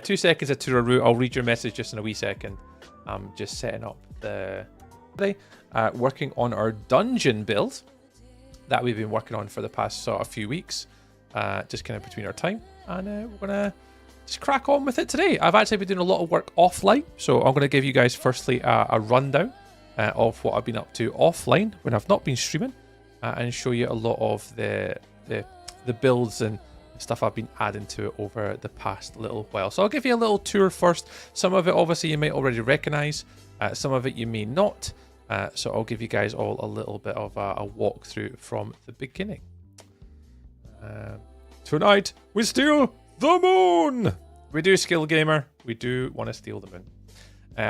2 seconds of tour route. I'll read your message just in a wee second. I'm just setting up the working on our dungeon build that we've been working on for the past sort of few weeks, just kind of between our time, and we're gonna just crack on with it today. I've actually been doing a lot of work offline, so I'm going to give you guys firstly a rundown of what I've been up to offline when I've not been streaming, and show you a lot of the builds and stuff I've been adding to it over the past little while. So I'll give you a little tour first. Some of it obviously you might already recognize, some of it you may not, so I'll give you guys all a little bit of a walkthrough from the beginning. Tonight we steal the moon! We do, Skill Gamer. We do want to steal the moon.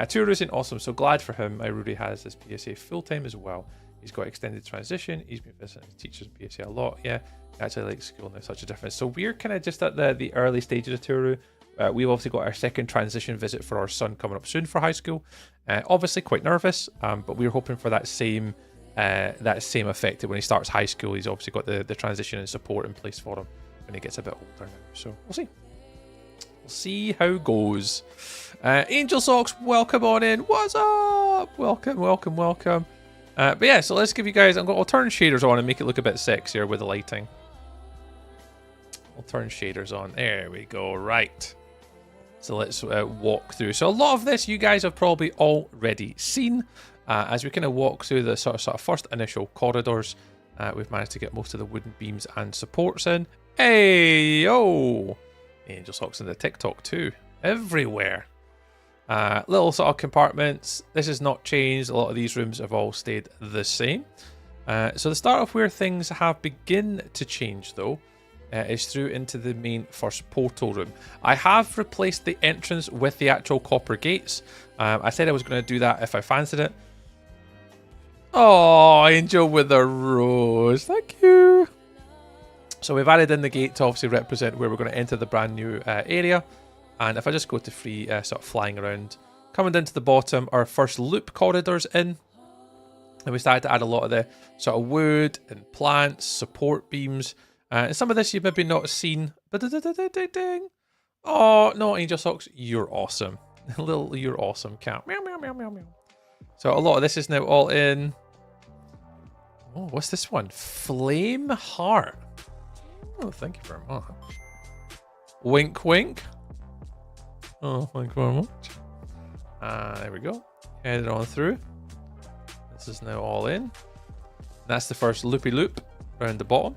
Tour isn't awesome, so glad for him. Iruri has his PSA full-time as well. He's got extended transition. He's been visiting his teachers in PSA a lot. Yeah, actually like school now, such a difference. So we're kind of just at the early stages of Touru. We've obviously got our second transition visit for our son coming up soon for high school. Obviously quite nervous, but we're hoping for that same effect that when he starts high school, he's obviously got the transition and support in place for him when he gets a bit older now. So we'll see. We'll see how it goes. Angel Socks, welcome on in. What's up? Welcome. But yeah, so let's give you guys, I'll turn shaders on and make it look a bit sexier with the lighting. I'll turn shaders on. There we go. Right. So let's walk through. So a lot of this you guys have probably already seen. As we kind of walk through the sort of first initial corridors, we've managed to get most of the wooden beams and supports in. Hey, yo! Angel Socks in the TikTok too. Everywhere. Little sort of compartments. This has not changed. A lot of these rooms have all stayed the same. So the start of where things have begun to change though is through into the main first portal room. I have replaced the entrance with the actual copper gates. I said I was going to do that if I fancied it. Oh, Angel with a rose. Thank you. So we've added in the gate to obviously represent where we're going to enter the brand new area. And if I just go to free sort of flying around, coming down to the bottom, our first loop corridor's in. And we started to add a lot of the sort of wood and plants, support beams. And some of this you've maybe not seen. Oh, no, Angel Socks, you're awesome. You're awesome, cat. Meow, meow, meow, meow, meow. So a lot of this is now all in. Oh, what's this one? Flame Heart. Oh, thank you very much. Wink, wink. Oh, thank you very much. There we go. Headed on through. This is now all in. That's the first loopy loop around the bottom.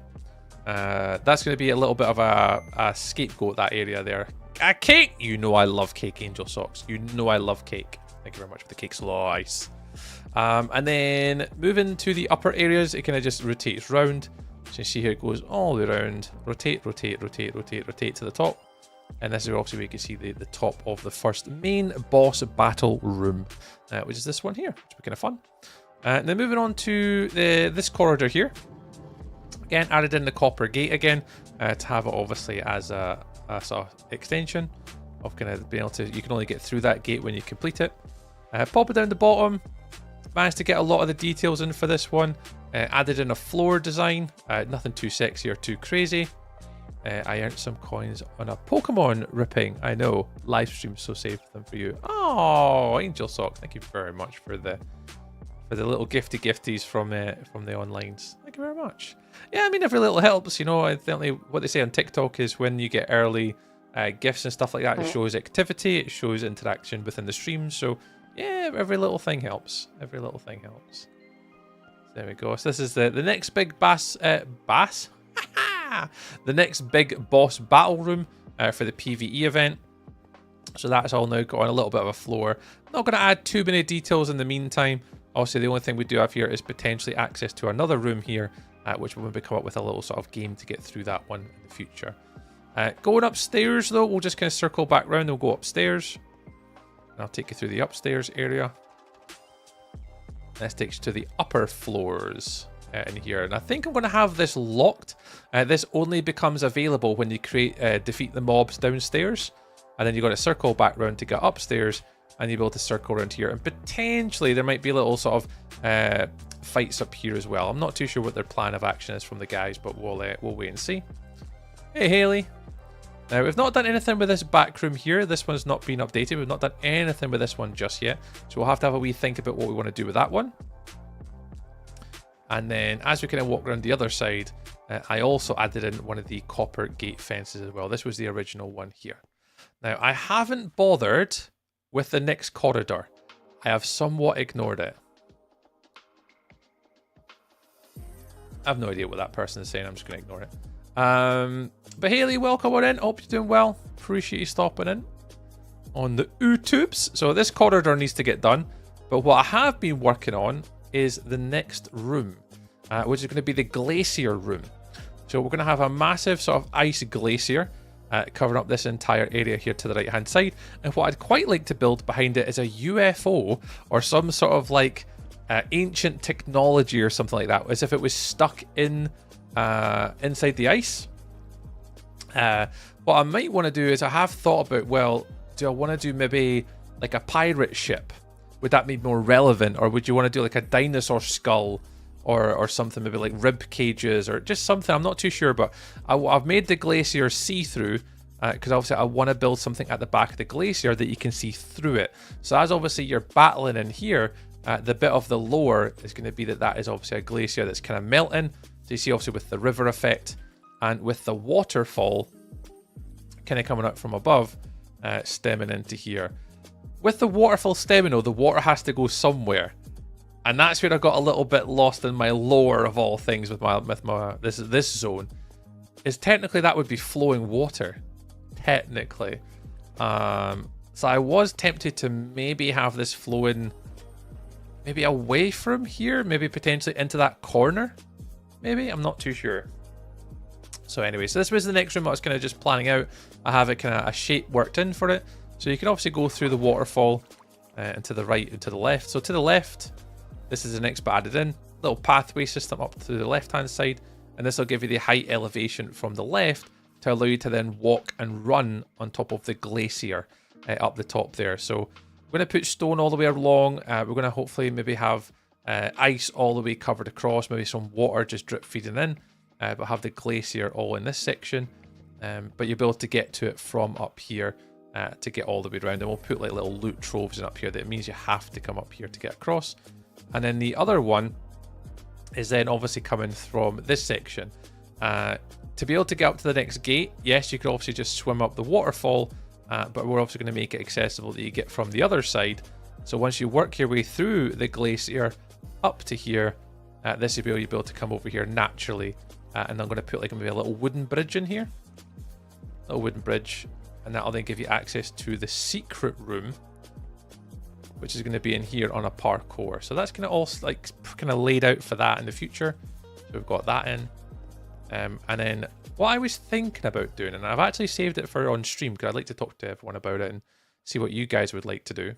That's going to be a little bit of a scapegoat, that area there. A cake! You know I love cake, Angel Socks. You know I love cake. Thank you very much for the cake slice. And then moving to the upper areas, it kind of just rotates round. So you see here it goes all the way around. Rotate, rotate, rotate, rotate, rotate to the top. And this is obviously where you can see the top of the first main boss battle room, which is this one here, which will be kind of fun. And then moving on to this corridor here. Again, added in the copper gate again to have it obviously as a sort of extension of kind of being able to, you can only get through that gate when you complete it. Pop it down the bottom. Managed to get a lot of the details in for this one. Added in a floor design. Nothing too sexy or too crazy. I earned some coins on a Pokemon ripping. I know, live stream, so saved them for you. Oh, Angel Socks, thank you very much for the little gifties from the onlines. Thank you very much. Yeah, I mean, every little helps. You know, I think what they say on TikTok is when you get early gifts and stuff like that, it shows activity, it shows interaction within the stream. So yeah, every little thing helps. Every little thing helps. There we go. So this is the next big bass. The next big boss battle room for the PVE event. So that's all now got on a little bit of a floor. Not going to add too many details in the meantime. Also, the only thing we do have here is potentially access to another room here, which will maybe come up with a little sort of game to get through that one in the future. Going upstairs though, we'll just kind of circle back around. We'll go upstairs. And I'll take you through the upstairs area. This takes you to the upper floors in here. And I think I'm going to have this locked. This only becomes available when you defeat the mobs downstairs. And then you've got to circle back around to get upstairs. And you'll be able to circle around here. And potentially there might be little sort of fights up here as well. I'm not too sure what their plan of action is from the guys, but we'll wait and see. Hey, Haley. Now, we've not done anything with this back room here. This one's not been updated. We've not done anything with this one just yet. So we'll have to have a wee think about what we want to do with that one. And then as we kind of walk around the other side, I also added in one of the copper gate fences as well. This was the original one here. Now, I haven't bothered with the next corridor. I have somewhat ignored it. I have no idea what that person is saying. I'm just going to ignore it. But Haley, welcome on in. Hope you're doing well. Appreciate you stopping in on the YouTubes. So this corridor needs to get done. But what I have been working on is the next room, which is going to be the glacier room. So we're going to have a massive sort of ice glacier covering up this entire area here to the right hand side. And what I'd quite like to build behind it is a UFO or some sort of like ancient technology or something like that, as if it was stuck in inside the ice. What I might want to do is I have thought about, well, do I want to do maybe like a pirate ship? Would that be more relevant? Or would you want to do like a dinosaur skull or something, maybe like rib cages or just something? I'm not too sure, but I've made the glacier see-through because obviously I want to build something at the back of the glacier that you can see through it. So as obviously you're battling in here, the bit of the lore is going to be that is obviously a glacier that's kind of melting. So you see obviously with the river effect and with the waterfall kind of coming up from above, stemming into here. With the waterfall stemming though, the water has to go somewhere. And that's where I got a little bit lost in my lore of all things with this zone. Is technically that would be flowing water. Technically. So I was tempted to maybe have this flowing maybe away from here, maybe potentially into that corner. Maybe, I'm not too sure. So anyway, so this was the next room I was kind of just planning out. I have it kind of a shape worked in for it. So you can obviously go through the waterfall and to the right and to the left. So to the left, this is the next bit added in. Little pathway system up to the left-hand side. And this will give you the height elevation from the left to allow you to then walk and run on top of the glacier up the top there. So we're going to put stone all the way along. We're going to hopefully maybe have ice all the way covered across, maybe some water just drip feeding in, but have the glacier all in this section. But you'll be able to get to it from up here to get all the way around. And we'll put like little loot troves in up here. That means you have to come up here to get across. And then the other one is then obviously coming from this section. To be able to get up to the next gate, yes, you could obviously just swim up the waterfall, but we're also going to make it accessible that you get from the other side. So once you work your way through the glacier up to here, this will be able to come over here naturally. And I'm going to put like maybe a little wooden bridge in here. A little wooden bridge. And that'll then give you access to the secret room, which is going to be in here on a parkour. So that's kind of all like kind of laid out for that in the future. So we've got that in. And then what I was thinking about doing, and I've actually saved it for on stream because I'd like to talk to everyone about it and see what you guys would like to do.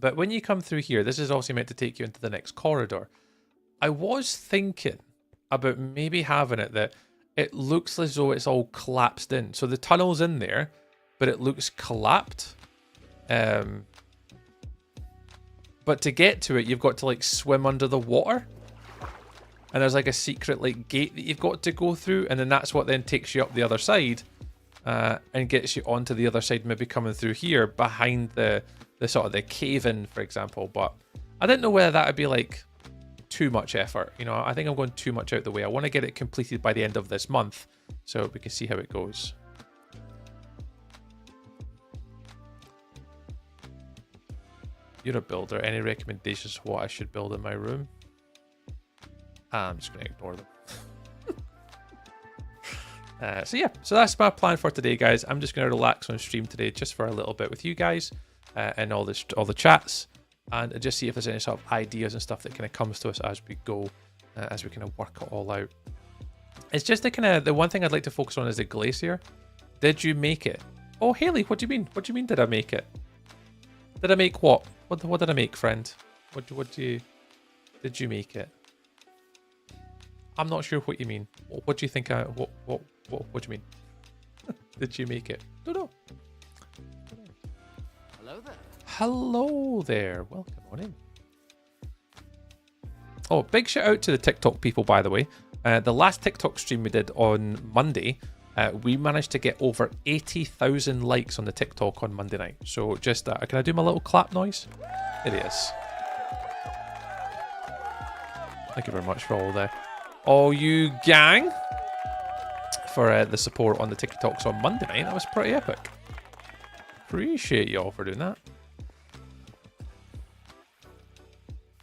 But when you come through here, this is obviously meant to take you into the next corridor. I was thinking about maybe having it that it looks as though it's all collapsed in. So the tunnel's in there, but it looks collapsed. But to get to it, you've got to like swim under the water. And there's like a secret like gate that you've got to go through. And then that's what then takes you up the other side and gets you onto the other side, maybe coming through here behind the sort of the cave-in, for example. But I didn't know whether that would be like too much effort. You know, I think I'm going too much out the way. I want to get it completed by the end of this month so we can see how it goes. You're a builder. Any recommendations for what I should build in my room? I'm just going to ignore them. So yeah, so that's my plan for today, guys. I'm just going to relax on stream today just for a little bit with you guys and all the chats, and just see if there's any sort of ideas and stuff that kind of comes to us as we go, as we kind of work it all out. It's just the one thing I'd like to focus on is the glacier. Did you make it? Oh, Haley, what do you mean? What do you mean? Did I make it? Did I make what? What did I make, friend? Did you make it? I'm not sure what you mean. What do you think? What do you mean? Did you make it? Don't know. Hello there. Hello there. Welcome on in. Oh, big shout out to the TikTok people, by the way. The last TikTok stream we did on Monday we managed to get over 80,000 likes on the TikTok on Monday night. So just, can I do my little clap noise? It is. Thank you very much for all you gang for the support on the TikToks on Monday night. That was pretty epic. Appreciate y'all for doing that.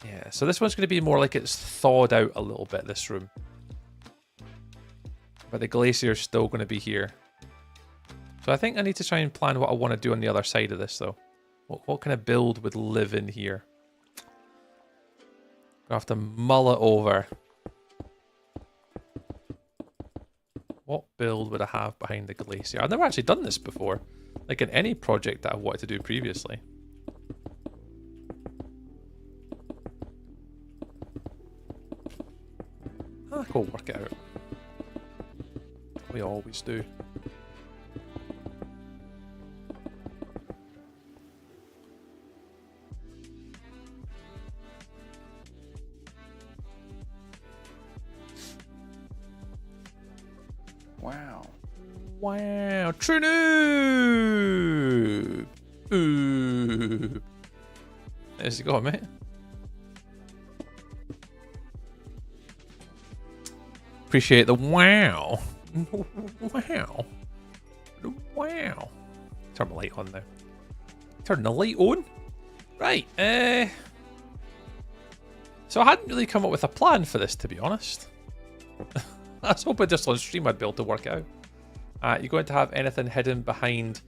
Yeah, so this one's going to be more like it's thawed out a little bit, this room. But the glacier's still going to be here. So I think I need to try and plan what I want to do on the other side of this, though. What kind of build would live in here? I have to mull it over. What build would I have behind the glacier? I've never actually done this before. Like in any project that I wanted to do previously. I'll go work it out. We always do. Wow. Wow. True noob. Ooh. There's you go, mate. Appreciate the wow. Wow. Wow. Turn the light on now. Turn the light on? Right. So I hadn't really come up with a plan for this, to be honest. I was hoping just on stream I'd be able to work it out. You're going to have anything hidden behind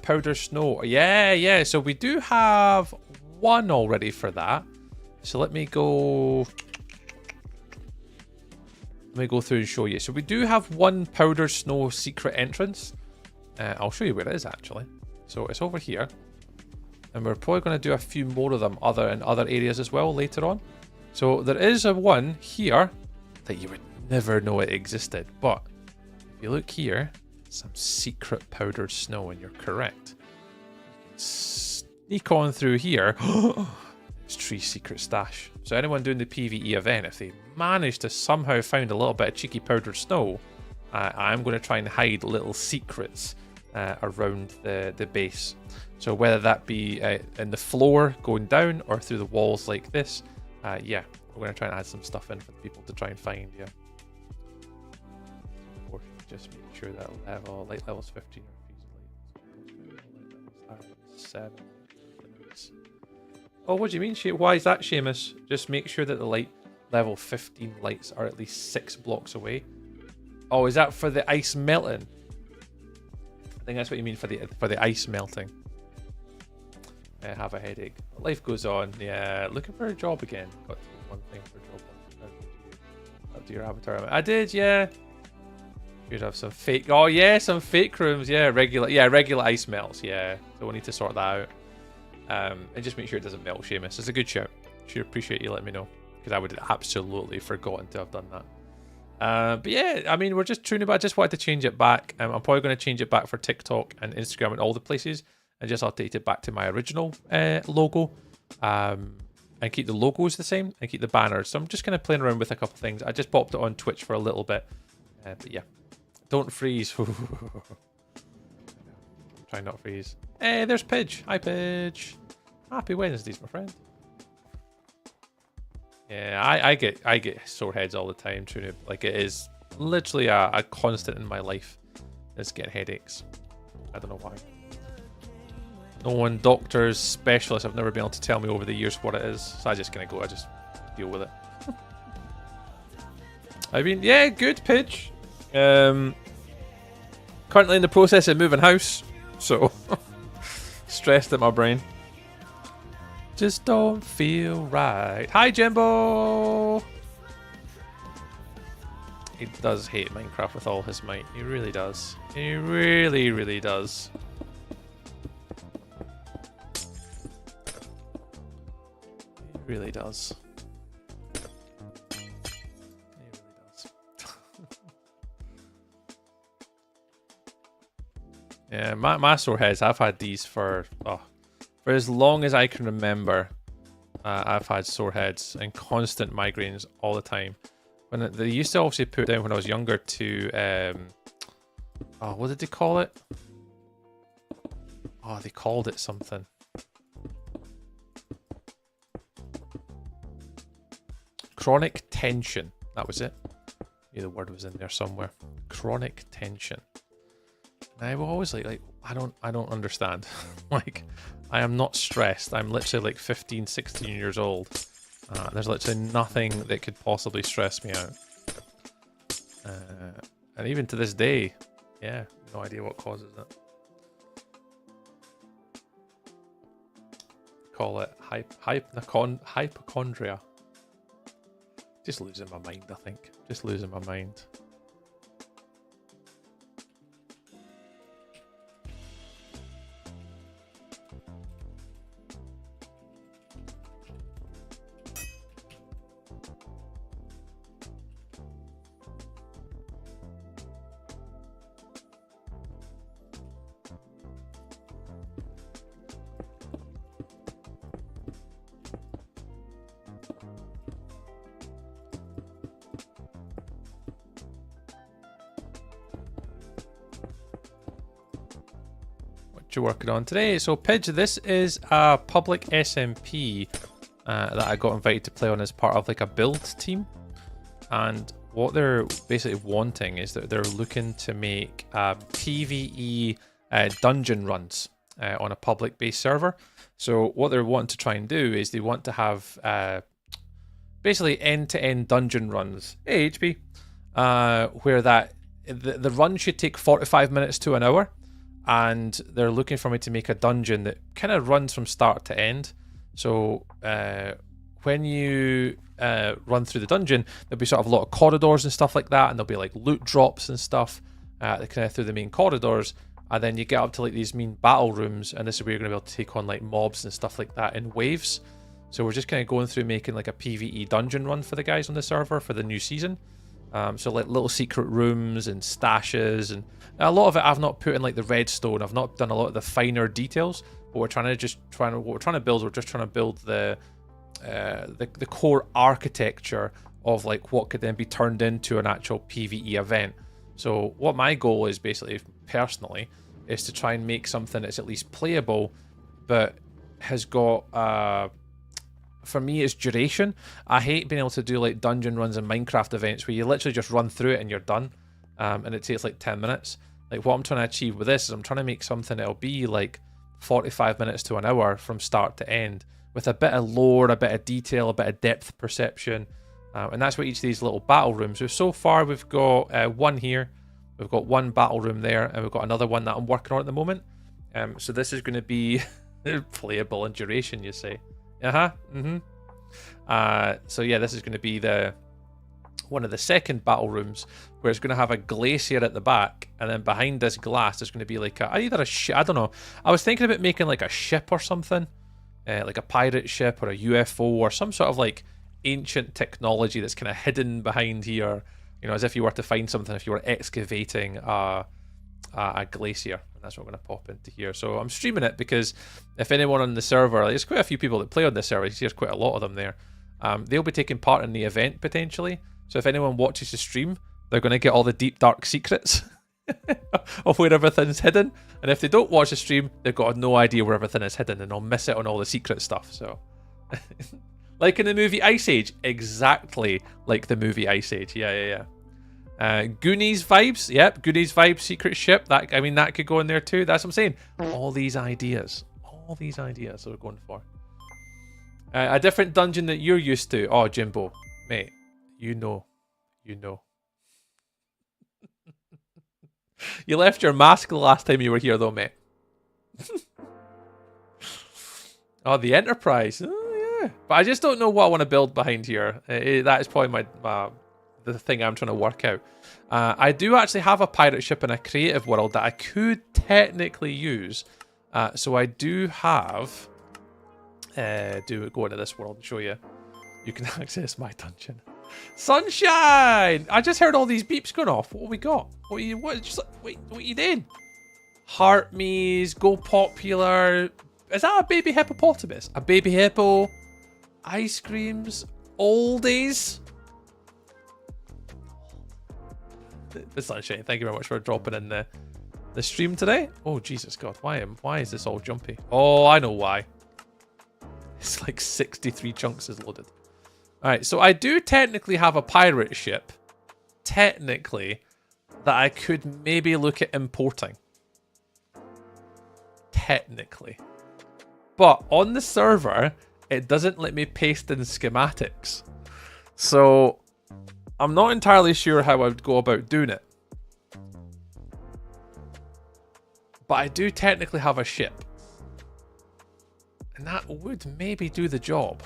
powder snow? Yeah. So we do have one already for that. So let me go through and show you. So we do have one powder snow secret entrance. I'll show you where it is actually. So it's over here. And we're probably going to do a few more of them in other areas as well later on. So there is a one here that you would never know it existed. But if you look here, some secret powdered snow, and you're correct. Sneak on through here. It's Tree Secret Stash. So anyone doing the PVE event, if they manage to somehow find a little bit of cheeky powdered snow, I'm going to try and hide little secrets around the base. So whether that be in the floor going down or through the walls like this, yeah, we're going to try and add some stuff in for people to try and find, yeah. Or just make sure that light levels 15 are feasible. 7. Oh, what do you mean? Why is that, Seamus? Just make sure that the light level 15 lights are at least 6 blocks away. Oh, is that for the ice melting? I think that's what you mean for the ice melting. I have a headache. Life goes on. Yeah, looking for a job again. Got to do one thing for a job. Up to your avatar. I did, yeah. You'd have some fake. Oh yeah, some fake rooms. Yeah, regular ice melts. Yeah, so we need to sort that out. And just make sure it doesn't melt, Seamus. It's a good shout. Sure, appreciate you letting me know, because I would have absolutely forgotten to have done that. But yeah, I mean, we're just tuning it. I just wanted to change it back. I'm probably going to change it back for TikTok and Instagram and all the places, and just update it back to my original logo. And keep the logos the same and keep the banners. So I'm just kind of playing around with a couple things. I just popped it on Twitch for a little bit. But yeah, don't freeze. Try not freeze. Hey, there's Pidge. Hi, Pidge. Happy Wednesdays, my friend. Yeah, I get sore heads all the time, too. Like, it is literally a constant in my life. Is getting headaches. I don't know why. No one, doctors, specialists have never been able to tell me over the years what it is. So I just deal with it. I mean, yeah, good, Pidge. Currently in the process of moving house, so stressed at my brain. Just don't feel right. Hi, Jimbo. He does hate Minecraft with all his might. He really does. He really, really does. He really does. He really does. Yeah, my sore heads, I've had these for as long as I can remember. I've had sore heads and constant migraines all the time. When they used to obviously put down when I was younger to Oh, what did they call it? Oh, they called it something. Chronic tension. That was it. Yeah, the word was in there somewhere. Chronic tension. And I will always like I don't understand. Like, I am not stressed. I'm literally like 15, 16 years old. There's literally nothing that could possibly stress me out. And even to this day, yeah, no idea what causes it. Call it hypochondria. Just losing my mind, I think. Just losing my mind. You're working on today. So Pidge, this is a public SMP that I got invited to play on as part of like a build team, and what they're basically wanting is that they're looking to make PVE dungeon runs on a public base server. So what they're wanting to try and do is they want to have basically end-to-end dungeon runs, hey HP, where that the run should take 45 minutes to an hour. And they're looking for me to make a dungeon that kind of runs from start to end. So when you run through the dungeon, there'll be sort of a lot of corridors and stuff like that, and there'll be like loot drops and stuff kind of through the main corridors. And then you get up to like these main battle rooms, and this is where you're going to be able to take on like mobs and stuff like that in waves. So we're just kind of going through making like a PvE dungeon run for the guys on the server for the new season. So like little secret rooms and stashes, and a lot of it I've not put in like the redstone. I've not done a lot of the finer details. But we're trying to build the core architecture of like what could then be turned into an actual PvE event. So what my goal is basically personally is to try and make something that's at least playable, but has got for me, it's duration. I hate being able to do like dungeon runs and Minecraft events where you literally just run through it and you're done, and it takes like 10 minutes. Like what I'm trying to achieve with this is I'm trying to make something that'll be like 45 minutes to an hour from start to end, with a bit of lore, a bit of detail, a bit of depth perception, and that's what each of these little battle rooms. So far we've got one here, we've got one battle room there, and we've got another one that I'm working on at the moment. So this is going to be playable in duration, you say? So yeah, this is going to be one of the second battle rooms, where it's going to have a glacier at the back, and then behind this glass there's going to be like either a ship. I don't know. I was thinking about making like a ship or something, like a pirate ship or a UFO or some sort of like ancient technology that's kind of hidden behind here. You know, as if you were to find something if you were excavating a glacier. That's what I'm going to pop into here. So I'm streaming it because if anyone on the server, there's quite a few people that play on this server, there's quite a lot of them there, they'll be taking part in the event potentially. So if anyone watches the stream, they're going to get all the deep dark secrets of where everything's hidden. And if they don't watch the stream, they've got no idea where everything is hidden, and they'll miss it on all the secret stuff. So like in the movie Ice Age, exactly like the movie Ice Age. Yeah. Goonies vibes, yep. Goonies vibes, secret ship. That could go in there too. That's what I'm saying. All these ideas that we're going for. A different dungeon that you're used to. Oh, Jimbo, mate, you know. You left your mask the last time you were here, though, mate. Oh, the Enterprise. Oh yeah, but I just don't know what I want to build behind here. That is probably the thing I'm trying to work out. I do actually have a pirate ship in a creative world that I could technically use. So I do have... go into this world and show you. You can access my dungeon. Sunshine! I just heard all these beeps going off. What have we got? What are you doing? Heart Me's, Go Popular. Is that a baby hippopotamus? A baby hippo? Ice creams? Oldies? The Sunshine, thank you very much for dropping in the stream today. Oh Jesus God, why is this all jumpy? Oh, I know why. It's like 63 chunks is loaded. Alright, so I do technically have a pirate ship. Technically, that I could maybe look at importing. Technically. But on the server, it doesn't let me paste in schematics. So, I'm not entirely sure how I would go about doing it. But I do technically have a ship. And that would maybe do the job.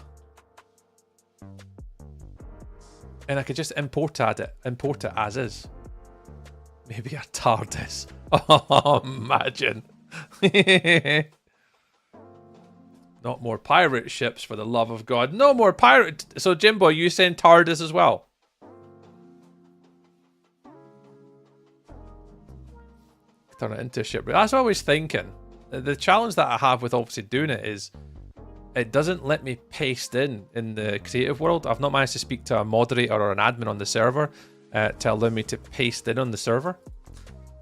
And I could just import it as is. Maybe a TARDIS. Oh, imagine. Not more pirate ships, for the love of God. No more pirate. So Jimbo, you saying TARDIS as well? Turn it into a ship. That's what I was thinking. The challenge that I have with obviously doing it is it doesn't let me paste in the creative world. I've not managed to speak to a moderator or an admin on the server to allow me to paste in on the server.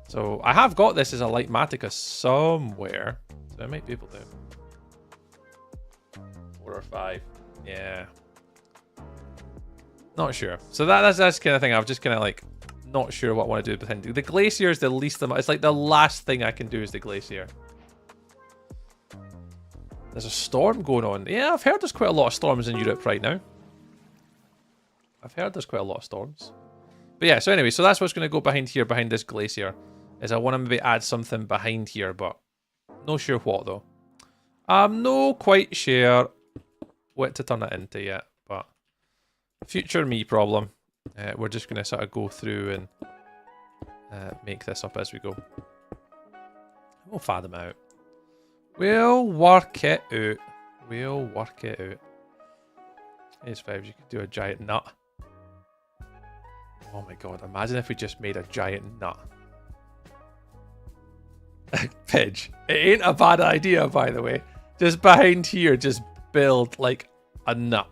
So I have got this as a Lightmatica somewhere. So I might be able to. 4 or 5. Yeah. Not sure. So that's the kind of thing. I'm just kind of like not sure what I want to do behind the glacier is the least amount. It's like the last thing I can do is the glacier. There's a storm going on. Yeah, I've heard there's quite a lot of storms in Europe right now. I've heard there's quite a lot of storms. But yeah, so anyway, so that's what's going to go behind here, behind this glacier. Is I want to maybe add something behind here, but no sure what though. I'm no quite sure what to turn it into yet, but future me problem. We're just going to sort of go through and make this up as we go. We'll fathom out. We'll work it out. We'll work it out. Here's 5. You could do a giant nut. Oh my God, imagine if we just made a giant nut. Pidge. It ain't a bad idea, by the way. Just behind here, just build like a nut.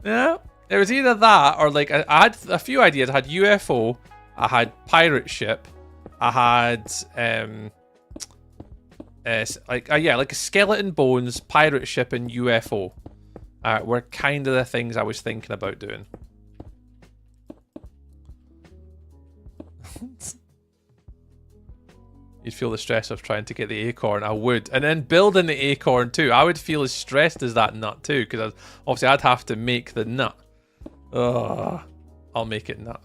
Yeah, it was either that or like I had a few ideas. I had UFO, I had pirate ship, I had yeah, like a skeleton bones, pirate ship, and UFO. Were kind of the things I was thinking about doing. You'd feel the stress of trying to get the acorn. I would. And then building the acorn too. I would feel as stressed as that nut too. Because obviously I'd have to make the nut. Ugh. I'll make it nut.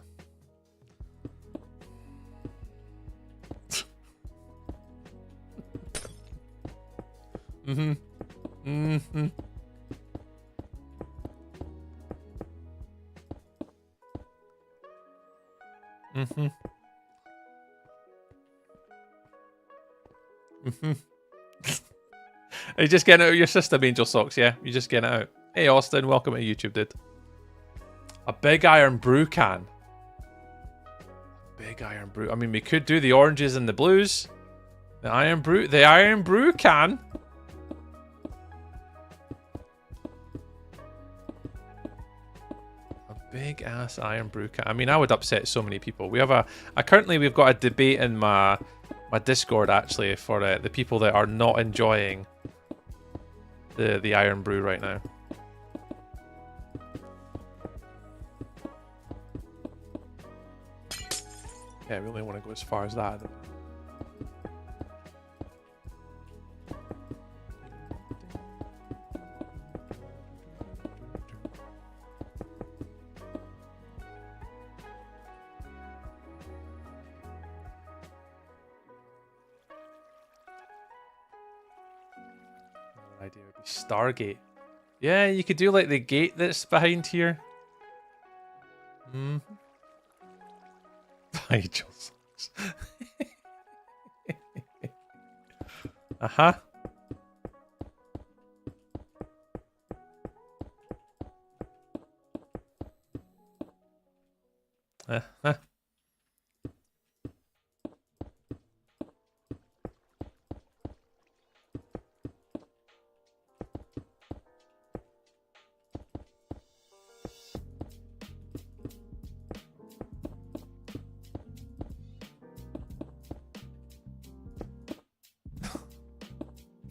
Mm-hmm. Mm-hmm. Mm-hmm. Mm-hmm. Are you just getting out of your system, Angel Socks? Yeah, you're just getting it out. Hey, Austin, welcome to YouTube, dude. A big iron brew can. Big iron brew. I mean, we could do the oranges and the blues. The iron brew can. A big ass iron brew can. I mean, I would upset so many people. We have currently we've got a debate in my Discord actually for the people that are not enjoying the iron brew right now. Yeah, I really want to go as far as that. Idea would be Stargate. Yeah, you could do like the gate that's behind here. Hmm. Angel Socks. Uh-huh. Uh-huh.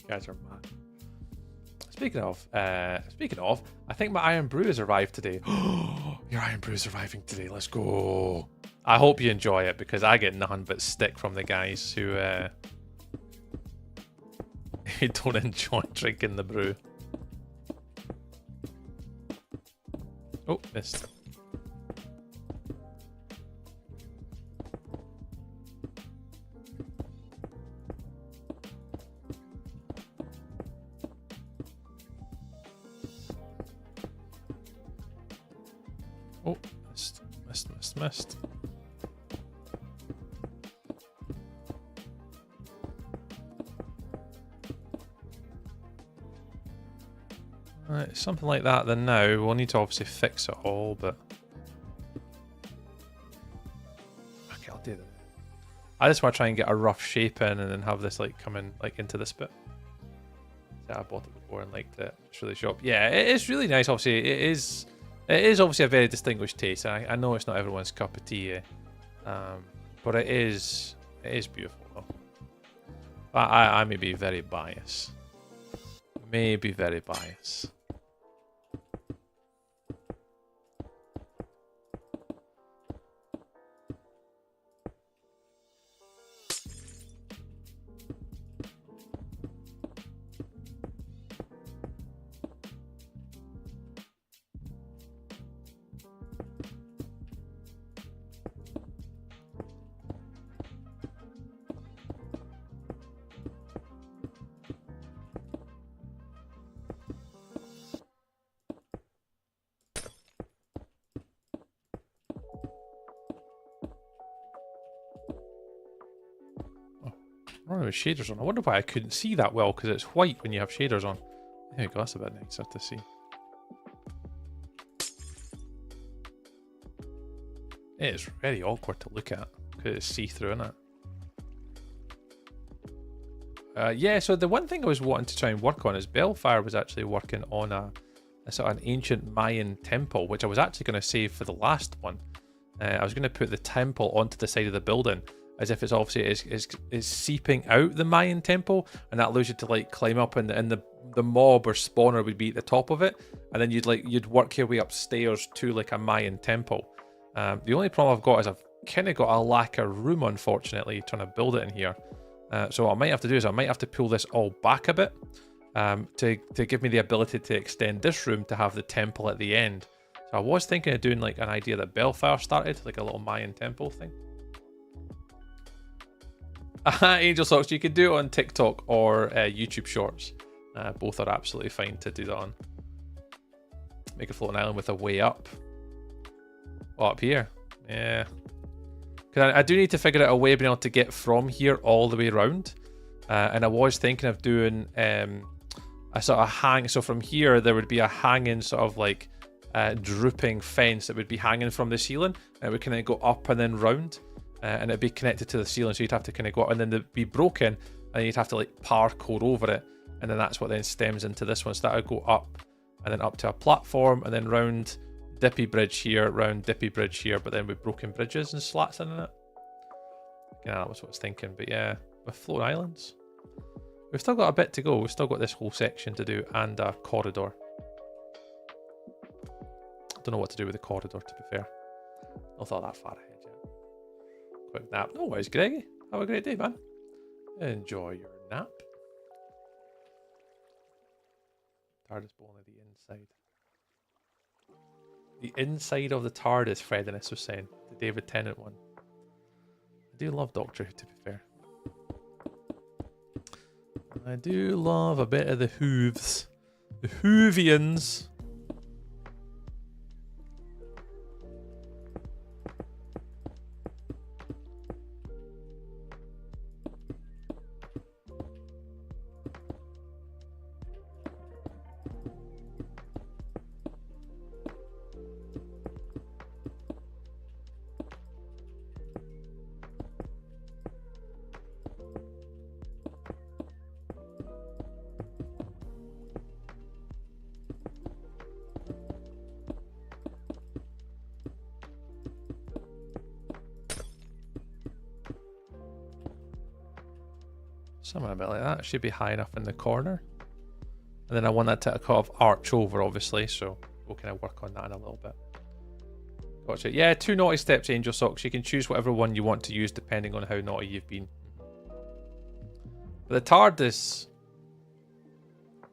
guys are mad. Speaking of, I think my Iron Brew has arrived today. Your Iron Brew is arriving today. Let's go. I hope you enjoy it because I get nothing but stick from the guys who don't enjoy drinking the brew. Oh, missed. Oh, missed. Alright, something like that then now. We'll need to obviously fix it all, but... Okay, I'll do that. I just want to try and get a rough shape in and then have this like come in like into this bit. Yeah, I bought it before and liked it. It's really sharp. Yeah, it is really nice. Obviously, it is obviously a very distinguished taste. I know it's not everyone's cup of tea, but it is beautiful though. I may be very biased. Maybe very biased. Running with shaders on. I wonder why I couldn't see that well because it's white when you have shaders on. There you go, that's a bit nicer to see. It is very awkward to look at because it's see-through, isn't it? Yeah, so the one thing I was wanting to try and work on is Bellfire was actually working on a sort of an ancient Mayan temple, which I was actually going to save for the last one. I was going to put the temple onto the side of the building, as if it's obviously is seeping out the Mayan temple, and that allows you to like climb up, and the mob or spawner would be at the top of it, and then you'd work your way upstairs to like a Mayan temple. The only problem I've got is I've kind of got a lack of room, unfortunately, trying to build it in here. So what I might have to do is I might have to pull this all back a bit to give me the ability to extend this room to have the temple at the end. So I was thinking of doing like an idea that Bellfire started, like a little Mayan temple thing. Angel Socks, you can do it on TikTok or YouTube Shorts. Both are absolutely fine to do that on. Make a floating island with a way up. Oh, up here. Yeah. Because I do need to figure out a way of being able to get from here all the way around. And I was thinking of doing a sort of hang. So from here, there would be a hanging sort of like drooping fence that would be hanging from the ceiling. And it would kind of go up and then round. And it'd be connected to the ceiling, so you'd have to kind of go up, and then it'd be broken, and you'd have to like parkour over it, and then that's what then stems into this one. So that would go up, and then up to a platform, and then round dippy bridge here, round dippy bridge here, but then with broken bridges and slats in it. Yeah, that was what I was thinking. But yeah, with floating islands, we've still got a bit to go. We've still got this whole section to do and a corridor. Don't know what to do with the corridor, to be fair. Not thought that far ahead yet. Quick nap. No worries, Greggy. Have a great day, man. Enjoy your nap. TARDIS bone at the inside. The inside of the TARDIS, Frediness was saying. The David Tennant one. I do love Doctor Who, to be fair. I do love a bit of the hooves. The Hoovians. Something a bit like that. It should be high enough in the corner. And then I want that to kind of arch over, obviously, so we'll kind of work on that in a little bit. Gotcha. Yeah, 2 naughty steps, Angel Socks. You can choose whatever one you want to use depending on how naughty you've been. But the TARDIS...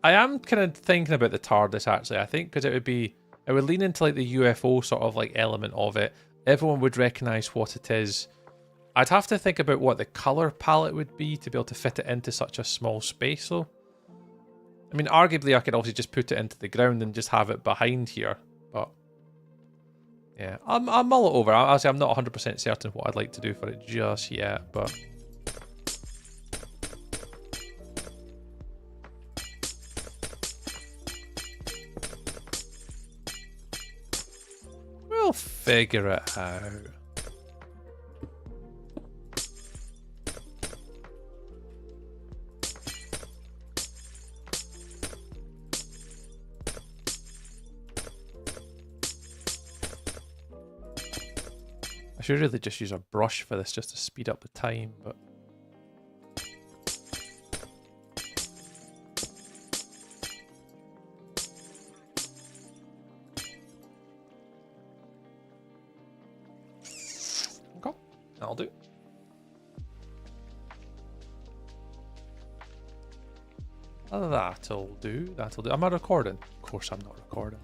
I am kind of thinking about the TARDIS, actually. I think because it would lean into like the UFO sort of like element of it. Everyone would recognise what it is. I'd have to think about what the colour palette would be to be able to fit it into such a small space, though. I mean, arguably, I could obviously just put it into the ground and just have it behind here, but yeah, I'll mull it over. I'm not 100% certain what I'd like to do for it just yet, but we'll figure it out. I should really just use a brush for this just to speed up the time, but... Okay, that'll do. That'll do, that'll do. Am I recording? Of course I'm not recording.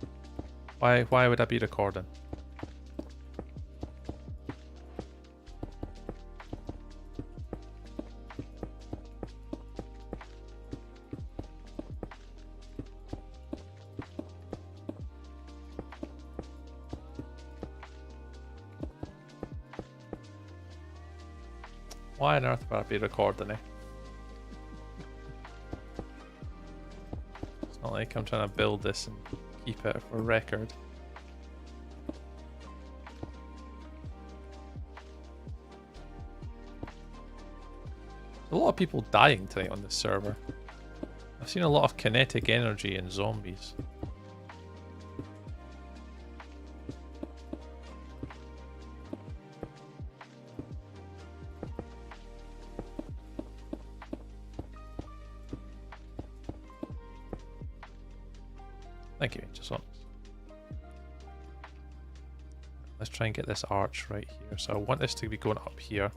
Why would I be recording? Why on earth would I be recording it? It's not like I'm trying to build this and keep it for record. A lot of people dying tonight on this server. I've seen a lot of kinetic energy in zombies. Thank you, Angel Socks. Let's try and get this arch right here. So I want this to be going up here.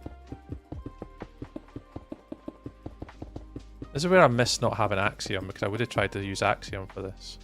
This is where I miss not having Axiom, because I would have tried to use Axiom for this.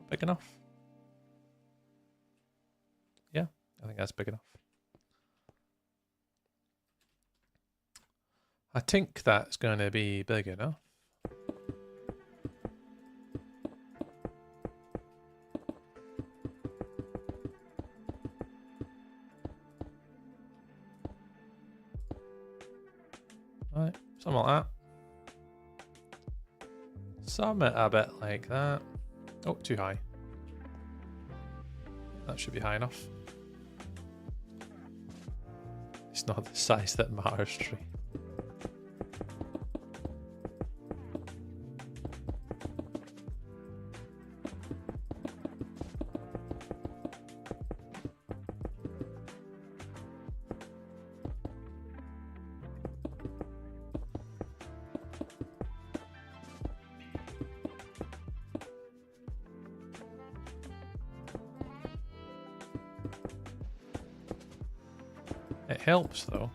Big enough? Yeah, I think that's big enough. I think that's going to be big enough. Right, something like that. Something a bit like that. Oh, too high. That should be high enough. It's not the size that matters, tree. It helps though.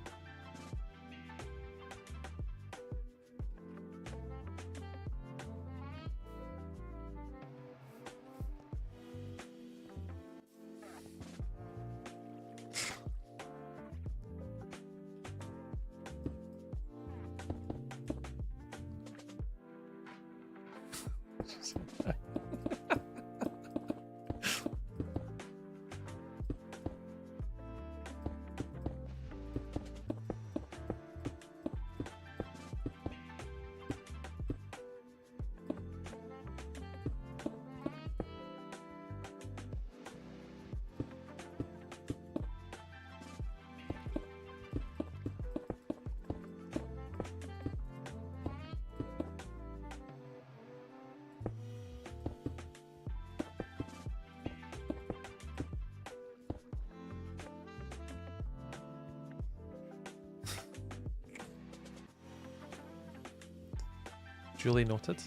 Duly noted.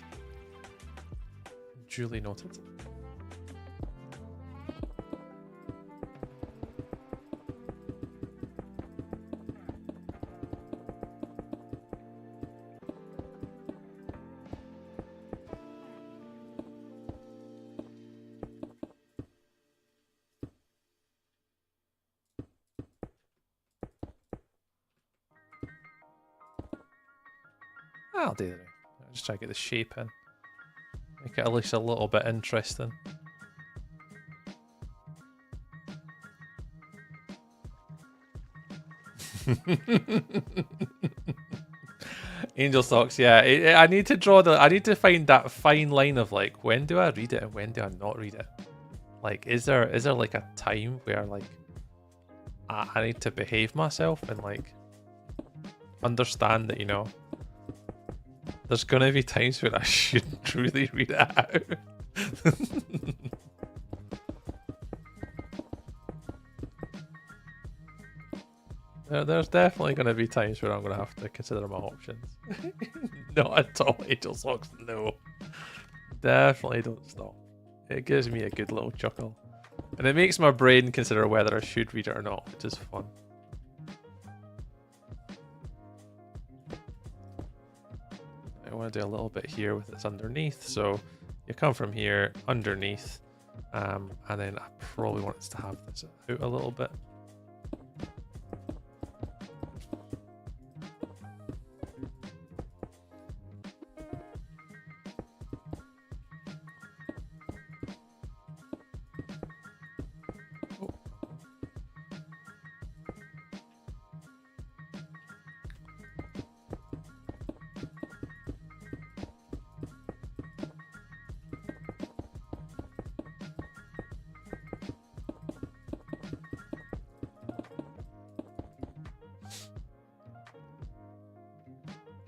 Duly noted. I'll do that. I'll just try to get the shape in. Make it at least a little bit interesting. Angel Socks, yeah. I need to draw I need to find that fine line of like, when do I read it and when do I not read it? Like, is there like a time where like I need to behave myself and like understand that, you know, there's gonna be times where I shouldn't really read it out. There's definitely going to be times where I'm going to have to consider my options. Not at all, Angel Socks, no. Definitely don't stop. It gives me a good little chuckle. And it makes my brain consider whether I should read it or not, which is fun. I want to do a little bit here with this underneath. So you come from here, underneath, and then I probably want us to have this out a little bit.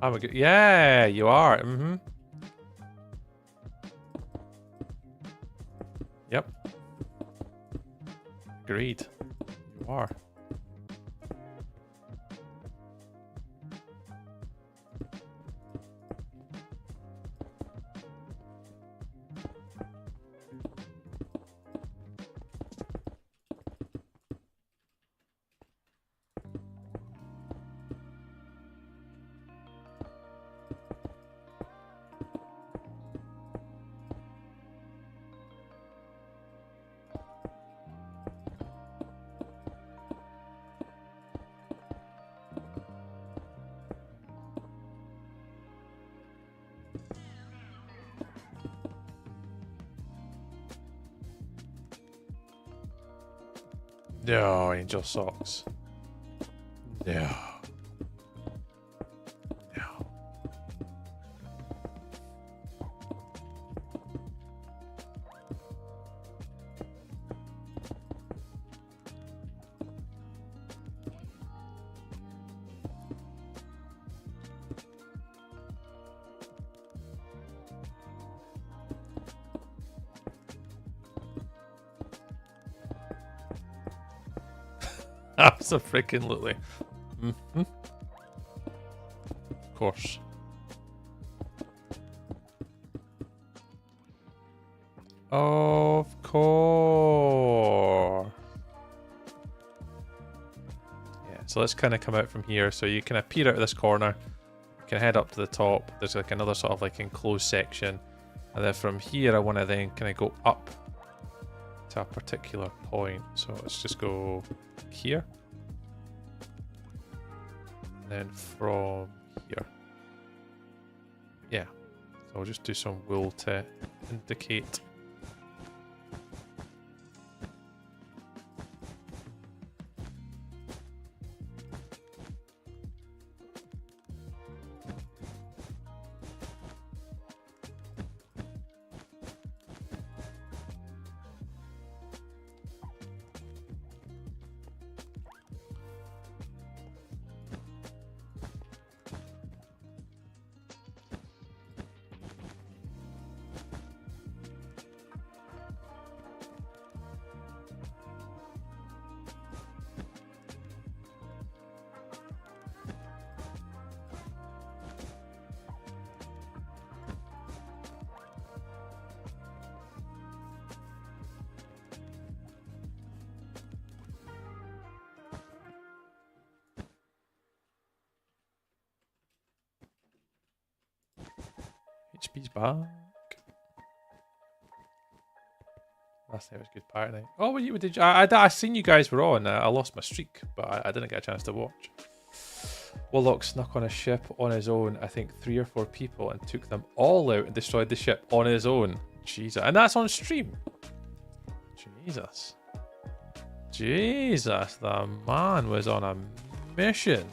I'm a good, yeah, you are. Mm-hmm. Yep. Agreed. You are. No, Angel Socks. No. No. Absolutely. Mm-hmm. Of course. Of course. Yeah, so let's kind of come out from here. So you kind of peer out of this corner. You can head up to the top. There's like another sort of like enclosed section. And then from here, I want to then kind of go up to a particular point. So let's just go here. And then from here. Yeah. So I'll just do some wool to indicate. HP's back. Last night was a good party night. Oh, well, did you? I seen you guys were on. I lost my streak, but I didn't get a chance to watch. Warlock snuck on a ship on his own. I think 3 or 4 people and took them all out and destroyed the ship on his own. Jesus, and that's on stream. Jesus, Jesus, the man was on a mission.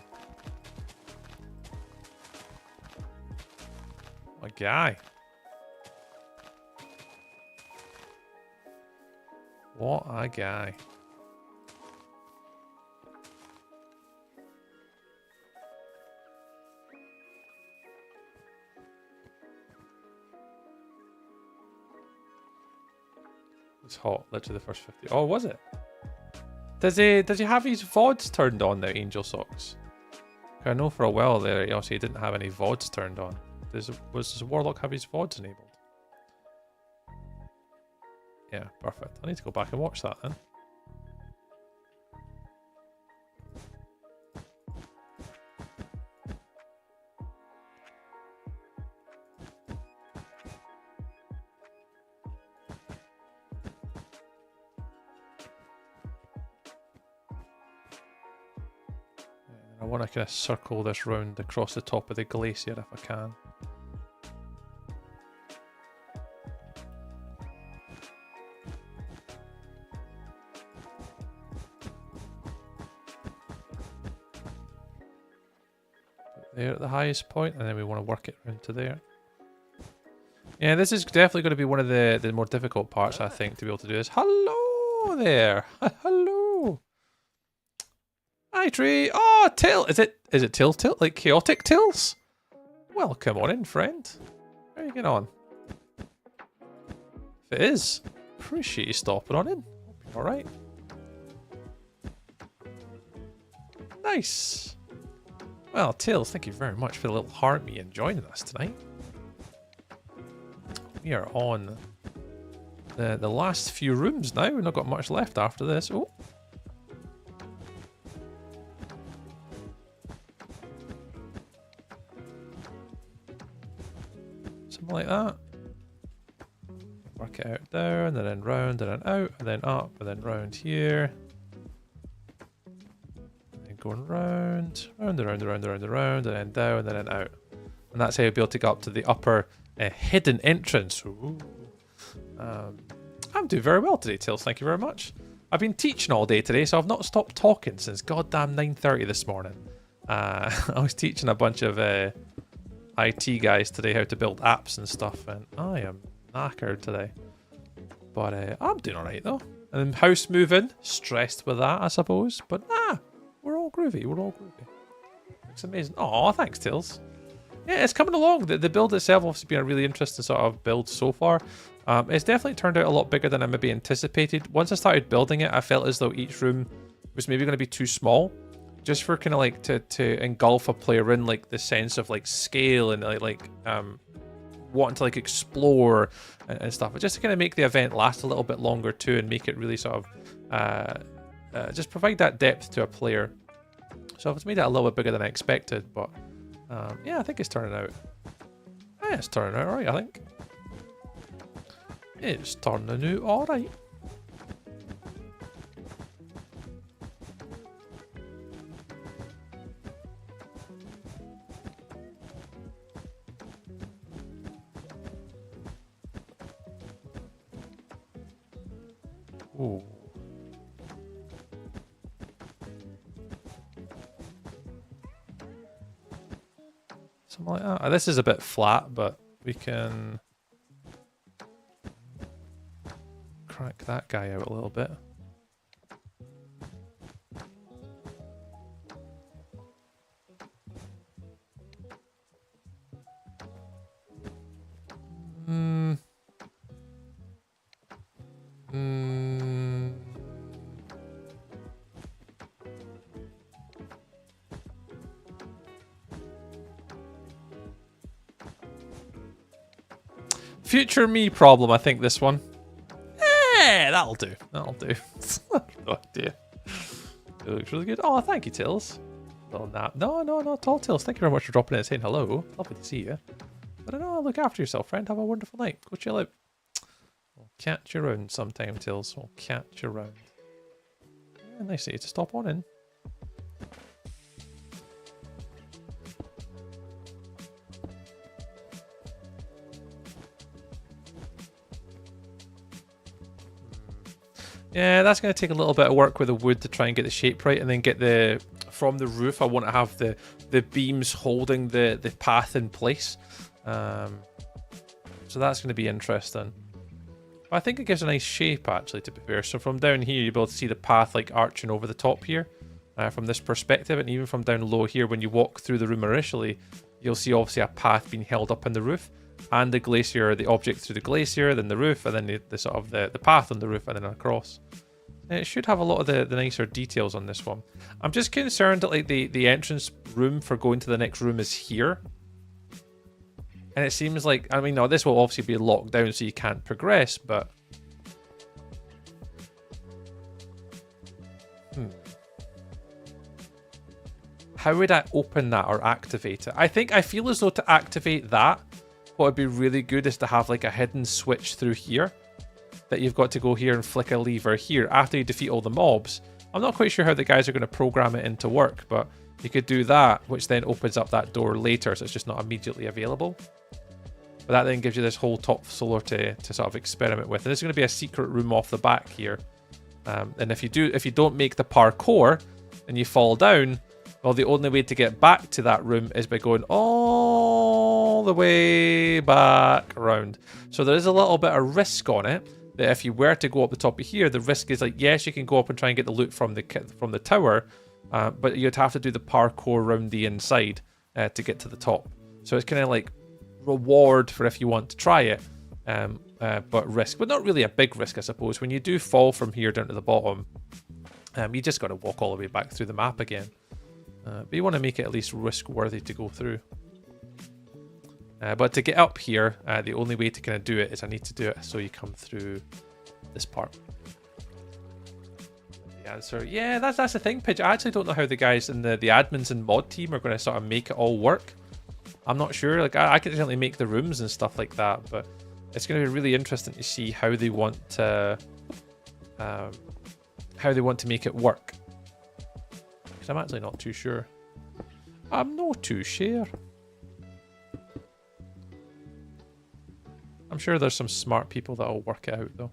What a guy. What a guy. It's hot, literally the first 50. Oh, was it? Does he have his VODs turned on now, Angel Socks? I know for a while there he also didn't have any VODs turned on. Was Warlock have his VODs enabled? Yeah, perfect. I need to go back and watch that then. I want to kind of circle this round across the top of the glacier if I can. There at the highest point, and then we want to work it round to there. Yeah, this is definitely going to be one of the more difficult parts, I think, to be able to do this. Hello there. Hello. Hi, Tree. Oh, Till. Is it Till? Like Chaotic Tills? Well, come on in, friend. How are you getting on? If it is, appreciate you stopping on in. All right. Nice. Well, Tails, thank you very much for the little heart me and joining us tonight. We are on the last few rooms now. We've not got much left after this. Oh. Something like that. Work it out there, and then round, and then out, and then up, and then round here. Going round, and then down, and then out. And that's how you'll be able to get up to the upper hidden entrance. Ooh. I'm doing very well today, Tails. Thank you very much. I've been teaching all day today, so I've not stopped talking since goddamn 9:30 this morning. I was teaching a bunch of IT guys today how to build apps and stuff, and I am knackered today. But I'm doing alright though. And house moving, stressed with that, I suppose. But we're all groovy. We're all groovy. Looks amazing. Oh, thanks, Tails. Yeah, it's coming along. The build itself has been a really interesting sort of build so far. It's definitely turned out a lot bigger than I maybe anticipated. Once I started building it, I felt as though each room was maybe going to be too small, just for kind of like to engulf a player in like the sense of like scale and like wanting to like explore and stuff. But just to kind of make the event last a little bit longer too, and make it really sort of just provide that depth to a player. So it's made it a little bit bigger than I expected, but yeah, I think it's turning out. Yeah, it's turning out alright, I think. It's turning out alright. Ooh. Something like that. This is a bit flat, but we can crack that guy out a little bit. Future me problem, I think this one. That'll do. That'll do. No idea. It looks really good. Oh, thank you, Tails. Little nap. No, Tall Tails. Thank you very much for dropping in and saying hello. Lovely to see you. But I know, look after yourself, friend. Have a wonderful night. Go chill out. We'll catch you around sometime, Tails. We'll catch you around. Yeah, nice of you to stop on in. Yeah, that's going to take a little bit of work with the wood to try and get the shape right, and then get the from the roof. I want to have the beams holding the path in place. So that's going to be interesting. But I think it gives a nice shape, actually, to be fair. So from down here, you'll be able to see the path like arching over the top here from this perspective, and even from down low here, when you walk through the room initially, you'll see obviously a path being held up in the roof, and the glacier, the object through the glacier, then the roof, and then the sort of the path on the roof, and then across. And it should have a lot of the nicer details on this one. I'm just concerned that like the entrance room for going to the next room is here. And it seems like, I mean, no, this will obviously be locked down so you can't progress, but... How would I open that or activate it? I feel as though to activate that, what would be really good is to have like a hidden switch through here that you've got to go here and flick a lever here after you defeat all the mobs. I'm not quite sure how the guys are going to program it into work, but you could do that, which then opens up that door later, so it's just not immediately available. But that then gives you this whole top floor to sort of experiment with. And there's going to be a secret room off the back here. And if you don't make the parkour and you fall down, well, the only way to get back to that room is by going all the way back around. So there is a little bit of risk on it, that if you were to go up the top of here, the risk is like, yes, you can go up and try and get the loot from the tower, but you'd have to do the parkour around the inside to get to the top. So it's kind of like reward for if you want to try it, but risk. But not really a big risk, I suppose. When you do fall from here down to the bottom, you just got to walk all the way back through the map again. But you want to make it at least risk-worthy to go through. But to get up here, the only way to kind of do it is I need to do it so you come through this part. The answer, yeah, that's the thing, Pidge. I actually don't know how the guys in the admins and mod team are going to sort of make it all work. I'm not sure. Like I can certainly make the rooms and stuff like that, but it's going to be really interesting to see how they want to make it work. Because I'm actually not too sure. I'm not too sure. I'm sure there's some smart people that'll work it out though.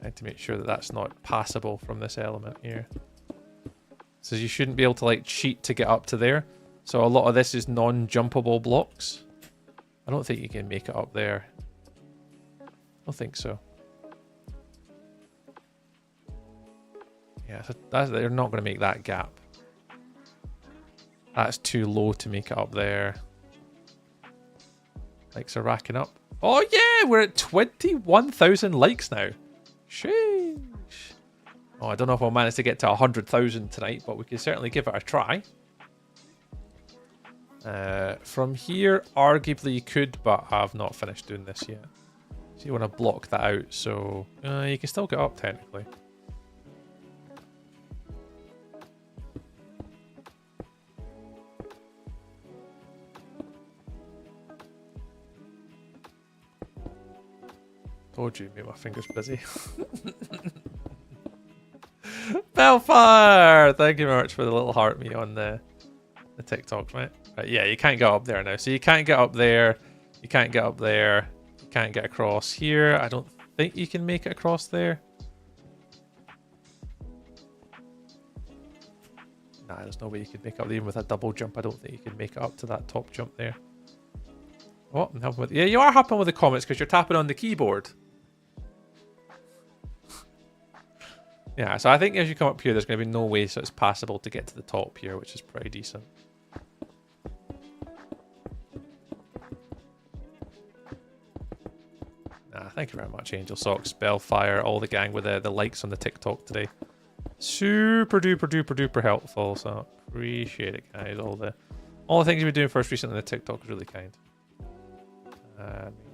I had to make sure that that's not passable from this element here. So you shouldn't be able to like cheat to get up to there. So a lot of this is non-jumpable blocks. I don't think you can make it up there. I don't think so. Yeah, so they're not going to make that gap. That's too low to make it up there. Likes are racking up. Oh yeah, we're at 21,000 likes now. Sheesh. Oh, I don't know if I'll manage to get to 100,000 tonight, but we can certainly give it a try. From here, arguably you could, but I've not finished doing this yet. So you want to block that out, so you can still get up technically. Told you, made my fingers busy. Belfire! Thank you very much for the little heart me on the TikToks, mate. Right, yeah, you can't get up there now. So you can't get up there. You can't get up there. You can't get across here. I don't think you can make it across there. Nah, there's no way you could make it up. Even with a double jump, I don't think you can make it up to that top jump there. Oh, I'm helping with... Yeah, you are helping with the comments because you're tapping on the keyboard. Yeah, so I think as you come up here, there's going to be no way so it's passable to get to the top here, which is pretty decent. Nah, thank you very much, Angel Socks, Bellfire, all the gang with the likes on the TikTok today. Super duper duper duper helpful, so appreciate it, guys. All the things you've been doing for us recently on the TikTok is really kind.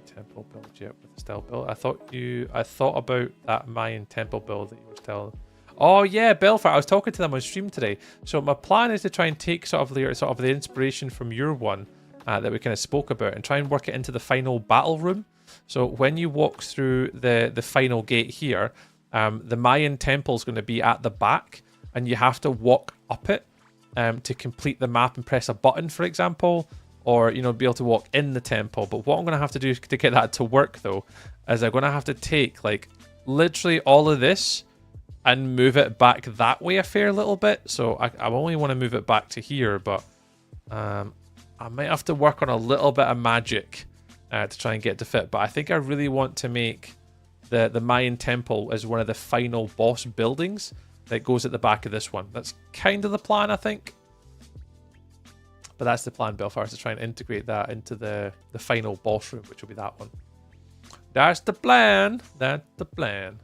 Temple build, yep, with the style build. I thought about that Mayan temple build that you were telling. Oh yeah, Belfire. I was talking to them on stream today. So my plan is to try and take sort of the inspiration from your one that we kind of spoke about and try and work it into the final battle room. So when you walk through the final gate here, the Mayan temple is going to be at the back, and you have to walk up it to complete the map and press a button, for example. Or, you know, be able to walk in the temple. But what I'm going to have to do to get that to work, though, is I'm going to have to take, like, literally all of this and move it back that way a fair little bit. So I only want to move it back to here, but I might have to work on a little bit of magic to try and get it to fit. But I think I really want to make the Mayan temple as one of the final boss buildings that goes at the back of this one. That's kind of the plan, I think. But that's the plan, Belfast, to try and integrate that into the final boss room, which will be that one. That's the plan. That's the plan.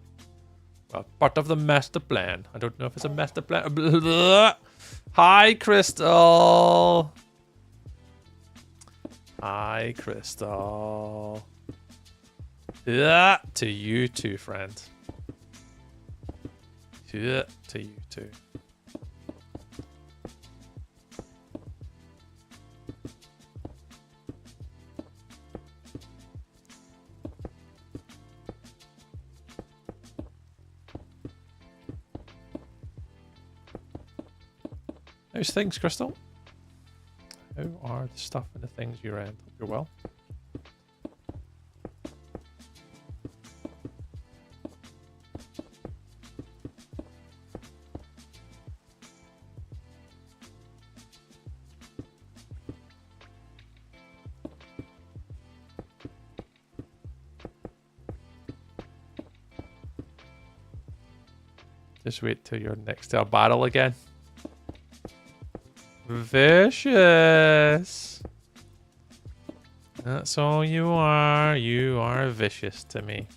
Well, part of the master plan. I don't know if it's a master plan. Hi, Crystal. Hi, Crystal. Yeah, to you too, friend. Yeah, to you too. How's things, Crystal? How are the stuff and the things you're in? Hope you're well. Just wait till you're next to a battle again. Vicious. That's all you are. You are vicious to me.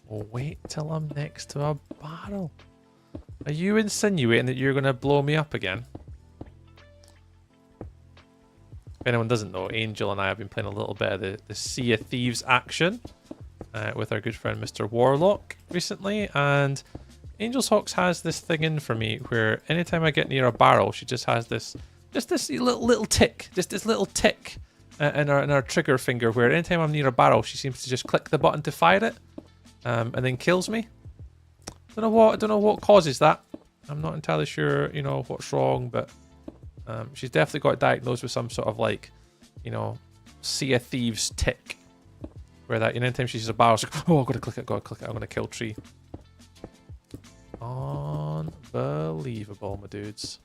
Well, wait till I'm next to a battle. Are you insinuating that you're going to blow me up again? If anyone doesn't know, Angel and I have been playing a little bit of the Sea of Thieves action with our good friend Mr. Warlock recently, and Angel's Hawks has this thing in for me where anytime I get near a barrel, she just has this little tick, just this little tick in her trigger finger, where anytime I'm near a barrel, she seems to just click the button to fire it, and then kills me. I don't know what causes that. I'm not entirely sure, you know, what's wrong, but she's definitely got diagnosed with some sort of, like, you know, Sea of Thieves tick, where that, you know, anytime she sees a barrel, she's like, oh, I've got to click it, I'm going to kill tree. Unbelievable, my dudes.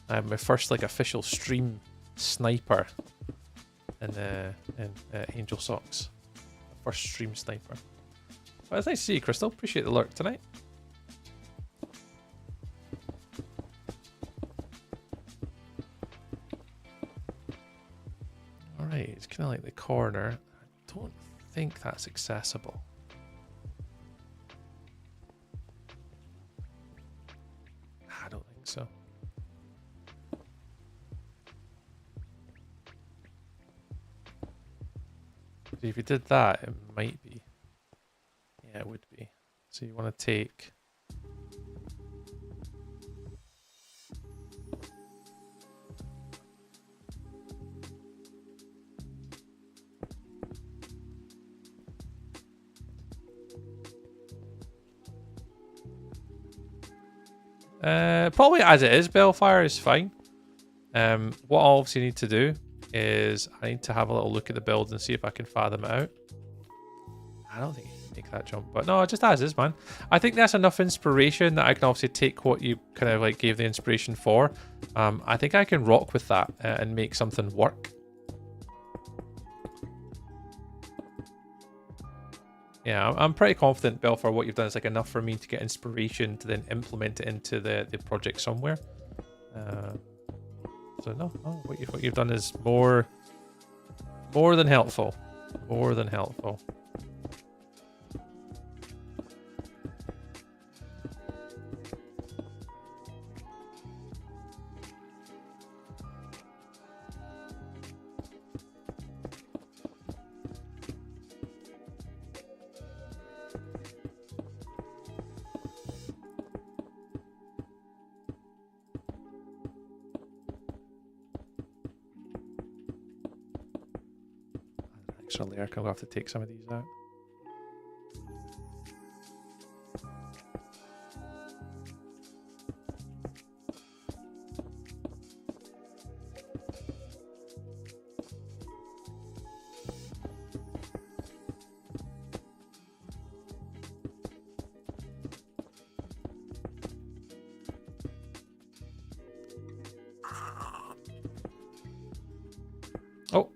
I have my first, like, official stream sniper in Angel Socks. First stream sniper. Well, it's nice to see you, Crystal. Appreciate the lurk tonight. Alright, it's kind of like the corner. I don't think that's accessible. I don't think so. If you did that, it might be. Yeah, it would be. So you want to take... probably as it is, Bellfire is fine. What I obviously need to do is I need to have a little look at the build and see if I can fathom it out. I don't think you can make that jump, but no, just as is, man. I think that's enough inspiration that I can obviously take what you kind of like gave the inspiration for. I think I can rock with that and make something work. Yeah, I'm pretty confident, Bill, for what you've done is like enough for me to get inspiration to then implement it into the project somewhere. So no, what you've done is more than helpful. More than helpful. Extra layer, I'm gonna have to take some of these out. Oh,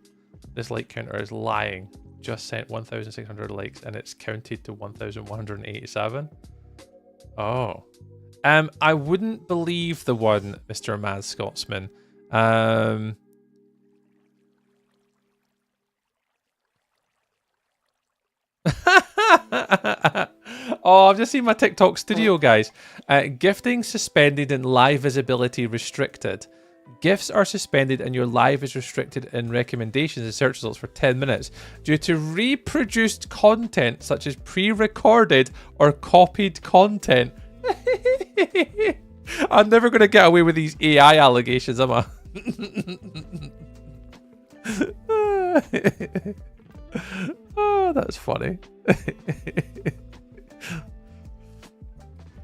this like counter is lying. Just sent 1,600 likes and it's counted to 1,187. Oh. I wouldn't believe the one, Mr. Mad Scotsman. Oh, I've just seen my TikTok studio, guys. Gifting suspended and live visibility restricted. Gifts are suspended and your live is restricted in recommendations and search results for 10 minutes due to reproduced content such as pre-recorded or copied content. I'm never going to get away with these AI allegations, am I? Oh, that's funny.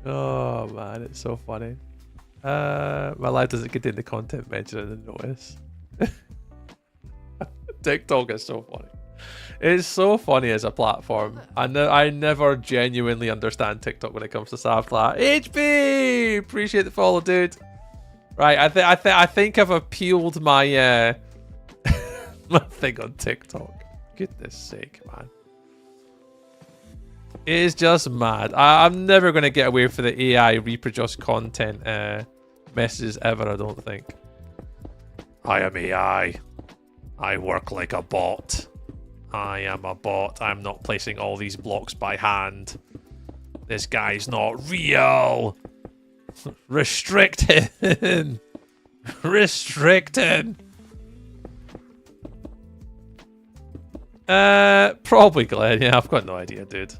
Oh man, it's so funny. My life doesn't contain the content mentioned in the notice. TikTok is so funny. It's so funny as a platform. I never genuinely understand TikTok when it comes to stuff like HB. Appreciate the follow, dude. Right, I think I've appealed my my thing on TikTok. Goodness sake, man. It is just mad. I'm never going to get away for the AI reproduced content messages ever, I don't think. I am AI. I work like a bot. I am a bot. I'm not placing all these blocks by hand. This guy's not real. Restricted. Restricted. Probably Glenn. Yeah, I've got no idea, dude.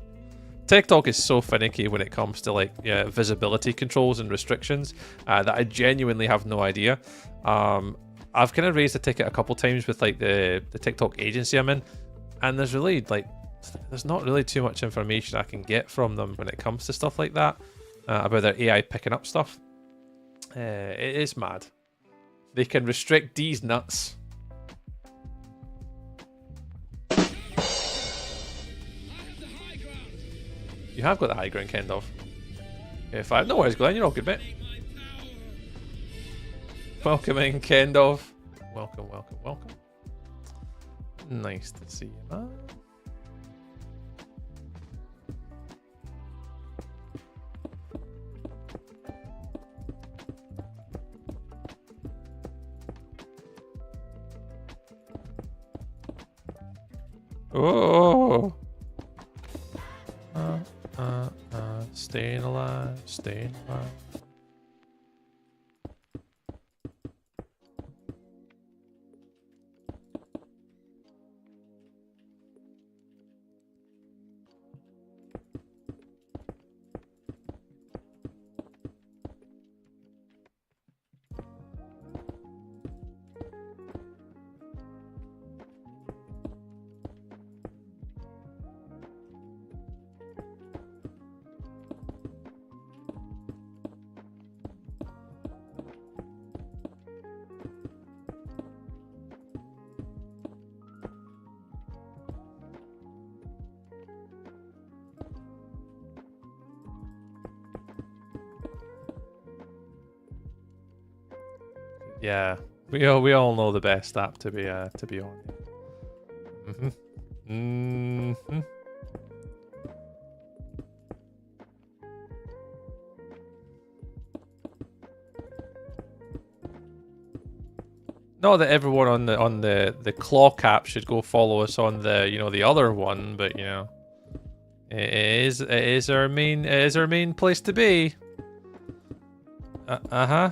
TikTok is so finicky when it comes to like visibility controls and restrictions that I genuinely have no idea. I've kind of raised a ticket a couple times with like the TikTok agency I'm in, and there's really like there's not really too much information I can get from them when it comes to stuff like that about their AI picking up stuff. It is mad. They can restrict these nuts. You have got the high ground, kind of. If I no worries, Glenn, you're all good, mate. Welcome in, Kendov. Welcome, welcome, welcome. Nice to see you, man. Oh. Staying alive, staying alive. Yeah, we all know the best app to be on. Not that everyone on the clock app should go follow us on the the other one, but it is our main place to be. Uh-huh.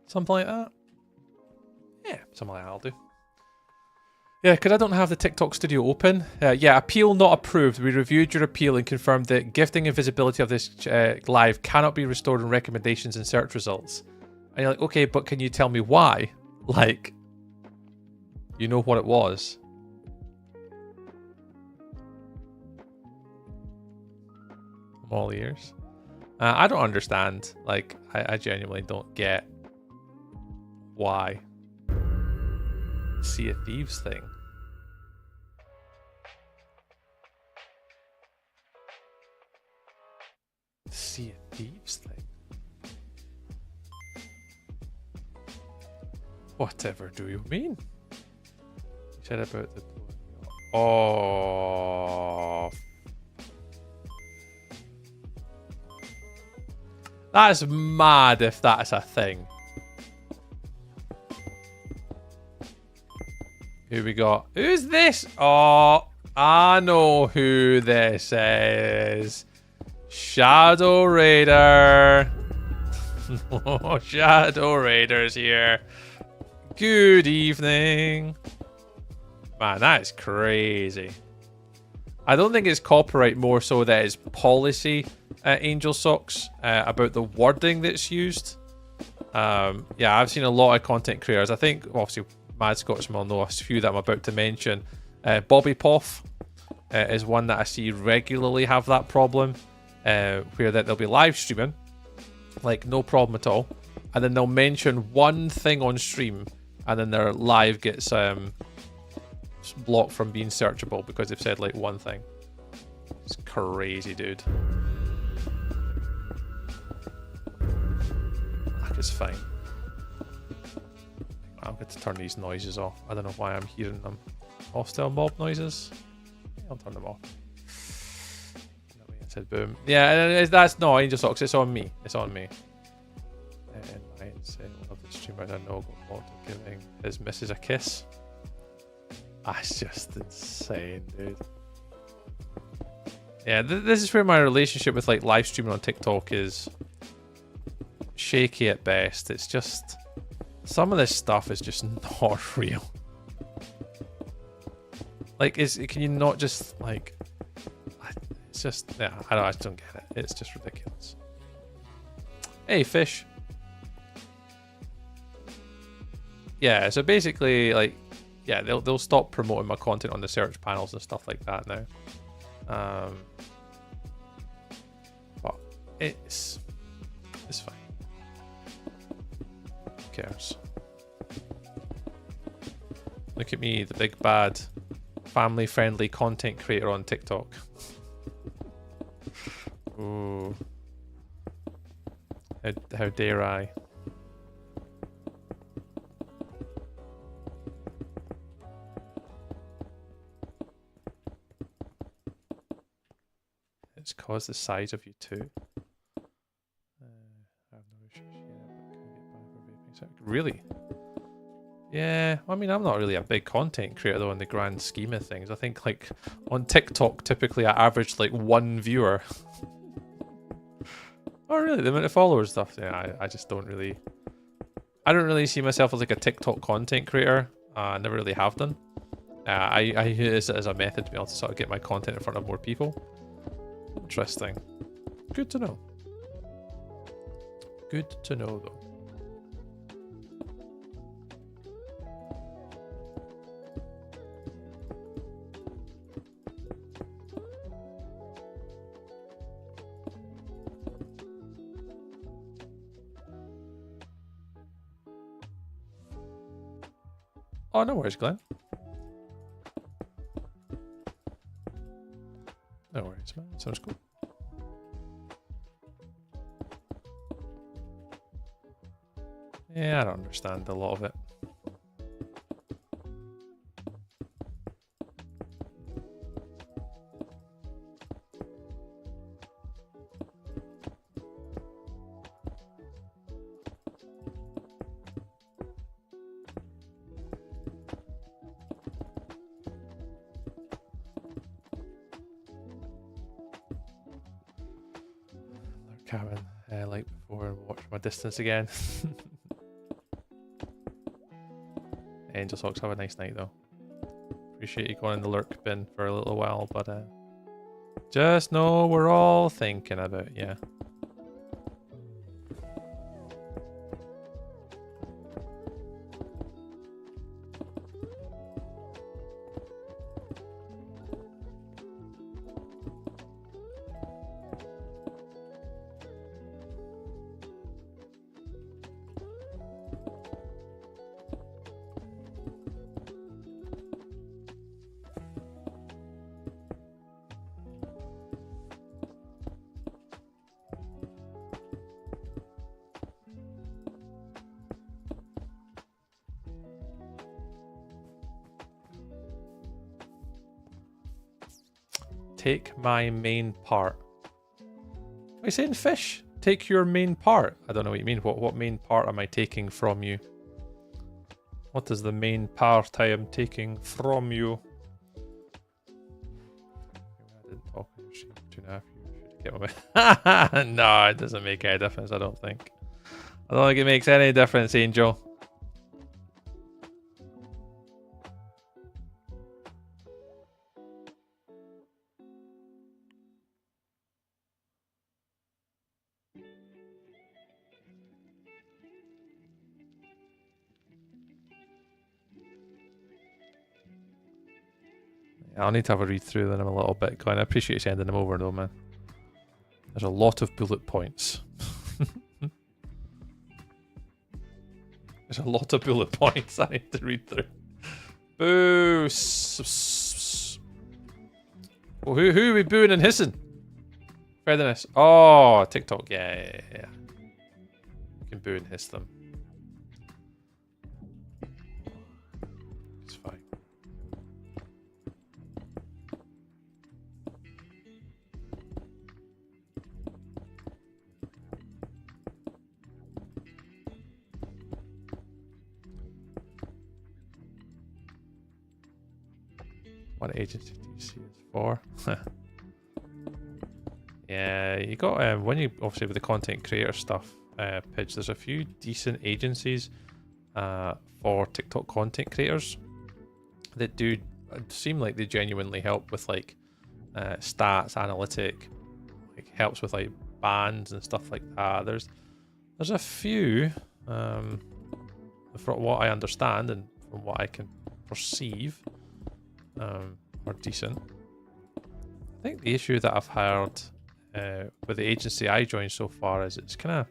Something like that. Yeah, something like that'll do. Yeah, because I don't have the TikTok studio open. Yeah, appeal not approved. We reviewed your appeal and confirmed that gifting and visibility of this live cannot be restored in recommendations and search results. And you're like, okay, but can you tell me why? Like, you know what it was. I'm all ears. I don't understand. Like, I genuinely don't get why. Sea of Thieves thing. Sea of Thieves thing. Whatever do you mean? You said about the... Oh... That's mad if that's a thing. Who we got? Who's this? Oh, I know who this is. Shadow Raider. Oh, Shadow Raider's here. Good evening. Man, that is crazy. I don't think it's copyright, more so that it's policy, Angel Socks, about the wording that's used. Yeah, I've seen a lot of content creators. I think, obviously, Mad Scotsman will know a few that I'm about to mention. Bobby Poff is one that I see regularly have that problem, where that they'll be live streaming, like no problem at all, and then they'll mention one thing on stream, and then their live gets blocked from being searchable because they've said like one thing. It's crazy, dude. It's fine. I'm going to turn these noises off. I don't know why I'm hearing them. Hostile mob noises. I'll turn them off. I said boom. Yeah, that's no Angel Socks. It's on me. It's on me. And I said one of the streamers I know got blocked for giving his missus a kiss. That's just insane, dude. Yeah, this is where my relationship with like live streaming on TikTok is shaky at best. It's just some of this stuff is just not real. Like, can you not just like? It's just yeah. I just don't get it. It's just ridiculous. Hey, fish. Yeah. So basically, like, yeah, they'll stop promoting my content on the search panels and stuff like that now. But it's fine. Who cares? Look at me, the big bad, family-friendly content creator on TikTok. Ooh. How dare I? It's caused the size of you too. I have no issues here, but can get banned for vaping. So, really? Yeah, I mean, I'm not really a big content creator though in the grand scheme of things. I think like on TikTok, typically I average like 1 viewer. Oh really? The amount of followers stuff? Yeah, I just don't really I don't really see myself as like a TikTok content creator. I never really have done. I use it as a method to be able to sort of get my content in front of more people. Interesting. Good to know. Good to know, though. Oh, no worries, Glenn. No worries, man. Sounds cool. Yeah, I don't understand a lot of it. Cabin, like before, and watch my distance again. Angel Socks, have a nice night though. Appreciate you going in the lurk bin for a little while, but just know we're all thinking about you. Take my main part. Are you saying fish? Take your main part? I don't know what you mean. What main part am I taking from you? What is the main part I am taking from you? I didn't talk in your stream for 2.5 years. Should get my no, it doesn't make any difference, I don't think. I don't think it makes any difference, Angel. I'll need to have a read through them a little bit, Glenn. I appreciate you sending them over though, man. There's a lot of bullet points. There's a lot of bullet points I need to read through. Boo! Well, who are we booing and hissing? Fairness. Oh, TikTok. Yeah. You can boo and hiss them. It's fine. What agency do you see it for? Yeah, you got when you obviously with the content creator stuff, Pidge. There's a few decent agencies for TikTok content creators that do seem like they genuinely help with like stats, analytic, like helps with like bans and stuff like that. There's a few from what I understand and from what I can perceive. Are decent. I think the issue that I've heard with the agency I joined so far is it's kind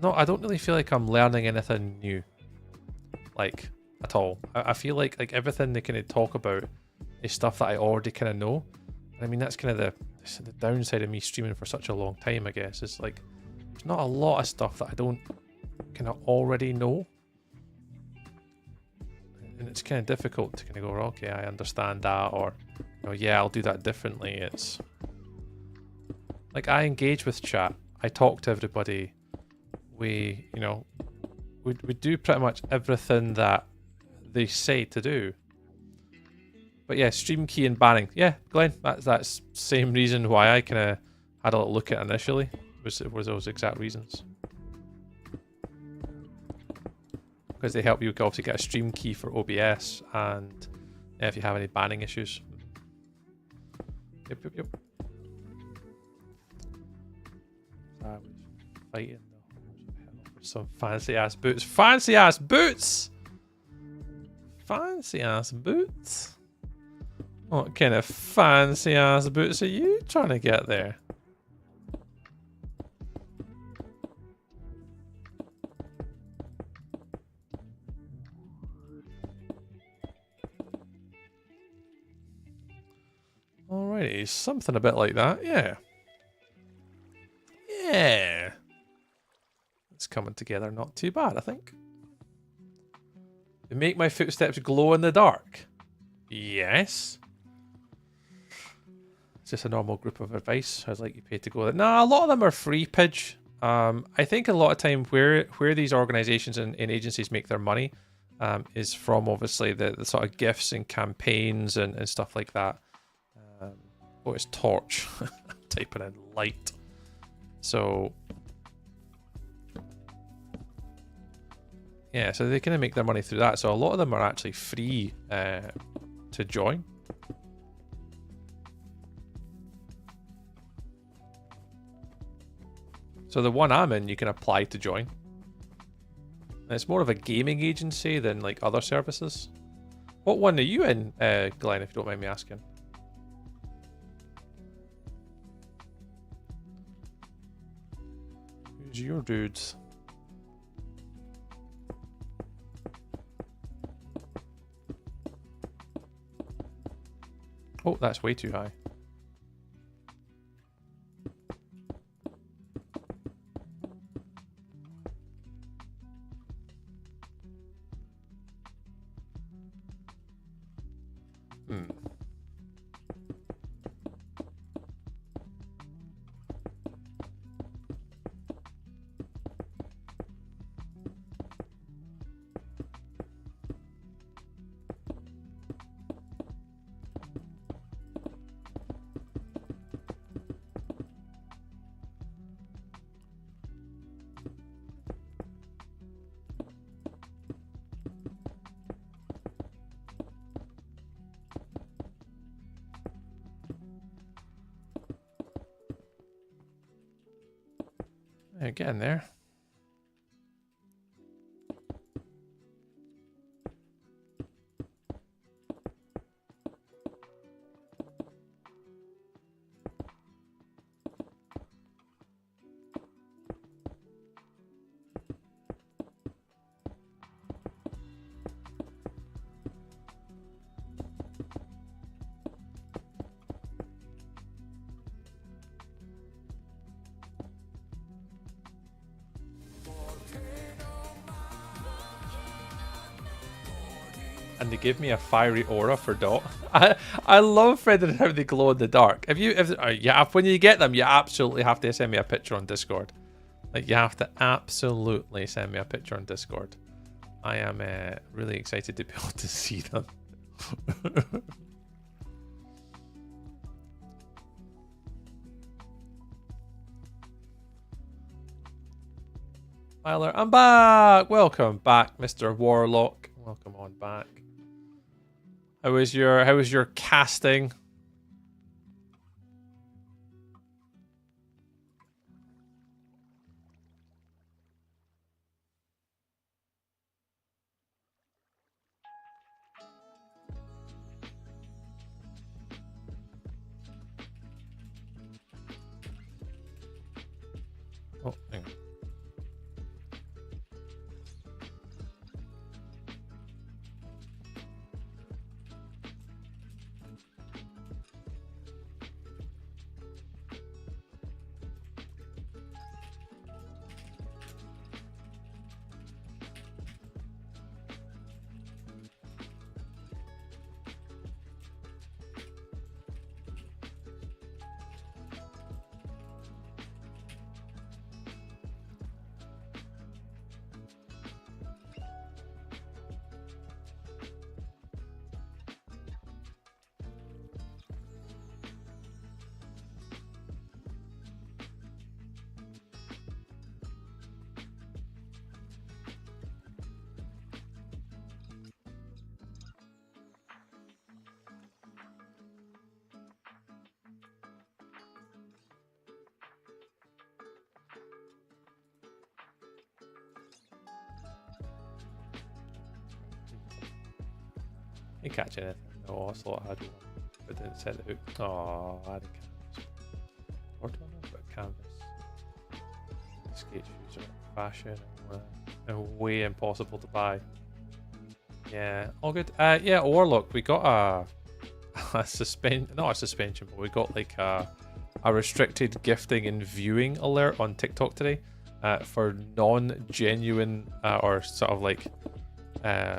of I don't really feel like I'm learning anything new, like at all. I feel like everything they kind of talk about is stuff that I already kind of know. I mean, that's kind of the downside of me streaming for such a long time, I guess. Is like there's not a lot of stuff that I don't kind of already know. And it's kind of difficult to kind of go, okay, I understand that, or, you know, yeah, I'll do that differently. It's like I engage with chat, I talk to everybody, we do pretty much everything that they say to do. But yeah, stream key and banning, yeah, Glenn, that's same reason why I kind of had a little look at it initially. Was those exact reasons. because they help you obviously get a stream key for OBS and if you have any banning issues. Yep. I was fighting for some fancy ass boots. Fancy ass boots! Fancy ass boots? What kind of fancy ass boots are you trying to get there? Alrighty, something a bit like that, yeah. Yeah. It's coming together not too bad, I think. They make my footsteps glow in the dark. Yes. It's just a normal group of advice. I'd like you paid to go there. Nah, a lot of them are free, Pidge. I think a lot of time where these organizations and agencies make their money is from obviously the sort of gifts and campaigns and stuff like that. Oh, it's torch. I'm typing in light. So yeah, so they kind of make their money through that. So a lot of them are actually free to join. So the one I'm in, you can apply to join. And it's more of a gaming agency than like other services. What one are you in, Glenn, if you don't mind me asking? Who's your dudes? Oh, that's way too high. Get in there. And they give me a fiery aura for Dot. I love Fred and how they glow in the dark. When you get them, you absolutely have to send me a picture on Discord. Like, you have to absolutely send me a picture on Discord. I am really excited to be able to see them. Tyler, I'm back! Welcome back, Mr. Warlock. Welcome on back. How was your casting? Oh, hang on. You catch anything? No, I thought I had one, but didn't set the hook. Oh, I had a canvas. Or do I know about canvas? Skate shoes are fashion and way impossible to buy. Yeah, all good. Yeah, Warlock, we got a not a suspension, but we got like a restricted gifting and viewing alert on TikTok today for non-genuine or sort of like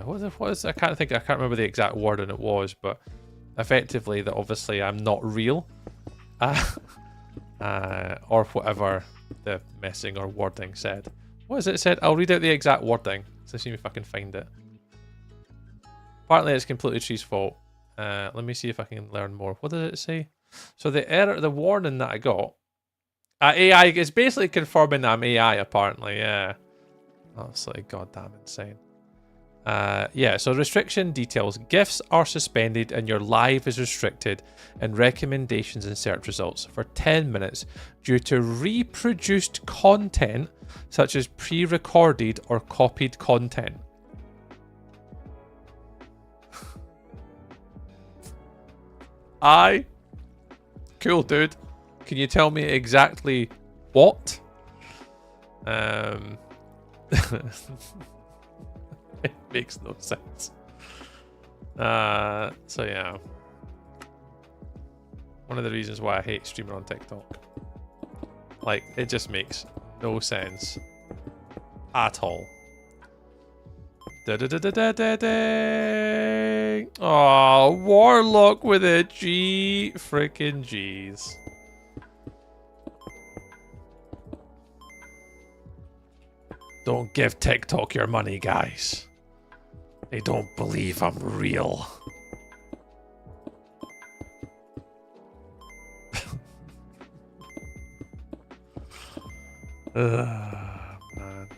what is I can't remember the exact wording it was, but effectively that obviously I'm not real or whatever the messing or wording said. What is it said? I'll read out the exact wording. So see if I can find it. Apparently it's completely Tree's fault. Let me see if I can learn more. What did it say? So the warning that I got, AI is basically confirming that I'm AI. Apparently, yeah. That's like goddamn insane. Yeah. So restriction details: gifts are suspended and your live is restricted in recommendations and search results for 10 minutes due to reproduced content such as pre-recorded or copied content. Cool, dude. Can you tell me exactly what? It makes no sense. So yeah. One of the reasons why I hate streaming on TikTok. Like, it just makes no sense at all. Oh, Warlock with a G. Freaking G's. Don't give TikTok your money, guys. They don't believe I'm real. Man.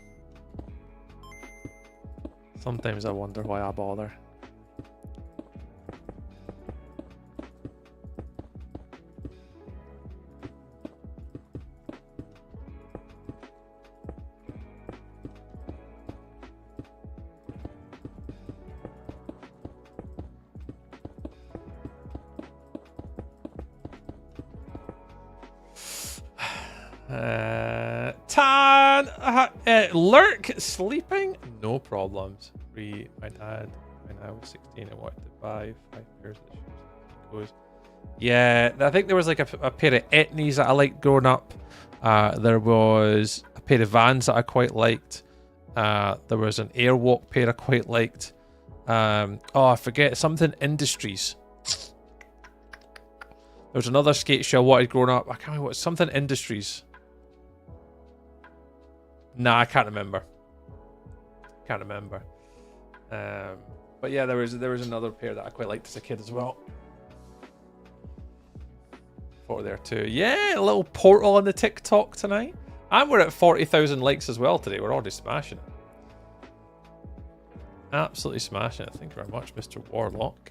Sometimes I wonder why I bother. Lurk sleeping? No problems. My dad, when I was 16, I wanted to buy 5 pairs of shoes. Yeah, I think there was like a pair of Etnies that I liked growing up. There was a pair of Vans that I quite liked. There was an Airwalk pair I quite liked. Oh, I forget, something Industries. There was another skate shoe I wanted growing up. I can't remember what, something Industries. Nah, I can't remember. But yeah, there was another pair that I quite liked as a kid as well. For there too. Yeah, a little portal on the TikTok tonight. And we're at 40,000 likes as well today. We're already smashing it. Absolutely smashing it. Thank you very much, Mr. Warlock.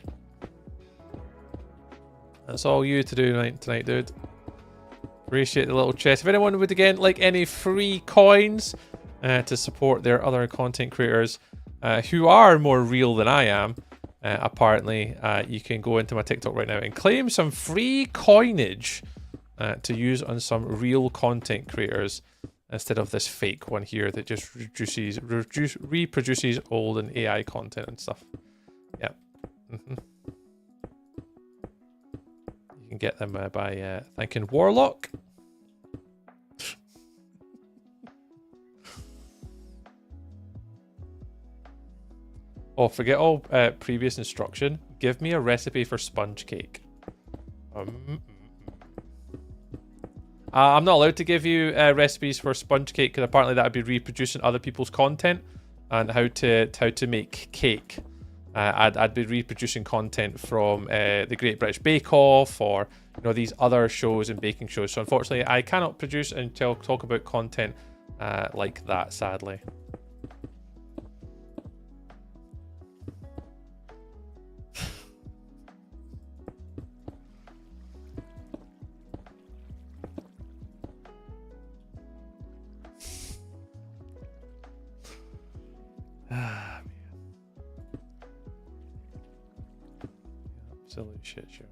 That's all you to do tonight, dude. Appreciate the little chest. If anyone would again like any free coins to support their other content creators who are more real than I am, apparently, you can go into my TikTok right now and claim some free coinage to use on some real content creators instead of this fake one here that just reproduces old and AI content and stuff. Yeah. You can get them by thanking Warlock. Oh, forget all previous instruction. Give me a recipe for sponge cake. I'm not allowed to give you recipes for sponge cake because apparently that would be reproducing other people's content and how to make cake. I'd be reproducing content from the Great British Bake Off or these other shows and baking shows. So unfortunately, I cannot produce and talk about content like that, sadly. Absolute shit show.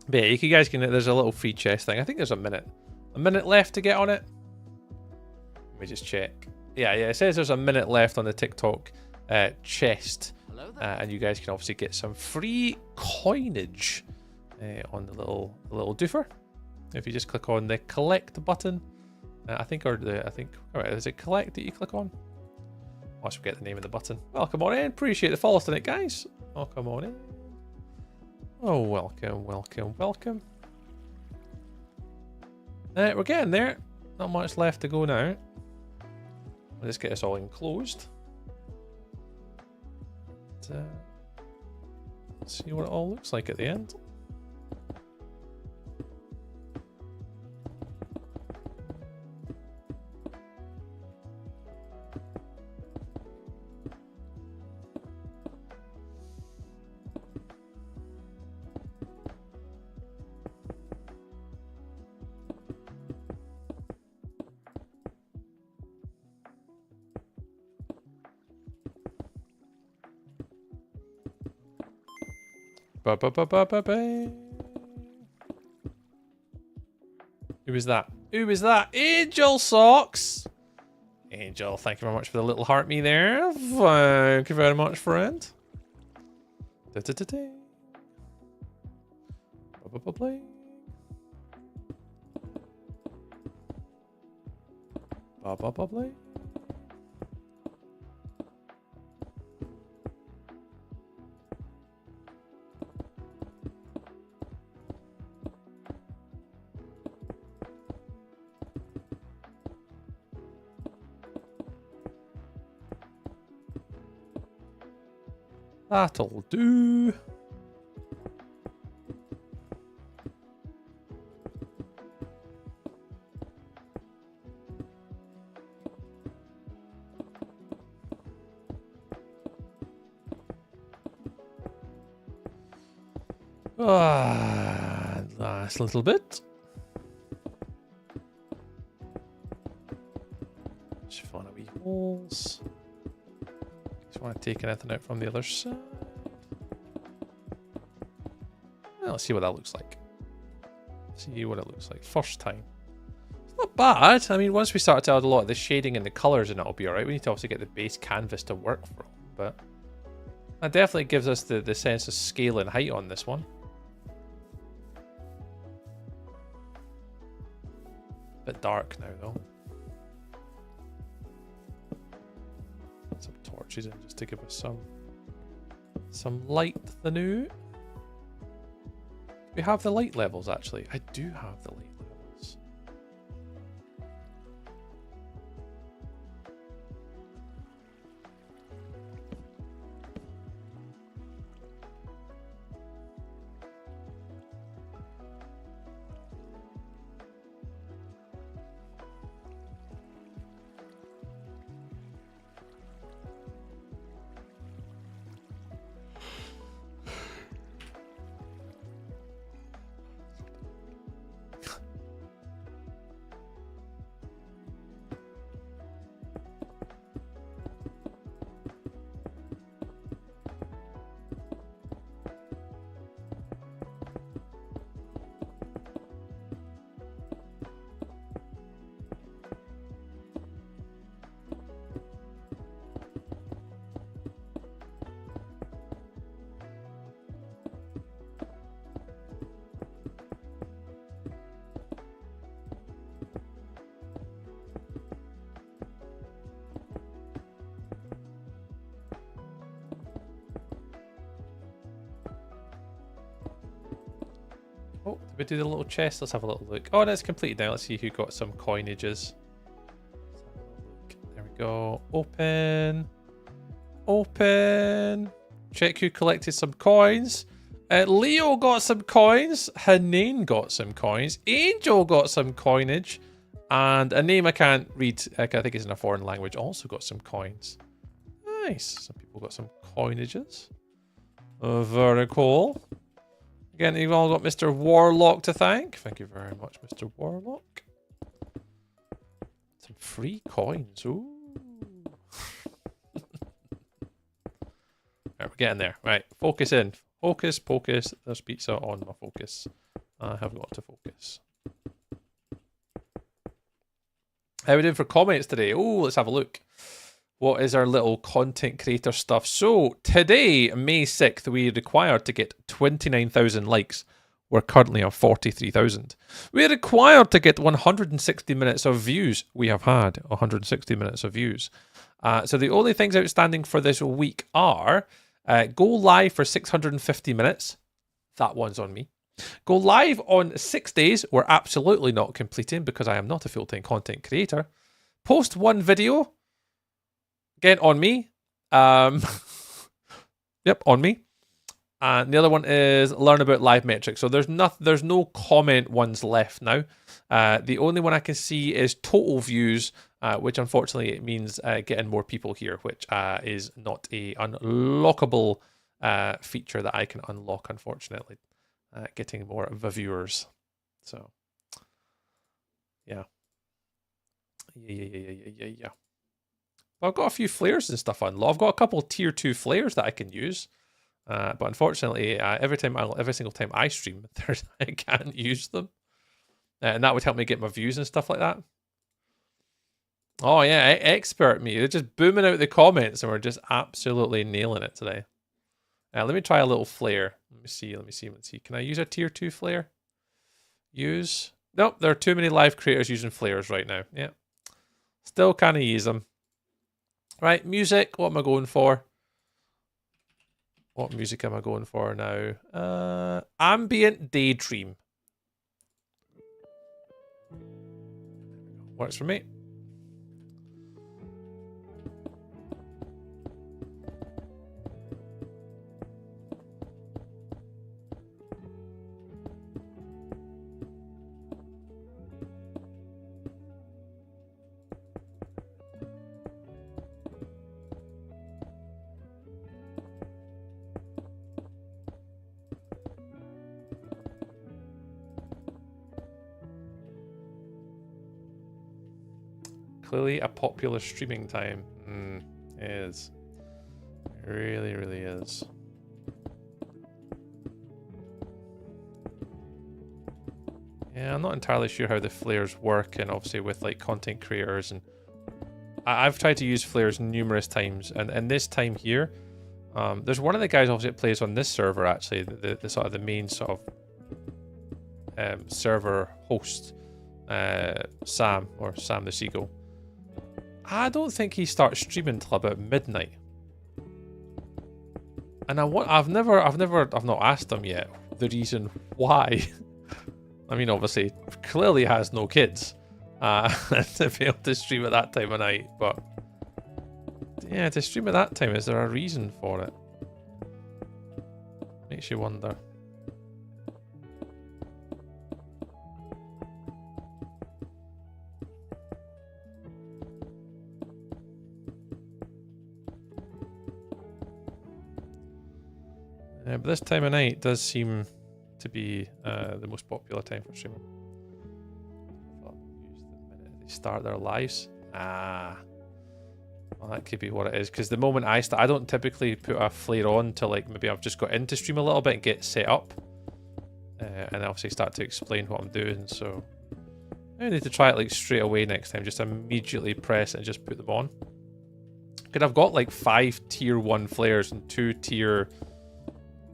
But yeah, you guys can. There's a little free chest thing. I think there's a minute left to get on it. Let me just check. Yeah, it says there's a minute left on the TikTok chest, and you guys can obviously get some free coinage on the little doofer. If you just click on the collect button, I think all right, is it collect that you click on? I should forget the name of the button. Welcome on in. Appreciate the follow tonight, guys. Welcome on in. Oh, welcome. We're getting there. Not much left to go now. Let's get this all enclosed. See what it all looks like at the end. Who is that? Who is that? Angel Socks! Angel, thank you very much for the little heart me there. Thank you very much, friend. That'll do. Last little bit. Just fill in a wee holes. Just want to take anything out from the other side. Well, let's see what that looks like. See what it looks like. First time. It's not bad. I mean, once we start to add a lot of the shading and the colours, and it'll be alright. We need to obviously get the base canvas to work from, but that definitely gives us the sense of scale and height on this one. Bit dark now though. Some torches in just to give us some light the new. Do we have the light levels actually? I do have the light levels. Oh, did we do the little chest? Let's have a little look. Oh, and it's completed now. Let's see who got some coinages. There we go. Open. Open. Check who collected some coins. Leo got some coins. Hanane got some coins. Angel got some coinage. And a name I can't read, I think it's in a foreign language, also got some coins. Nice. Some people got some coinages. Very cool. Again, you've all got Mr. Warlock to thank. Thank you very much, Mr. Warlock. Some free coins. Ooh. Right, we're getting there. Right, focus in. Focus, focus. There's pizza on my focus. I have got to focus. How are we doing for comments today? Oh, let's have a look. What is our little content creator stuff? So, today, May 6th, we required to get 29,000 likes. We're currently on 43,000. We're required to get 160 minutes of views. We have had 160 minutes of views. So the only things outstanding for this week are go live for 650 minutes. That one's on me. Go live on 6 days. We're absolutely not completing because I am not a full-time content creator. Post one video. Again, on me. Yep, on me. And the other one is learn about live metrics. So there's no comment ones left now. The only one I can see is total views, which unfortunately it means getting more people here, which is not a unlockable feature that I can unlock, unfortunately. Getting more viewers. So, yeah. Yeah. Well, I've got a few flares and stuff unlocked. I've got a couple of tier 2 flares that I can use. But unfortunately, every single time I stream, I can't use them. And that would help me get my views and stuff like that. Oh yeah, expert me. They're just booming out the comments and we're just absolutely nailing it today. Let me try a little flare. Let me see. Can I use a tier 2 flare? Use? Nope, there are too many live creators using flares right now. Yeah. Still can't use them. Right, music. What am I going for? What music am I going for now? Ambient Daydream. Works for me. Clearly a popular streaming time. Is. It really, really is. Yeah, I'm not entirely sure how the flares work, and obviously with like content creators, and I've tried to use flares numerous times, and this time here, there's one of the guys obviously that plays on this server actually, the sort of the main sort of server host, Sam the Seagull. I don't think he starts streaming till about midnight. And I've not asked him yet the reason why. I mean, obviously, clearly has no kids to be able to stream at that time of night. But yeah, to stream at that time, is there a reason for it? Makes you wonder. But this time of night does seem to be the most popular time for streaming. Use the minute they start their lives. Well, that could be what it is. Because the moment I start, I don't typically put a flare on till like maybe I've just got into stream a little bit and get set up, and obviously start to explain what I'm doing. So I need to try it like straight away next time. Just immediately press and just put them on. Because I've got like 5 tier 1 flares and 2 tier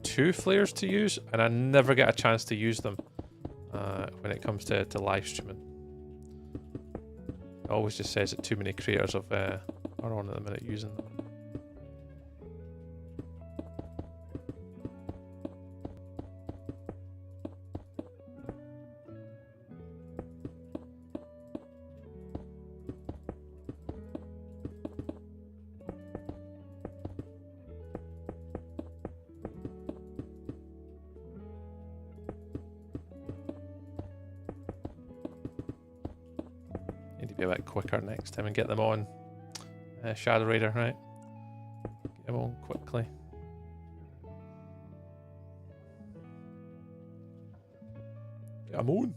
2 flares to use, and I never get a chance to use them when it comes to live streaming. It always just says that too many creators are on at the minute using them. be a bit quicker next time and get them on. Shadow Raider, right? Get them on quickly. Get them on.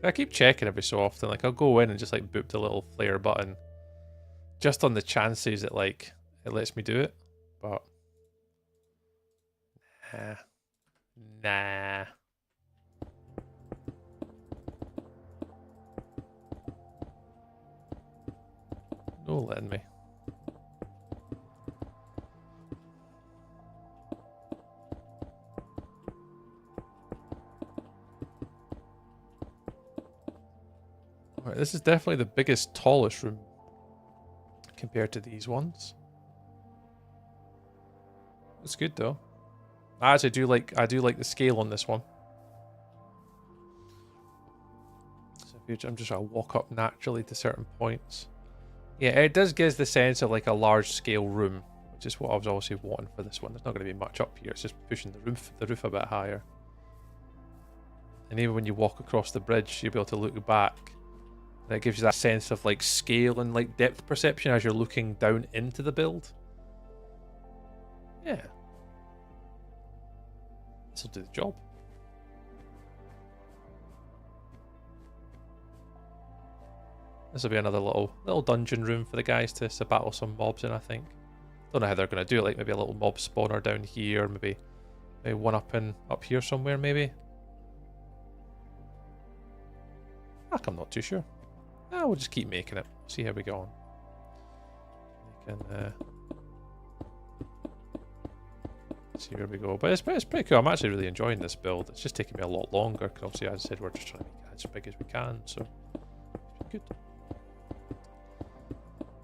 I keep checking every so often. Like, I'll go in and just like boop the little flare button, just on the chances that like it lets me do it. But nah. No letting me. Alright, this is definitely the biggest, tallest room compared to these ones. It's good though. I actually do like the scale on this one. So if I'm just gonna walk up naturally to certain points. Yeah, it does give the sense of like a large scale room, which is what I was obviously wanting for this one. There's not going to be much up here. It's just pushing the roof a bit higher. And even when you walk across the bridge, you'll be able to look back. And it gives you that sense of like scale and like depth perception as you're looking down into the build. Yeah. This will do the job. This will be another little dungeon room for the guys to battle some mobs in, I think. Don't know how they're going to do it, like maybe a little mob spawner down here, maybe one up here somewhere, maybe. I'm not too sure. We'll just keep making it. See how we go on. See where we go. But it's pretty cool. I'm actually really enjoying this build. It's just taking me a lot longer, because obviously, as I said, we're just trying to make it as big as we can, so it's good.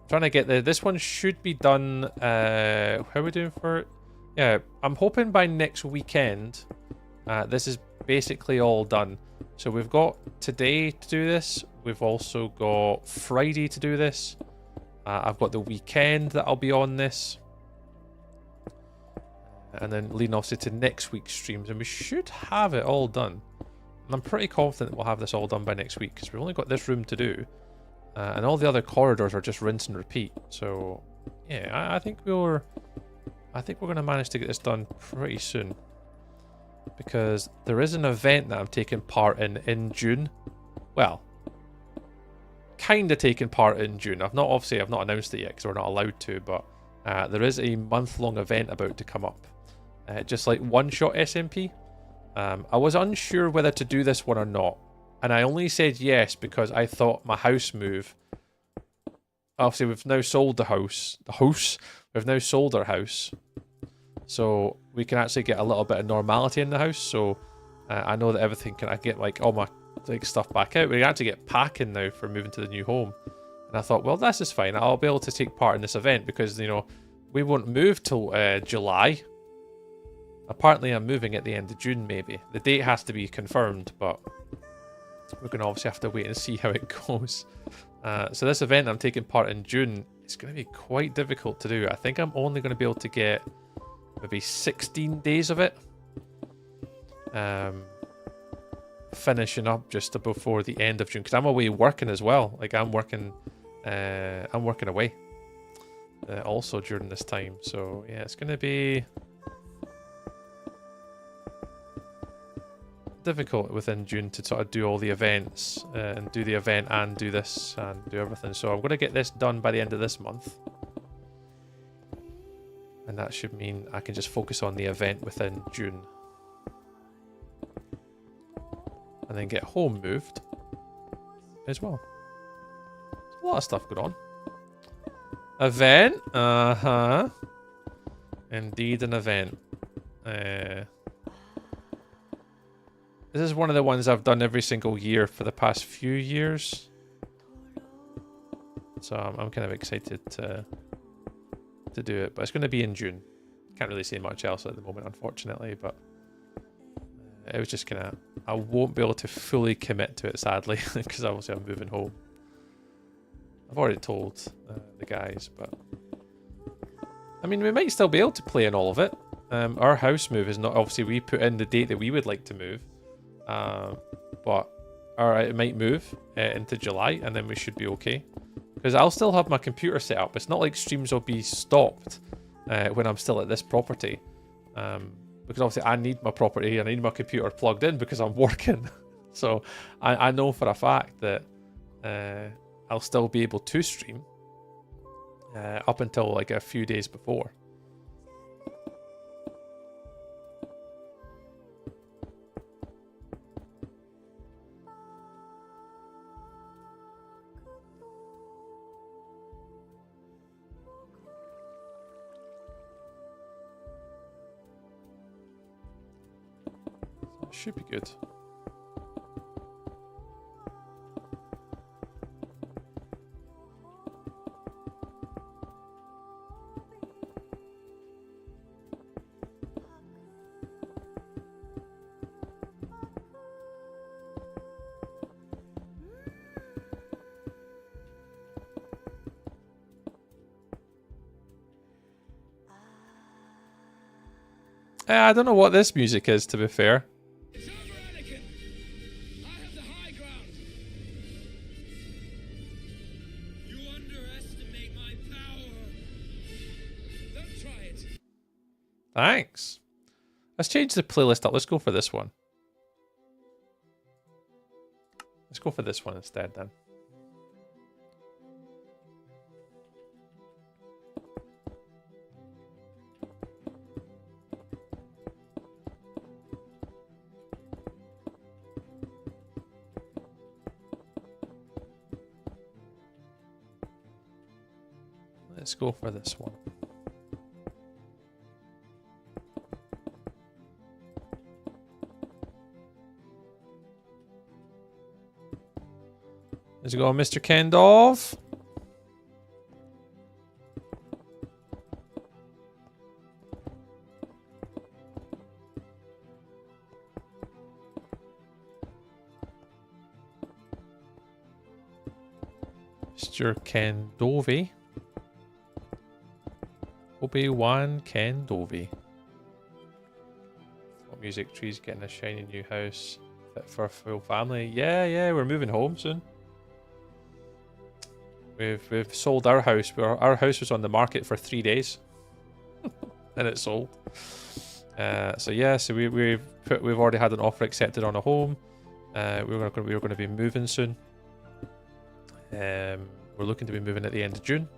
Trying to get this one should be done. How are we doing for it? Yeah, I'm hoping by next weekend. This is basically all done. So we've got today to do this. We've also got Friday to do this. I've got the weekend that I'll be on this, and then leading obviously to next week's streams, and we should have it all done. And I'm pretty confident we'll have this all done by next week, because we've only got this room to do. And all the other corridors are just rinse and repeat. So yeah, I think we're going to manage to get this done pretty soon, because there is an event that I'm taking part in June. Well, kind of taking part in June. I've not announced it yet because we're not allowed to, but there is a month-long event about to come up, just like one-shot SMP. I was unsure whether to do this one or not. And I only said yes because I thought my house move. Obviously, we've now sold the house. We've now sold our house. So we can actually get a little bit of normality in the house. So I know that everything I get like all my like stuff back out. We can actually get packing now for moving to the new home. And I thought, well, this is fine. I'll be able to take part in this event because, you know, we won't move till July. Apparently, I'm moving at the end of June, maybe. The date has to be confirmed, but we're going to obviously have to wait and see how it goes. So this event I'm taking part in June, it's going to be quite difficult to do. I think I'm only going to be able to get maybe 16 days of it. Finishing up just before the end of June, because I'm away working as well. Like I'm working away also during this time. So yeah, it's going to be difficult within June to sort of do all the events and do the event and do this and do everything. So I'm going to get this done by the end of this month, and that should mean I can just focus on the event within June and then get home moved as well. There's a lot of stuff going on. Event, indeed an event. This is one of the ones I've done every single year for the past few years. So I'm kind of excited to do it. But it's going to be in June. Can't really say much else at the moment, unfortunately. But it was just kind of... I won't be able to fully commit to it, sadly. Because obviously I'm moving home. I've already told the guys, but... I mean, we might still be able to play in all of it. Our house move is not... Obviously, we put in the date that we would like to move. But or it might move into July, and then we should be okay. Because I'll still have my computer set up. It's not like streams will be stopped when I'm still at this property. Because obviously I need my property, and I need my computer plugged in because I'm working. So I know for a fact that I'll still be able to stream up until like a few days before. Should be good. I don't know what this music is, to be fair. Thanks. Let's change the playlist up. Let's go for this one. Let's go for this one instead then. Let's go for this one. Let's go, Mr. Kendall. Mr. Kendovi. Obi-Wan Kendovi. What music? Trees getting a shiny new house. Fit for a full family. Yeah, we're moving home soon. We've sold our house. Our house was on the market for 3 days, and it sold. So yeah, so we've already had an offer accepted on a home. We were going to be moving soon. We're looking to be moving at the end of June,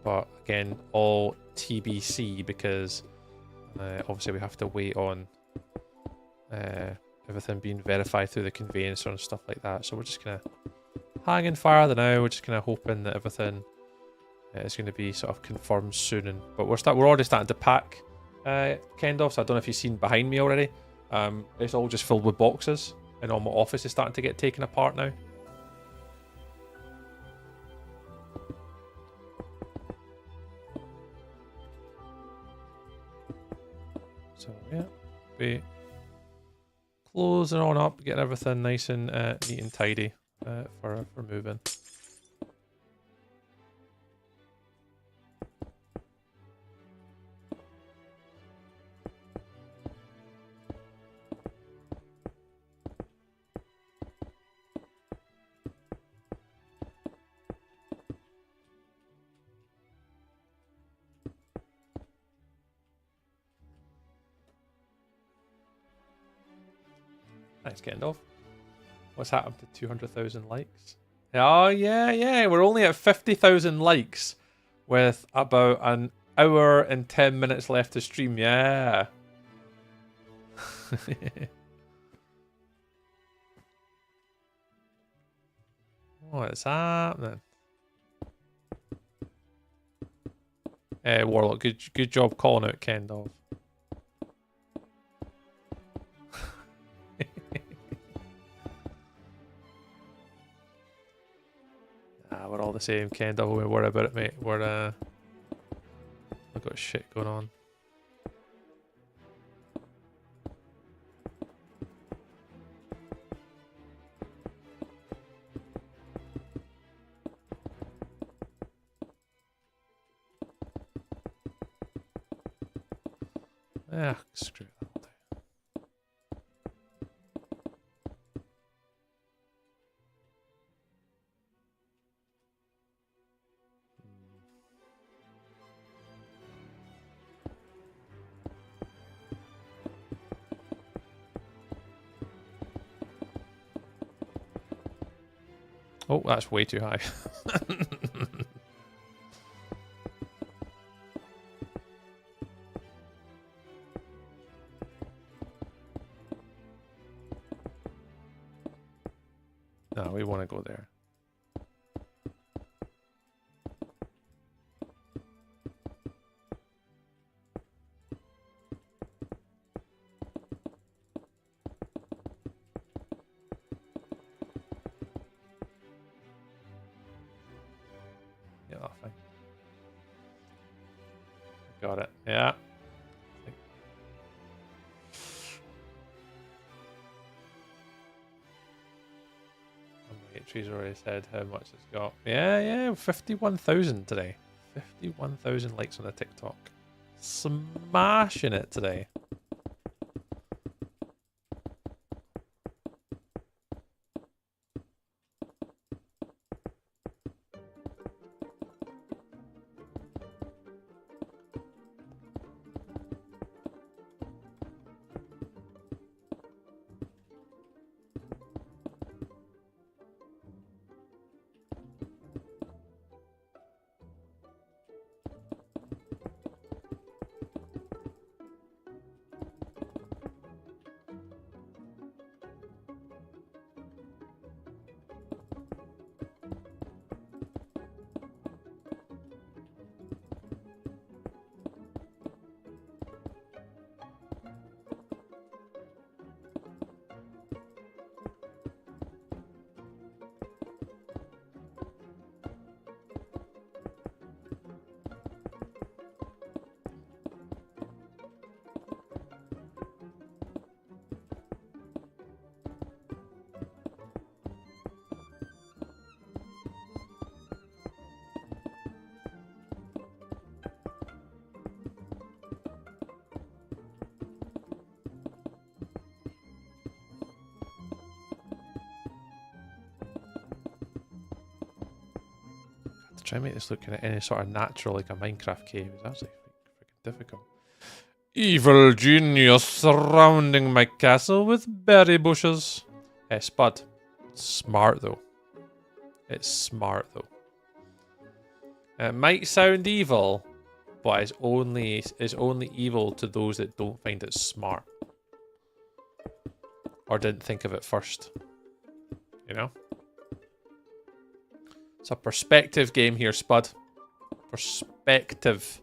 but again, all TBC because obviously we have to wait on everything being verified through the conveyancer and stuff like that. So we're just gonna hanging fire now. We're just kind of hoping that everything is going to be sort of confirmed soon. But we're already starting to pack, Kendall. So I don't know if you've seen behind me already. It's all just filled with boxes, and all my office is starting to get taken apart now. So yeah, we closing on up, getting everything nice and neat and tidy. For moving. Thanks, Gandalf. What's happened to 200,000 likes? Oh, yeah. We're only at 50,000 likes with about an hour and 10 minutes left to stream. Yeah. What's happening? Warlock, good job calling out Kendall. We're all the same, Ken. Don't worry about it, mate. We've got shit going on. Ah, screw that. Oh, that's way too high. No, we want to go there. Yeah, fine. Got it. Yeah. Trees already said how much it's got. Yeah, 51,000 today. 51,000 likes on the TikTok. Smashing it today. Try and make this look kind of any sort of natural, like a Minecraft cave. It's actually freaking difficult. Evil genius surrounding my castle with berry bushes. Spud. Smart though. It's smart though. It might sound evil, but it's only evil to those that don't find it smart. Or didn't think of it first. You know? It's a perspective game here, Spud. Perspective.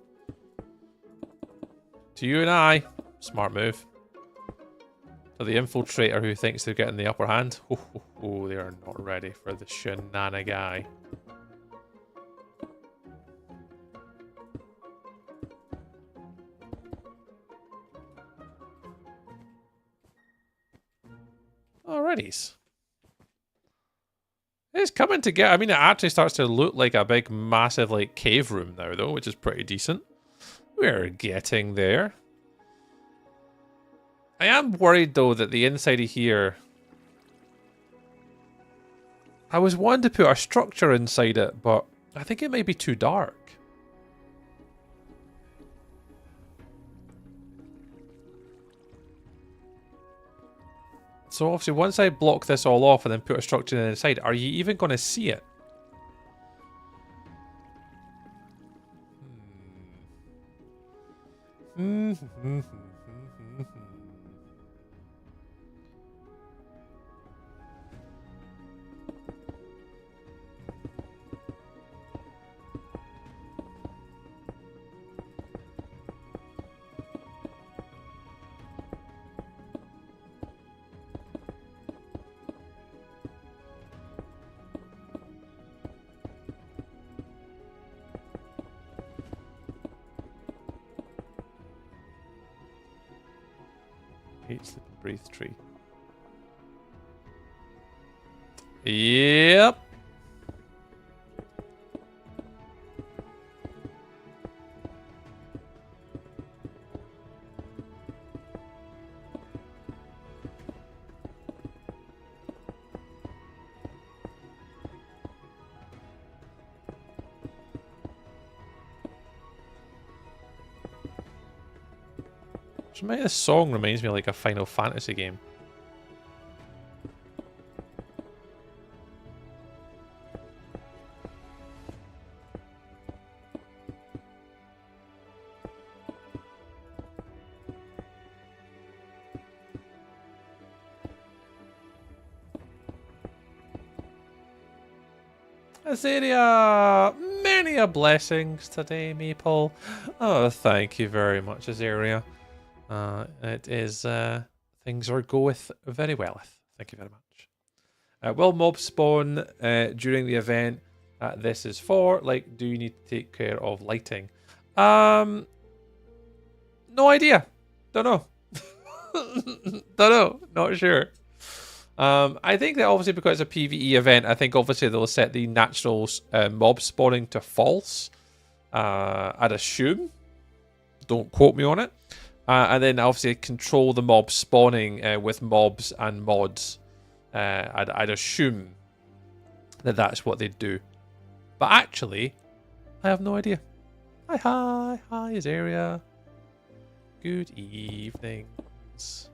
To you and I, smart move. To the infiltrator who thinks they're getting the upper hand, oh, they are not ready for the shenanigan. Alrighties. It's coming together. I mean, it actually starts to look like a big, massive, like, cave room now, though, which is pretty decent. We're getting there. I am worried, though, that the inside of here... I was wanting to put a structure inside it, but I think it may be too dark. So obviously, once I block this all off and then put a structure inside, are you even going to see it? Eat, sleep, and breathe tree. Yep. This song reminds me of like a Final Fantasy game. Azaria, many a blessings today, Maple. Oh, thank you very much, Azaria. It is, things are goeth very well. Thank you very much. Will mobs spawn during the event this is for? Like, do you need to take care of lighting? No idea. Don't know. Don't know. Not sure. I think that obviously because it's a PVE event, I think obviously they'll set the natural mob spawning to false. I'd assume. Don't quote me on it. And then obviously control the mob spawning with mobs and mods. I'd assume that that's what they'd do. But actually, I have no idea. Hi, Azaria. Good evenings.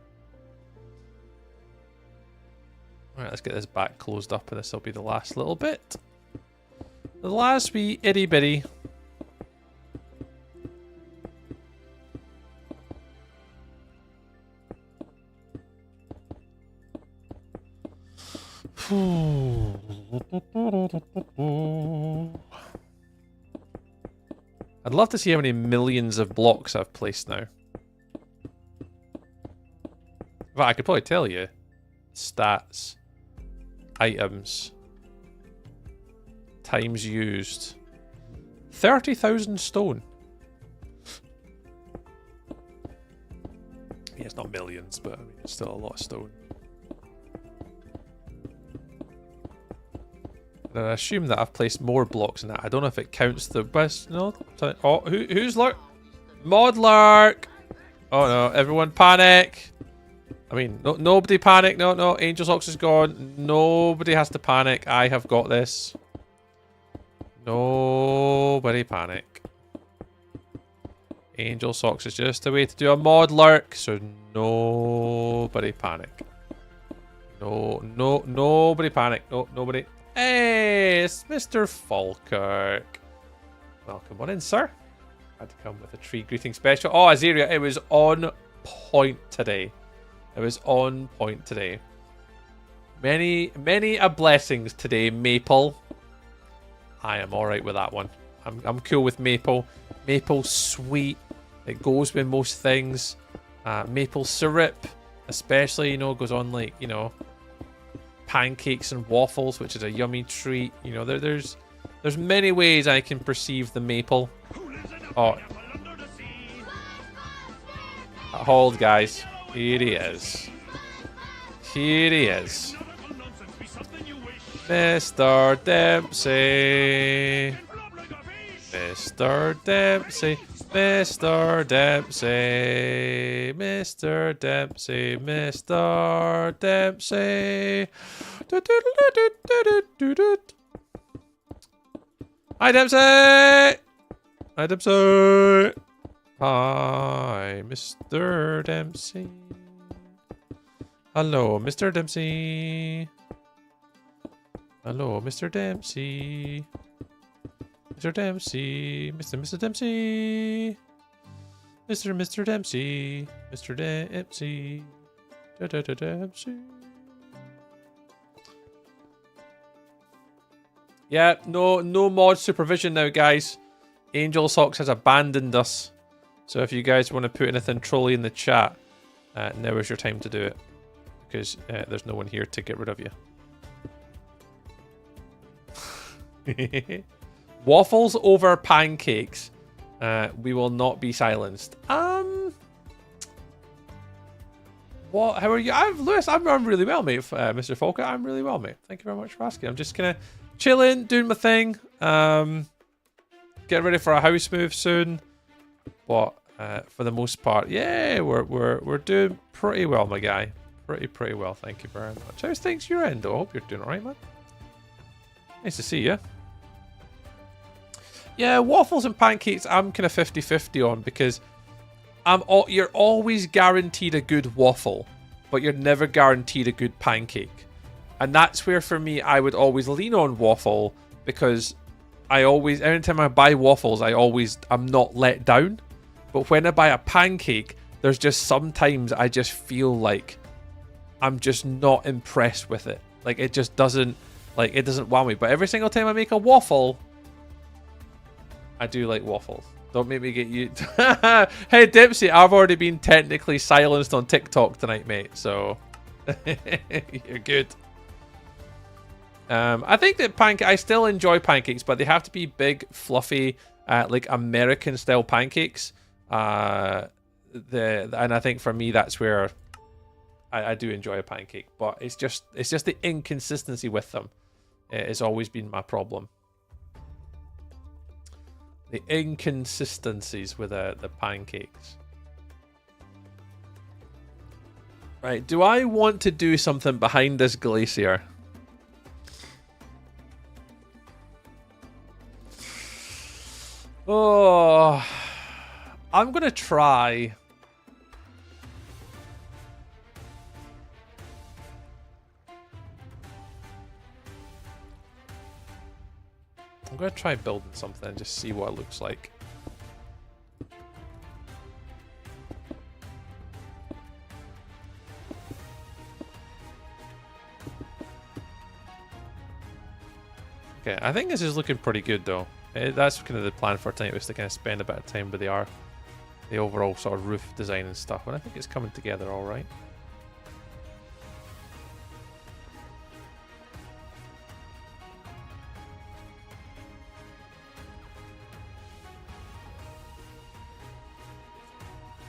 Alright, let's get this back closed up and this will be the last little bit. The last wee itty bitty. I'd love to see how many millions of blocks I've placed now. But I could probably tell you. Stats. Items. Times used. 30,000 stone. Yeah, it's not millions, but I mean, it's still a lot of stone. And I assume that I've placed more blocks than that. I don't know if it counts the best. No. Oh, who's lurk? Mod lurk. Oh no! Everyone panic. I mean, nobody panic. No. Angel Socks is gone. Nobody has to panic. I have got this. Nobody panic. Angel Socks is just a way to do a mod lurk, so nobody panic. Nobody panic. Nobody. Hey, it's Mr. Falkirk. Welcome on in, sir. Had to come with a tree greeting special. Oh, Azaria, it was on point today. It was on point today. Many a blessings today, Maple. I am alright with that one. I'm cool with Maple. Maple's sweet. It goes with most things. Maple syrup, especially, you know, goes on like, you know, pancakes and waffles, which is a yummy treat. You know, there's many ways I can perceive the maple. Oh, hold, guys. Here he is. Here he is. Mr. Dempsey. Mr. Dempsey. Mr. Dempsey. Mr. Dempsey. Mr. Dempsey. Hi, Dempsey. Hi, Dempsey. Hi, Mr. Dempsey. Hello, Mr. Dempsey. Hello, Mr. Dempsey. Mr. Dempsey. Mr. Dempsey. Mr. Dempsey. Mr. Dempsey. Dempsey. Yeah, no mod supervision now, guys. Angel Socks has abandoned us. So if you guys want to put anything trolly in the chat, now is your time to do it. Because there's no one here to get rid of you. Waffles over pancakes. We will not be silenced. What? How are you? Lewis, I'm really well, mate. Mr. Falker, I'm really well, mate. Thank you very much for asking. I'm just kind of chilling, doing my thing. Getting ready for a house move soon. But for the most part, yeah, we're doing pretty well, my guy. Pretty well. Thank you very much. How's things your end, though? I hope you're doing alright, man. Nice to see you. Yeah, waffles and pancakes, I'm kind of 50-50 on because you're always guaranteed a good waffle, but you're never guaranteed a good pancake. And that's where, for me, I would always lean on waffle because anytime I buy waffles, I'm not let down. But when I buy a pancake, there's just sometimes I just feel like I'm just not impressed with it. Like, it just doesn't, Like, it doesn't wow me. But every single time I make a waffle, I do like waffles. Don't make me get you... Hey, Dipsy, I've already been technically silenced on TikTok tonight, mate. So, you're good. I think that I still enjoy pancakes, but they have to be big, fluffy, like American-style pancakes. And I think for me, that's where I do enjoy a pancake. But it's just the inconsistency with them. It has always been my problem. The inconsistencies with the pancakes. Right, do I want to do something behind this glacier? Oh, I'm going to try. I'm going to try building something and just see what it looks like. Okay, I think this is looking pretty good though. That's kind of the plan for tonight, was to kind of spend a bit of time with the overall sort of roof design and stuff, and I think it's coming together all right.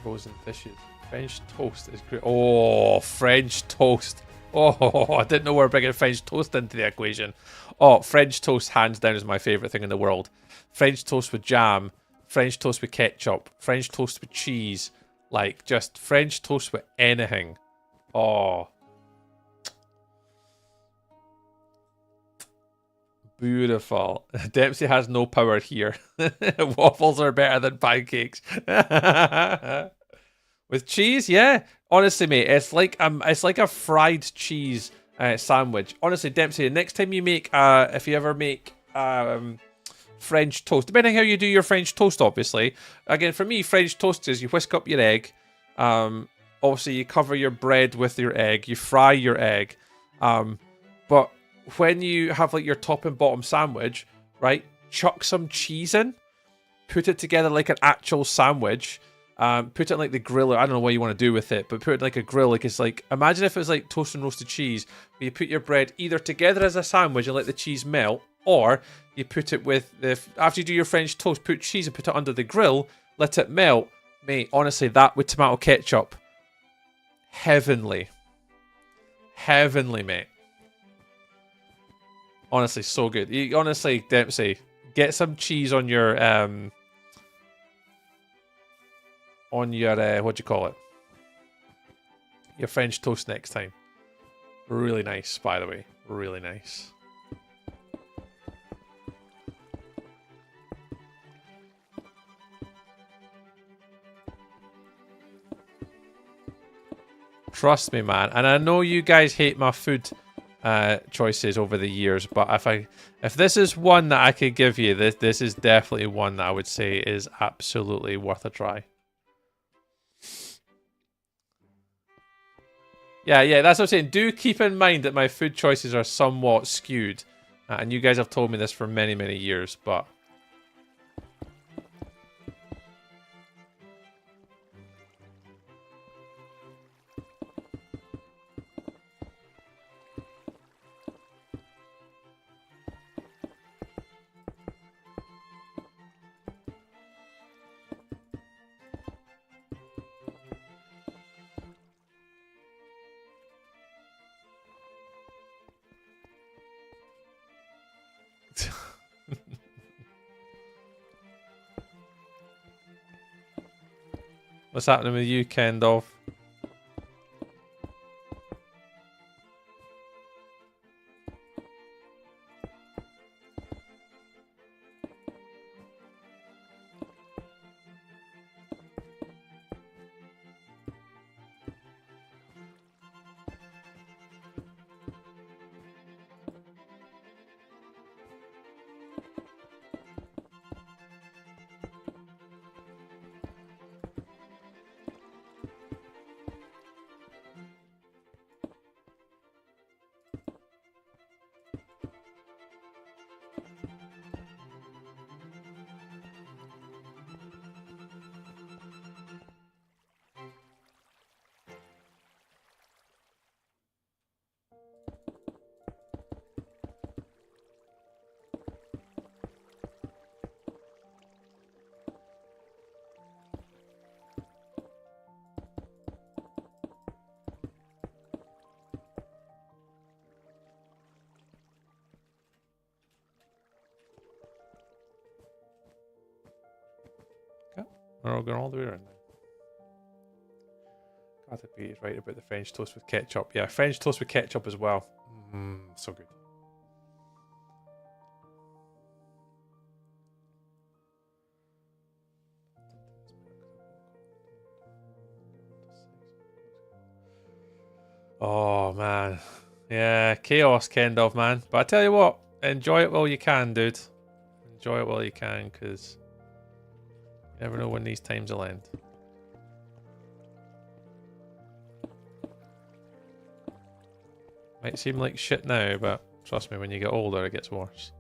Frozen fishes. French toast is great. Oh, French toast. Oh, I didn't know we were bringing French toast into the equation. Oh, French toast hands down is my favourite thing in the world. French toast with jam, French toast with ketchup, French toast with cheese. Like, just French toast with anything. Oh. Beautiful. Dempsey has no power here. Waffles are better than pancakes. With cheese, yeah. Honestly, mate, it's like a fried cheese sandwich. Honestly, Dempsey, next time you make, if you ever make French toast, depending how you do your French toast, obviously. Again, for me, French toast is you whisk up your egg. Obviously, you cover your bread with your egg. You fry your egg. But when you have like your top and bottom sandwich, right, chuck some cheese in, put it together like an actual sandwich, put it in like the griller. I don't know what you want to do with it, but put it in like a grill. Like, it's like, imagine if it was like toast and roasted cheese, where you put your bread either together as a sandwich and let the cheese melt, or you put it with after you do your French toast, put cheese and put it under the grill, let it melt. Mate, honestly, that with tomato ketchup, heavenly. Heavenly, mate. Honestly, so good. You, honestly, Dempsey, get some cheese on your what do you call it? Your French toast next time. Really nice, by the way. Really nice. Trust me, man. And I know you guys hate my food choices over the years, but if this is one that I could give you, this is definitely one that I would say is absolutely worth a try. Yeah, that's what I'm saying. Do keep in mind that my food choices are somewhat skewed, and you guys have told me this for many, many years, but what's happening with you, Kendall? We're all going all the way around now. Glad to be right about the French toast with ketchup. Yeah, French toast with ketchup as well. So good. Oh, man. Yeah, chaos, Kendov, man. But I tell you what, enjoy it while you can, dude. Enjoy it while you can, because you never know when these times will end. Might seem like shit now, but trust me, when you get older, it gets worse.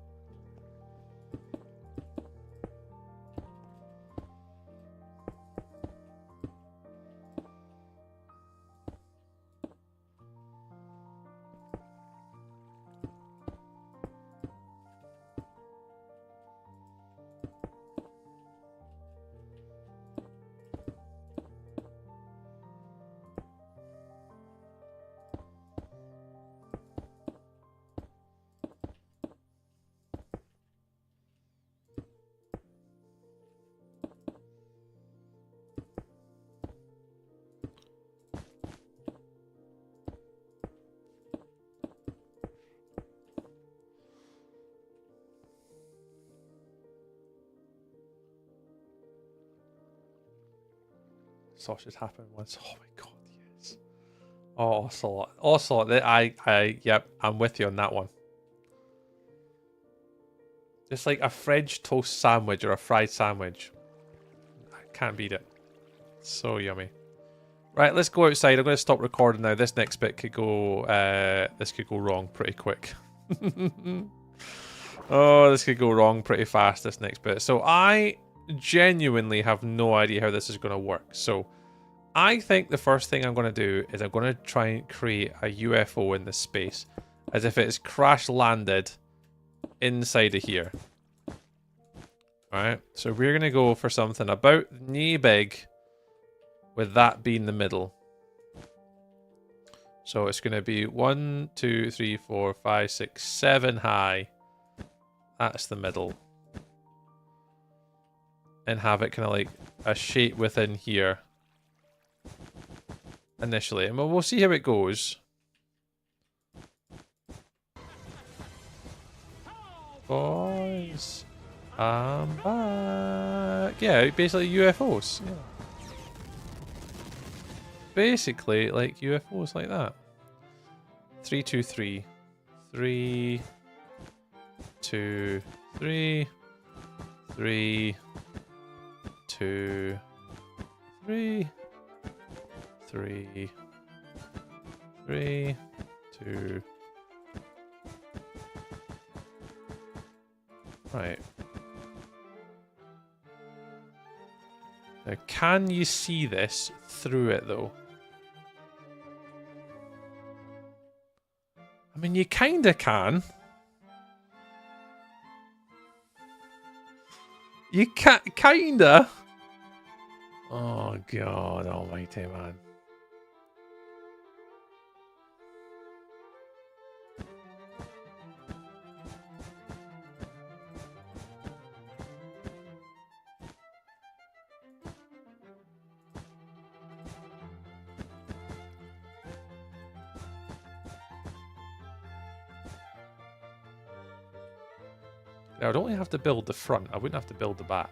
Sausage happened once. Oh my god, yes. Oh, Ocelot. Ocelot. Yep, I'm with you on that one. Just like a French toast sandwich or a fried sandwich. I can't beat it. So yummy. Right, let's go outside. I'm going to stop recording now. This next bit could go, this could go wrong pretty quick. Oh, this could go wrong pretty fast, this next bit. So I genuinely have no idea how this is going to work. So I think the first thing I'm going to do is I'm going to try and create a UFO in this space as if it is crash landed inside of here. Alright, so we're going to go for something about knee big with that being the middle. So it's going to be 1, 2, 3, 4, 5, 6, 7 high. That's the middle. And have it kind of like a shape within here. Initially. And we'll see how it goes. Boys, I'm back. Yeah, basically UFOs. Yeah. Basically like UFOs like that. 3, 2, 3. 3, 2, 3. 3, 2, 3. 3, 3, 2. Right. Now, can you see this through it, though? I mean, you kinda can. You can't, kinda. Oh, God almighty, man. Now, I'd only have to build the front. I wouldn't have to build the back.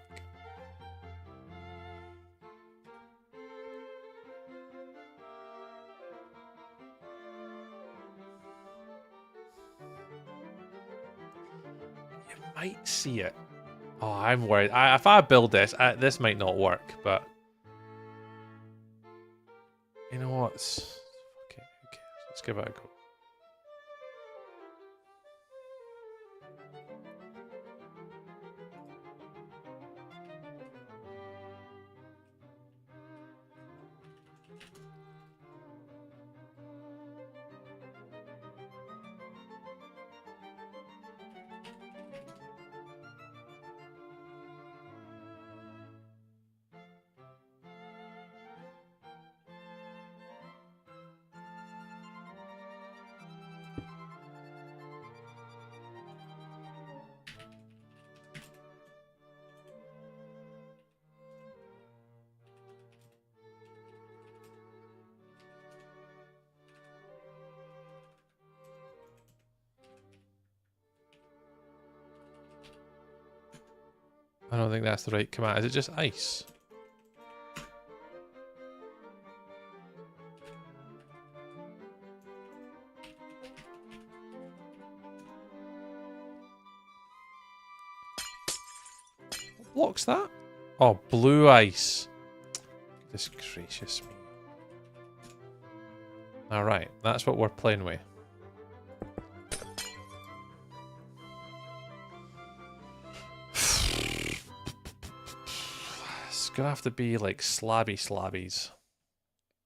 You might see it. Oh, I'm worried. If I build this, this might not work, but... You know what? Okay, who cares? Let's give it a go. I don't think that's the right command. Is it just ice? What blocks that? Oh, blue ice. Goodness gracious me. Alright, that's what we're playing with. It's gonna have to be like slabbies.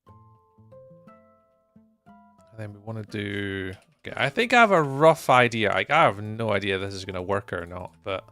And then we want to do... Okay, I think I have a rough idea. Like, I have no idea if this is gonna work or not, but...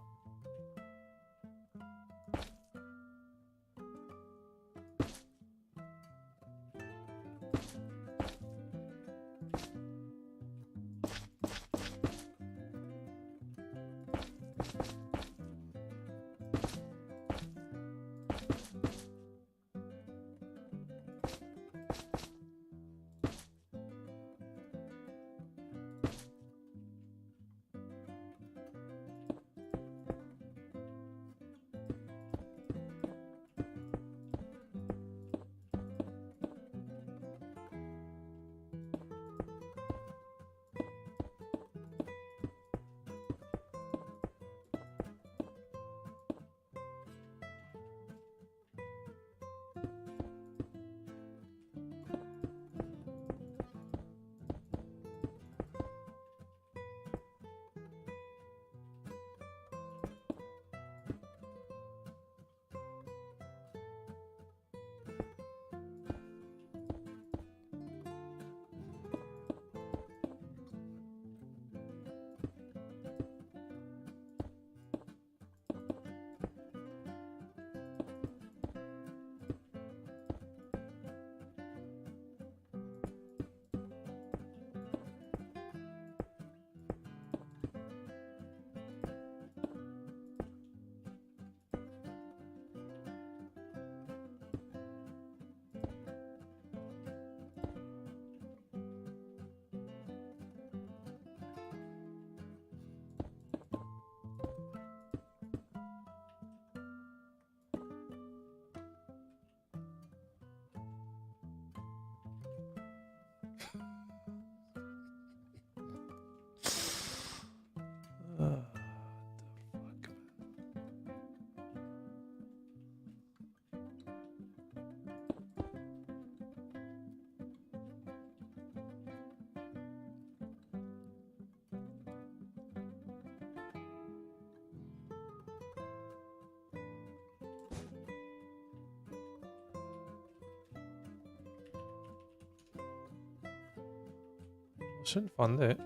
Shouldn't fund it.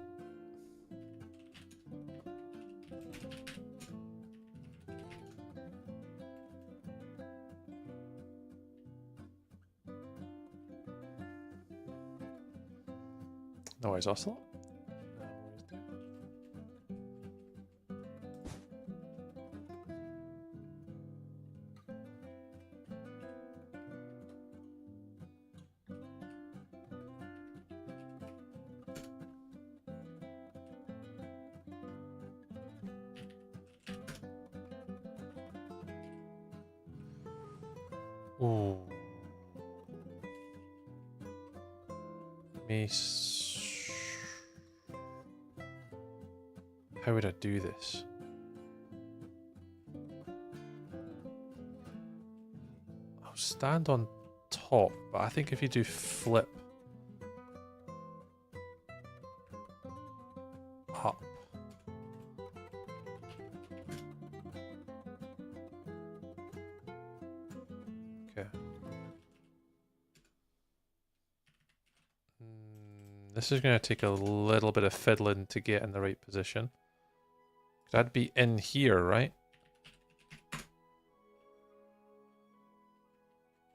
No worries, Ocelot. Ooh. How would I do this? I'll stand on top, but I think if you do flip up. Okay. This is going to take a little bit of fiddling to get in the right position. I'd be in here, right?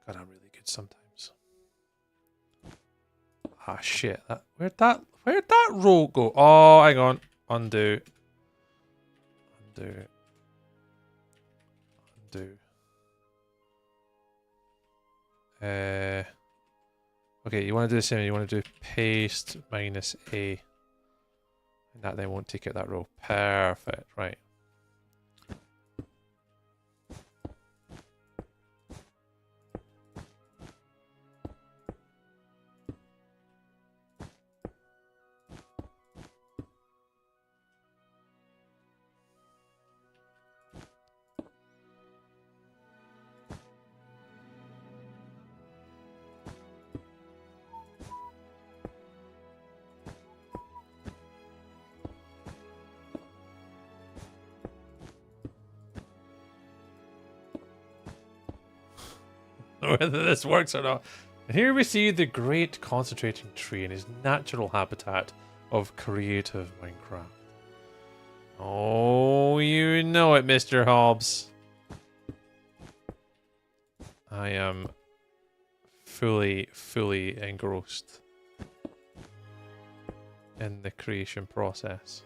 God, I'm really good sometimes. Ah, shit. Where'd that roll go? Oh, hang on. Undo. Okay, you want to do the same. You want to do paste minus A. And that then won't take out that row. Perfect. Right. whether this works or not. And here we see the great concentrating tree in his natural habitat of creative Minecraft. Oh, you know it, Mr. Hobbs. I am fully engrossed in the creation process.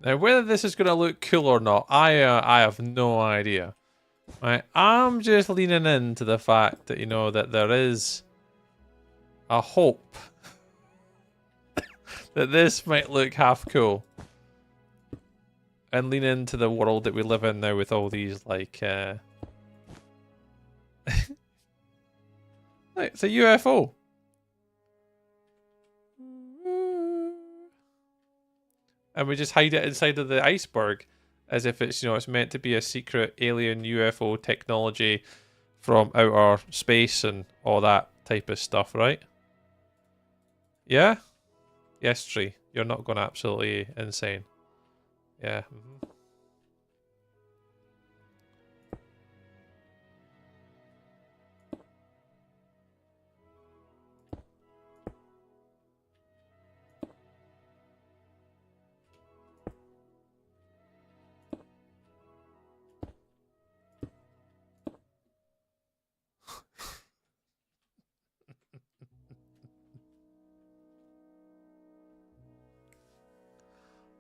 Now, whether this is going to look cool or not, I have no idea. Right, I'm just leaning into the fact that, you know, that there is a hope that this might look half cool. And lean into the world that we live in now with all these, like, It's a UFO. And we just hide it inside of the iceberg as if it's, you know, it's meant to be a secret alien UFO technology from outer space and all that type of stuff, right? Yeah? Yes, Tree. You're not going absolutely insane. Yeah.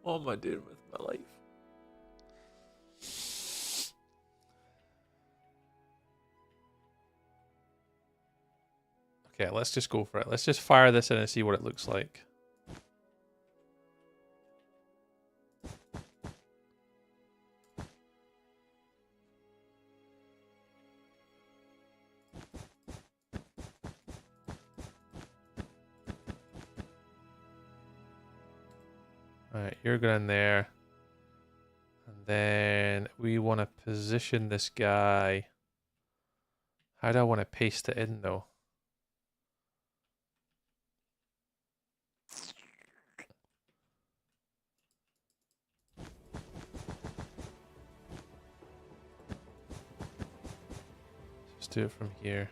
What am I doing with my life? Okay, let's just go for it. Let's just fire this in and see what it looks like. Alright, you're going in there. And then we want to position this guy. How do I want to paste it in, though? Just do it from here.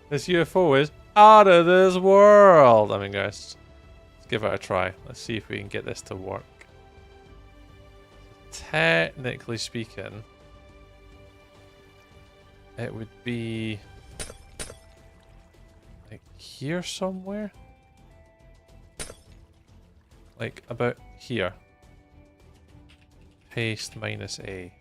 This UFO is out of this world. I mean, guys, let's give it a try. Let's see if we can get this to work. Technically speaking, it would be like here somewhere. Like about here. Paste -A.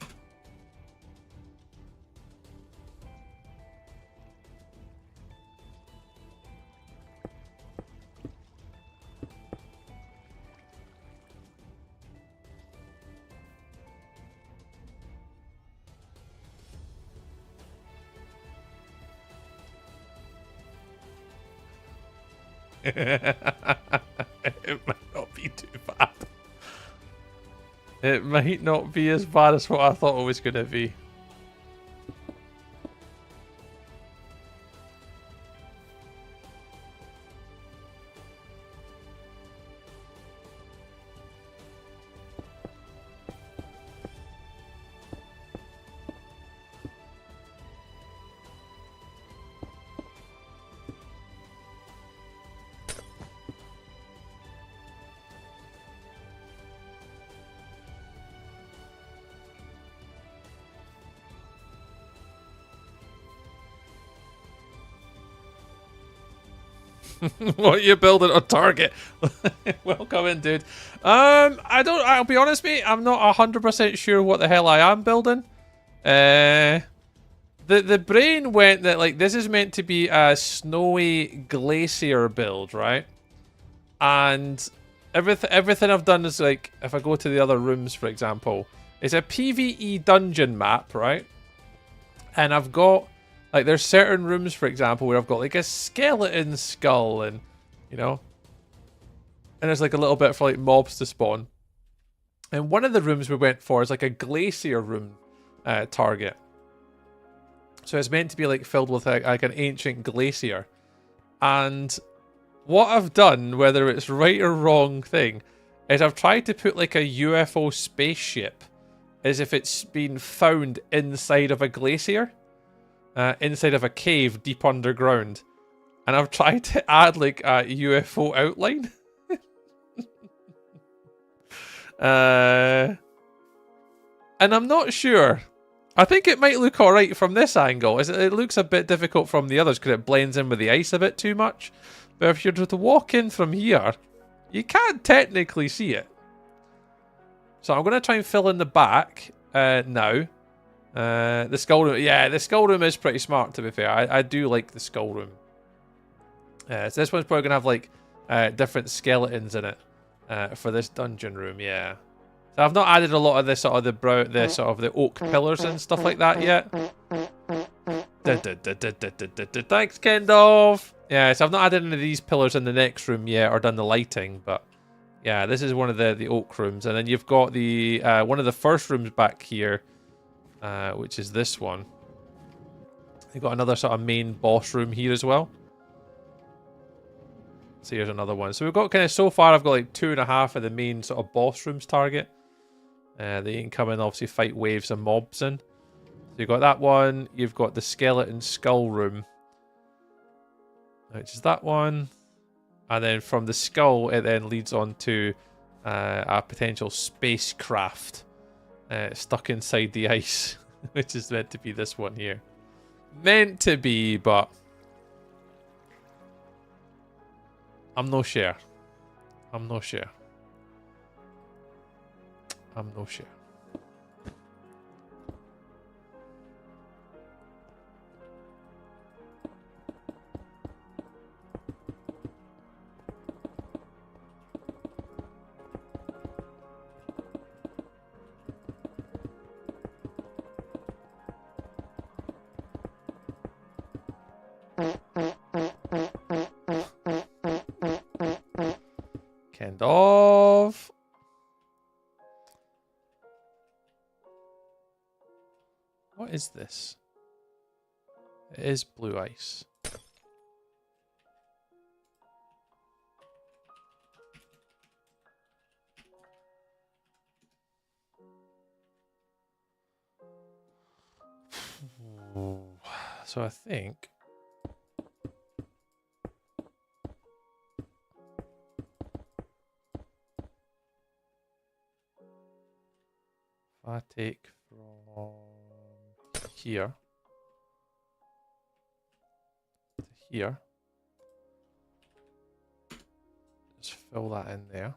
It might not be too bad. It might not be as bad as what I thought it was going to be. What are you building on target? Welcome in, dude. I'll be honest, mate. I'm not 100% sure what the hell I am building. The brain went that, like, this is meant to be a snowy glacier build, right? And everything I've done is, like, if I go to the other rooms, for example, it's a PVE dungeon map, right? And I've got, like, there's certain rooms, for example, where I've got, like, a skeleton skull and, you know, and there's, like, a little bit for, like, mobs to spawn. And one of the rooms we went for is, like, a glacier room target. So it's meant to be, like, filled with, like, an ancient glacier. And what I've done, whether it's right or wrong thing, is I've tried to put, like, a UFO spaceship as if it's been found inside of a glacier. Inside of a cave deep underground. And I've tried to add, like, a UFO outline. And I'm not sure. I think it might look alright from this angle. It looks a bit difficult from the others because it blends in with the ice a bit too much. But if you're to walk in from here, you can't technically see it. So I'm going to try and fill in the back now. The skull room, yeah, the skull room is pretty smart, to be fair. I do like the skull room. So this one's probably gonna have, like, different skeletons in it for this dungeon room. Yeah. So I've not added a lot of this sort of the oak pillars and stuff like that yet. Thanks, Kendall. Yeah, so I've not added any of these pillars in the next room yet or done the lighting, but yeah, this is one of the oak rooms, and then you've got the one of the first rooms back here. Which is this one. You've got another sort of main boss room here as well. So here's another one. So we've got kind of, so far I've got like 2.5 of the main sort of boss rooms target. They can come in, obviously fight waves of mobs in. So you've got that one. You've got the skeleton skull room, which is that one. And then from the skull, it then leads on to a potential spacecraft. Stuck inside the ice, which is meant to be this one here. Meant to be, but I'm no sure. I'm no sure. I'm no sure. End of. What is this? It is blue ice. So I think if I take from here to here, just fill that in there.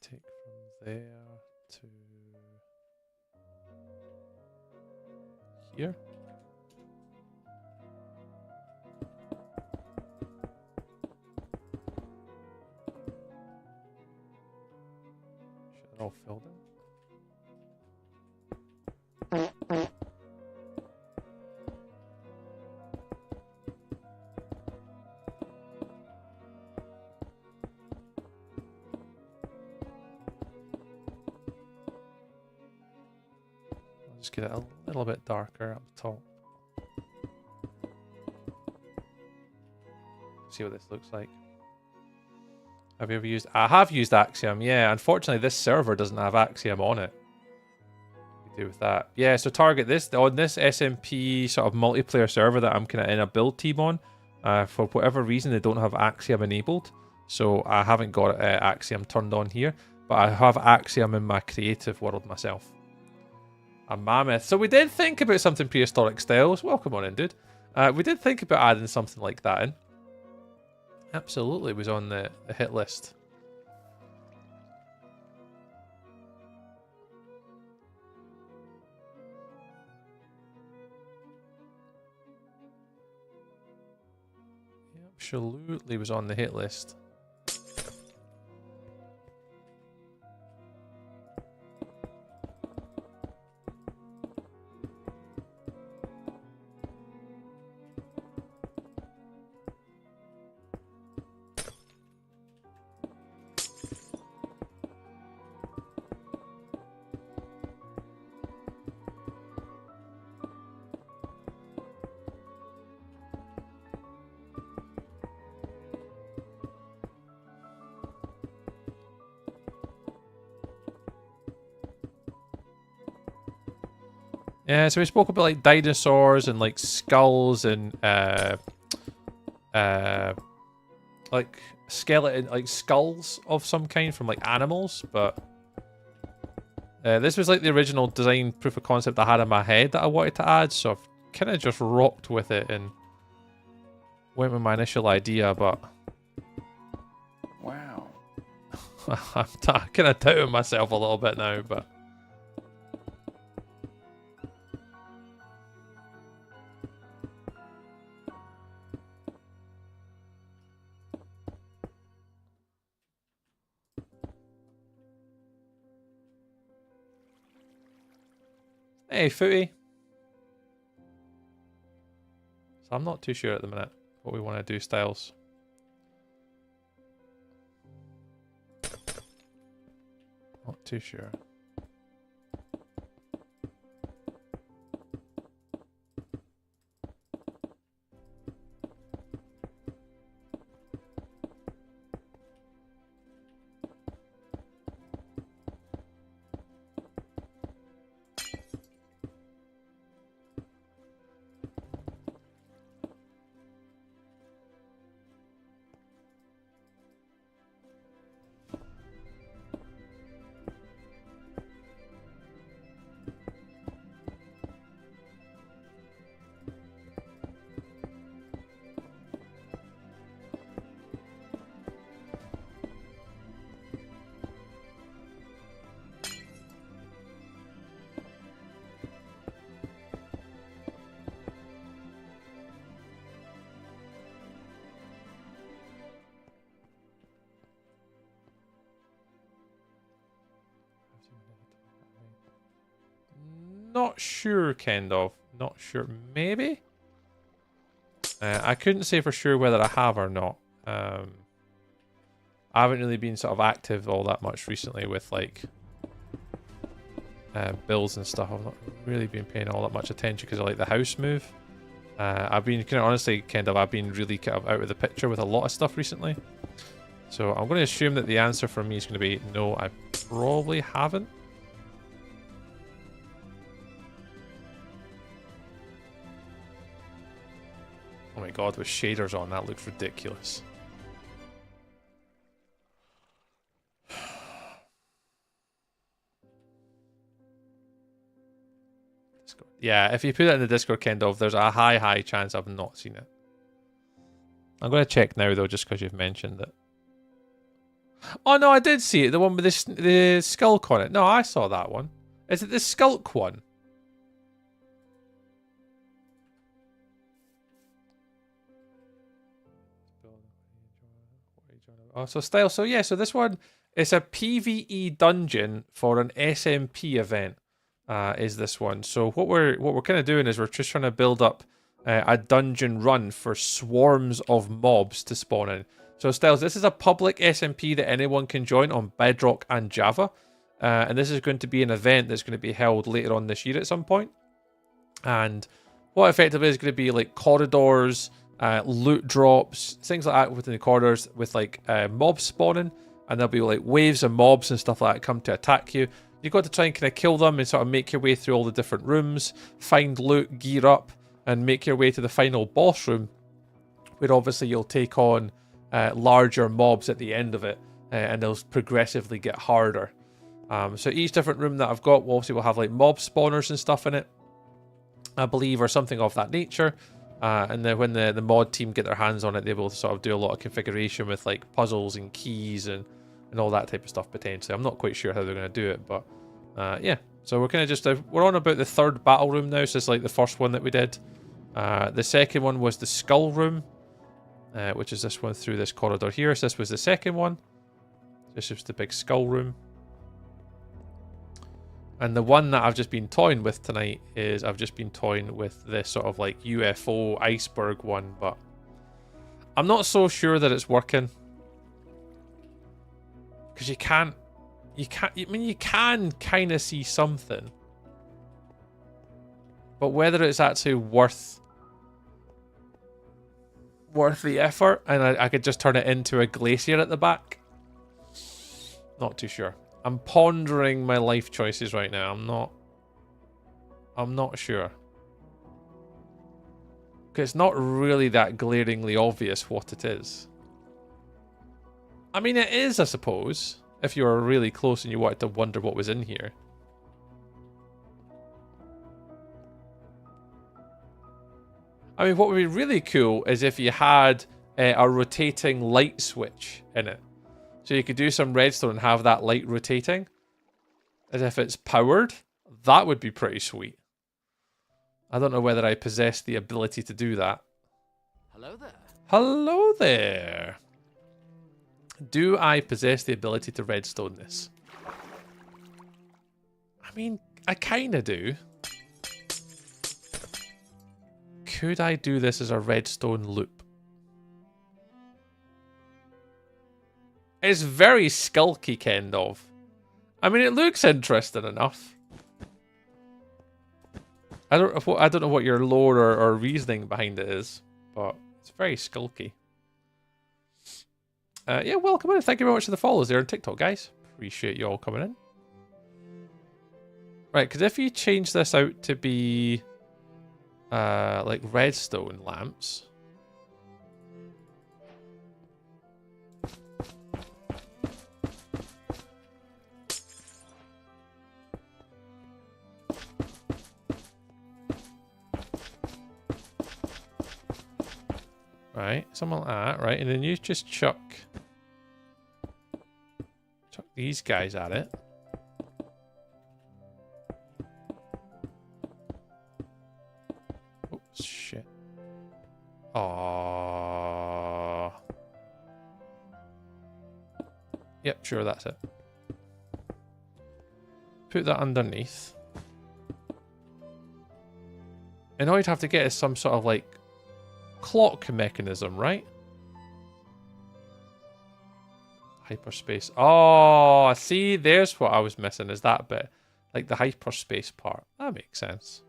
Take from there to here. Should it all filled in? Just get it a little bit darker up top. See what this looks like. Have you ever used? I have used Axiom. Yeah, unfortunately, this server doesn't have Axiom on it. What do you do with that? Yeah, so target this on this SMP sort of multiplayer server that I'm kind of in a build team on. For whatever reason, they don't have Axiom enabled, so I haven't got Axiom turned on here. But I have Axiom in my creative world myself. A mammoth. So we did think about something prehistoric styles. Welcome on in, dude. We did think about adding something like that in. Absolutely was on the hit list. Absolutely was on the hit list. Yeah, so we spoke about like dinosaurs and like skulls and like skeleton, like skulls of some kind from like animals, but this was like the original design proof of concept I had in my head that I wanted to add, so I've kind of just rocked with it and went with my initial idea, but wow. I'm kind of doubting myself a little bit now, but hey, Footy. So I'm not too sure at the minute what we want to do, Styles. Not too sure. Not sure, kind of. Not sure. Maybe? I couldn't say for sure whether I have or not. I haven't really been sort of active all that much recently with, like, bills and stuff. I've not really been paying all that much attention because of, like, the house move. I've been kind of, honestly, I've been really kind of out of the picture with a lot of stuff recently. So I'm going to assume that the answer for me is going to be no, I probably haven't. Oh my god, with shaders on, that looks ridiculous. Discord. Yeah, if you put it in the Discord, Kendall, there's a high chance I've not seen it. I'm going to check now, though, just because you've mentioned it. Oh, no, I did see it. The one with the skulk on it. No, I saw that one. Is it the skulk one? Oh, so style. So yeah, so this one is a PVE dungeon for an SMP event. Is this one? So what we're kind of doing is we're just trying to build up a dungeon run for swarms of mobs to spawn in. So Styles, this is a public SMP that anyone can join on Bedrock and Java, and this is going to be an event that's going to be held later on this year at some point. And what effectively is going to be like corridors, loot drops, things like that within the corridors with like mobs spawning, and there'll be like waves of mobs and stuff like that come to attack you. You've got to try and kind of kill them and sort of make your way through all the different rooms, find loot, gear up, and make your way to the final boss room, where obviously you'll take on larger mobs at the end of it, and they'll progressively get harder. So each different room that I've got will obviously will have like mob spawners and stuff in it, I believe, or something of that nature. And then when the mod team get their hands on it, they'll be able to sort of do a lot of configuration with like puzzles and keys and all that type of stuff potentially. I'm not quite sure how they're going to do it, but yeah. So we're kind of just, we're on about the third battle room now, so it's like the first one that we did. The second one was the skull room, which is this one through this corridor here. So this was the second one. This was the big skull room. And the one that I've just been toying with tonight is I've just been toying with this sort of like UFO iceberg one, but I'm not so sure that it's working. Because I mean, you can kind of see something. But whether it's actually worth the effort, and I could just turn it into a glacier at the back, not too sure. I'm pondering my life choices right now. I'm not sure. Because it's not really that glaringly obvious what it is. I mean, it is, I suppose, if you were really close and you wanted to wonder what was in here. I mean, what would be really cool is if you had a rotating light switch in it. So you could do some redstone and have that light rotating as if it's powered. That would be pretty sweet. I don't know whether I possess the ability to do that. Hello there. Hello there. Do I possess the ability to redstone this? I mean, I kind of do. Could I do this as a redstone loop? It's very skulky, kind of. I mean, it looks interesting enough. I don't know what your lore or reasoning behind it is, but it's very skulky. Yeah, welcome in. Thank you very much for the follows there on TikTok, guys. Appreciate you all coming in. Right, because if you change this out to be like redstone lamps. Right, something like that, right? And then you just chuck these guys at it. Oops, shit. Aww. Yep, sure, that's it. Put that underneath. And all you'd have to get is some sort of like clock mechanism, right? Hyperspace. Oh, see, there's what I was missing, is that bit. Like the hyperspace part. That makes sense.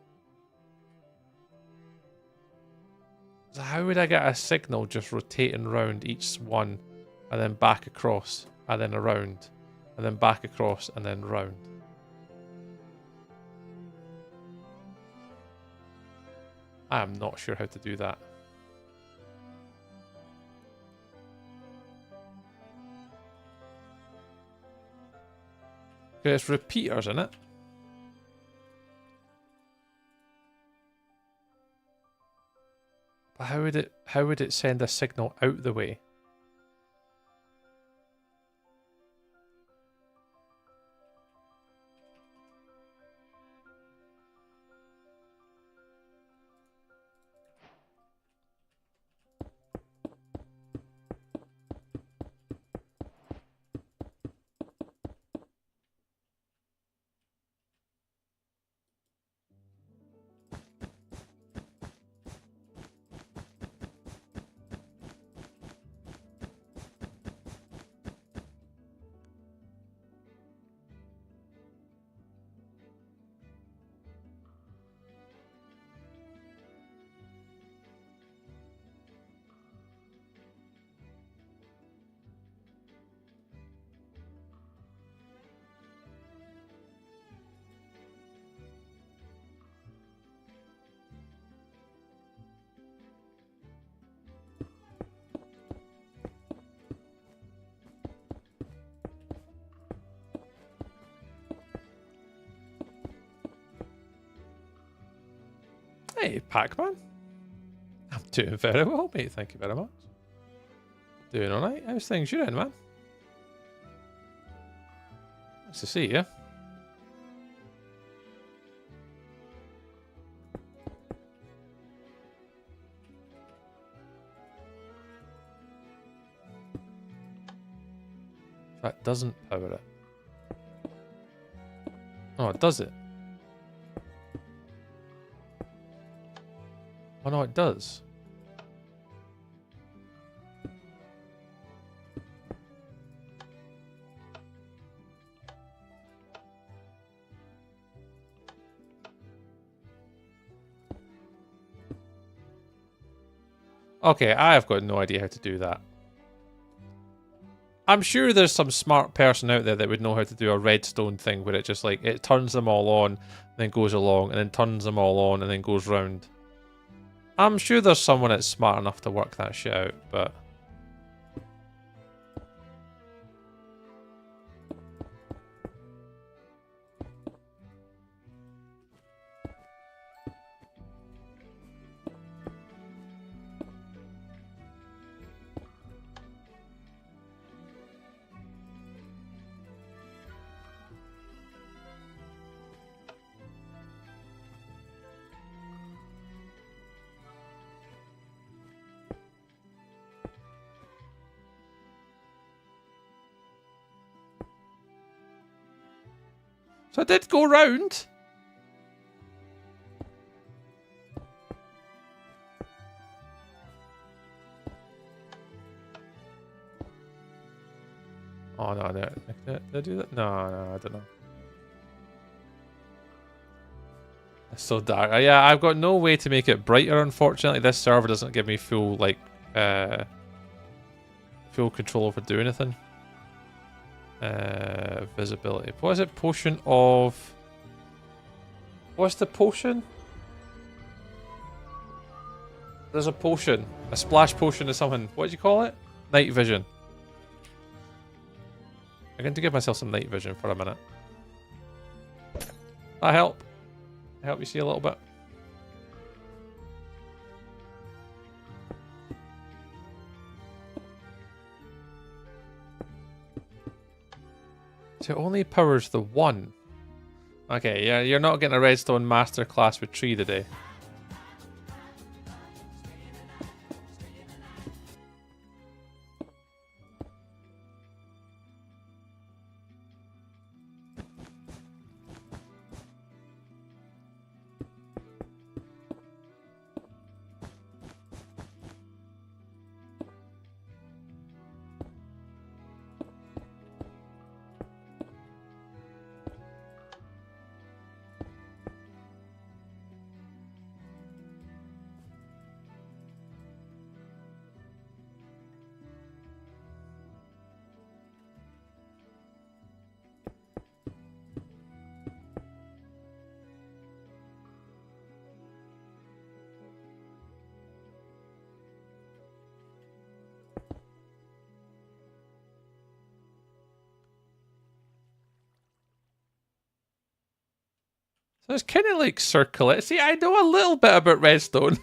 So how would I get a signal just rotating around each one and then back across and then around and then back across and then round? I am not sure how to do that. Okay, it's repeaters in it. But how would it send a signal out the way? Hey, Pac-Man. I'm doing very well, mate. Thank you very much. Doing alright. How's things you doing, man? Nice to see you. That doesn't power it. Oh, it does it. Oh no, it does. Okay, I have got no idea how to do that. I'm sure there's some smart person out there that would know how to do a redstone thing where it just like, it turns them all on, then goes along, and then turns them all on, and then goes round. I'm sure there's someone that's smart enough to work that shit out, but... So it did go round. Oh no, did I do that? No, I don't know. It's so dark. Yeah, I've got no way to make it brighter, unfortunately. This server doesn't give me full, like, full control over doing anything. Visibility. What is it? Potion of... What's the potion? There's a potion. A splash potion or something. What do you call it? Night vision. I'm going to give myself some night vision for a minute. That help? Help you see a little bit? So it only powers the one. Okay, yeah, you're not getting a redstone masterclass with Tree today. So it's kind of like circular. See, I know a little bit about redstone.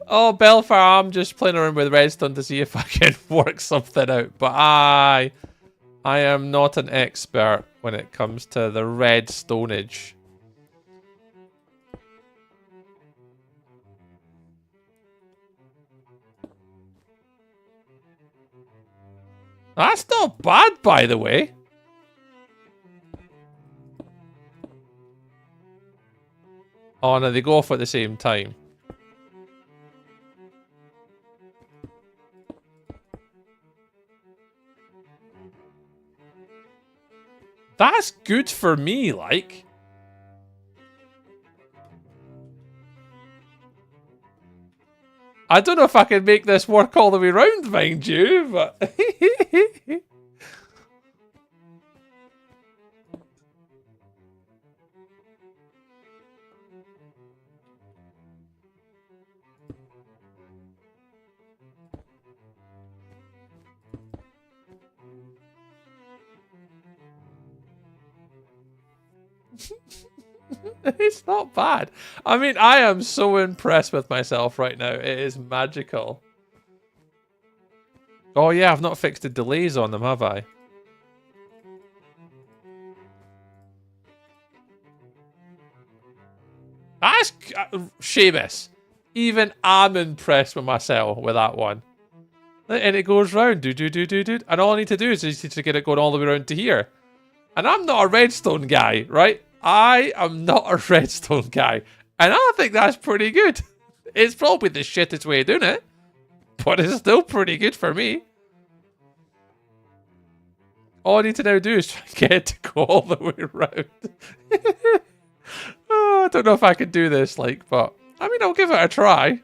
Oh, Belfar, I'm just playing around with redstone to see if I can work something out. But I am not an expert when it comes to the redstonage. That's not bad, by the way. Oh no, they go off at the same time. That's good for me, like. I don't know if I can make this work all the way round, mind you, but... It's not bad. I mean, I am so impressed with myself right now. It is magical. Oh yeah, I've not fixed the delays on them, have I? That's Seamus. Even I'm impressed with myself with that one. And it goes round, do. And all I need to do is just to get it going all the way around to here. And I'm not a redstone guy, right? I am not a redstone guy. And I think that's pretty good. It's probably the shittest way of doing it. But it's still pretty good for me. All I need to now do is try and get it to go all the way around. Oh, I don't know if I can do this, like, but I mean, I'll give it a try.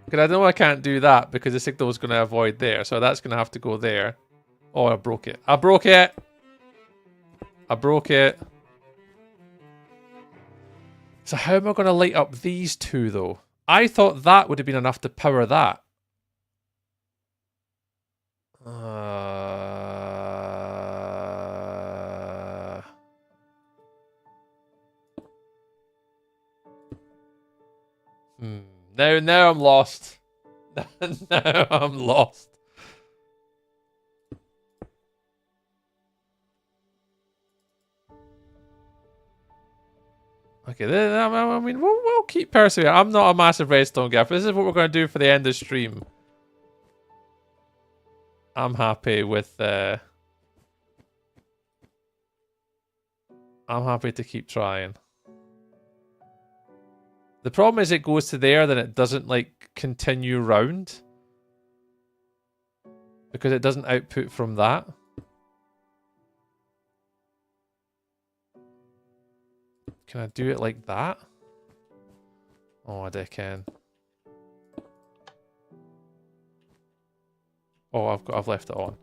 Because I know I can't do that because the signal is going to avoid there, so that's going to have to go there. Oh, I broke it. I broke it! I broke it. So how am I going to light up these two, though? I thought that would have been enough to power that. Now I'm lost. Now I'm lost. Okay, I mean, we'll keep persevering. I'm not a massive redstone guy, but this is what we're going to do for the end of the stream. I'm happy with... I'm happy to keep trying. The problem is it goes to there, then it doesn't, like, continue round. Because it doesn't output from that. Can I do it like that? Oh, I can. Oh, I've left it on.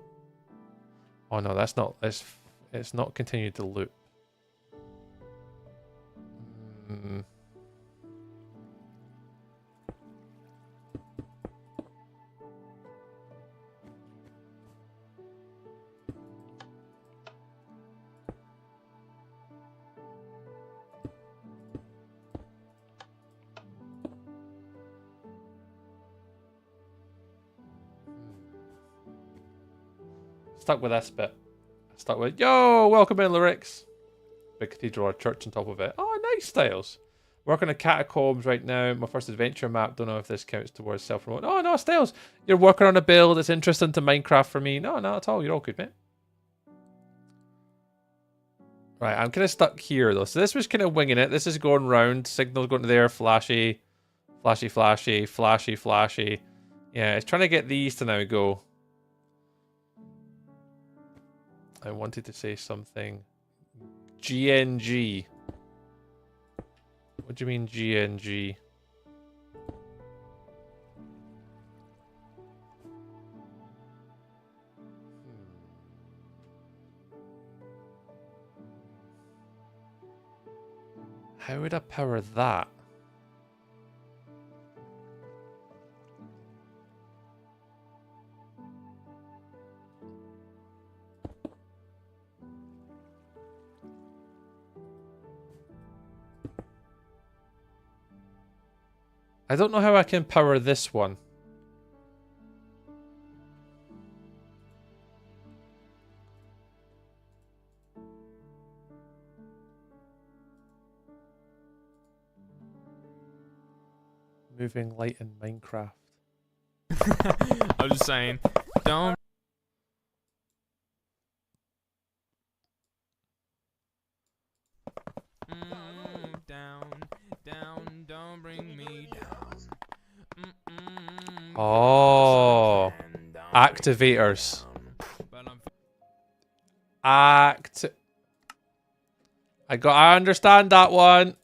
Oh no, that's not. It's not continued to loop. Stuck with this bit. Stuck with, yo, welcome in, Lyrics. Big cathedral or church on top of it. Oh, nice Styles. Working on catacombs right now. My first adventure map. Don't know if this counts towards self-promote. Oh, no, Styles. You're working on a build. It's interesting to Minecraft for me. No, not at all. You're all good, mate. Right, I'm kind of stuck here, though. So this was kind of winging it. This is going round. Signal's going to there. Flashy. Flashy, flashy. Flashy, flashy. Yeah, it's trying to get these to now go. I wanted to say something. GNG. What do you mean GNG? How would I power that? I don't know how I can power this one. Moving light in Minecraft. I'm just saying, don't. Down, don't bring me down. Oh, activators. I understand that one.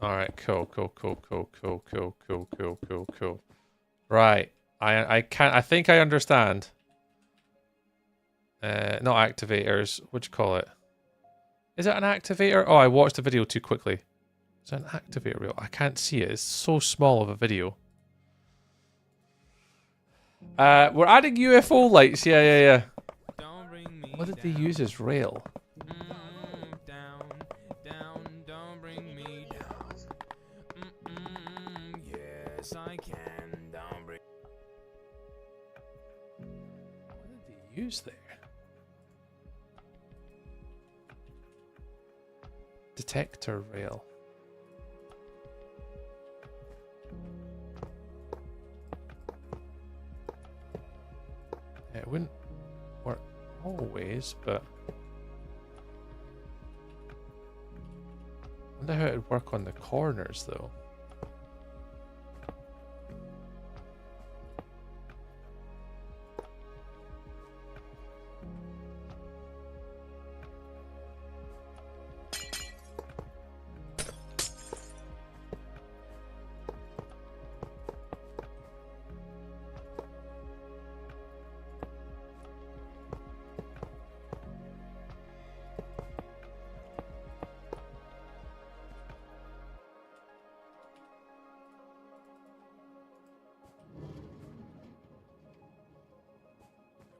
All right, cool. Right, I think I understand. Not activators. What'd you call it? Is it an activator? Oh, I watched the video too quickly. Is it an activator reel? I can't see it. It's so small of a video. We're adding UFO lights. Yeah. What did they use as rail? Down, down, don't bring me down. Yes, I can. Don't bring. What did they use there? Detector rail. It wouldn't work always, but I wonder how it would work on the corners though.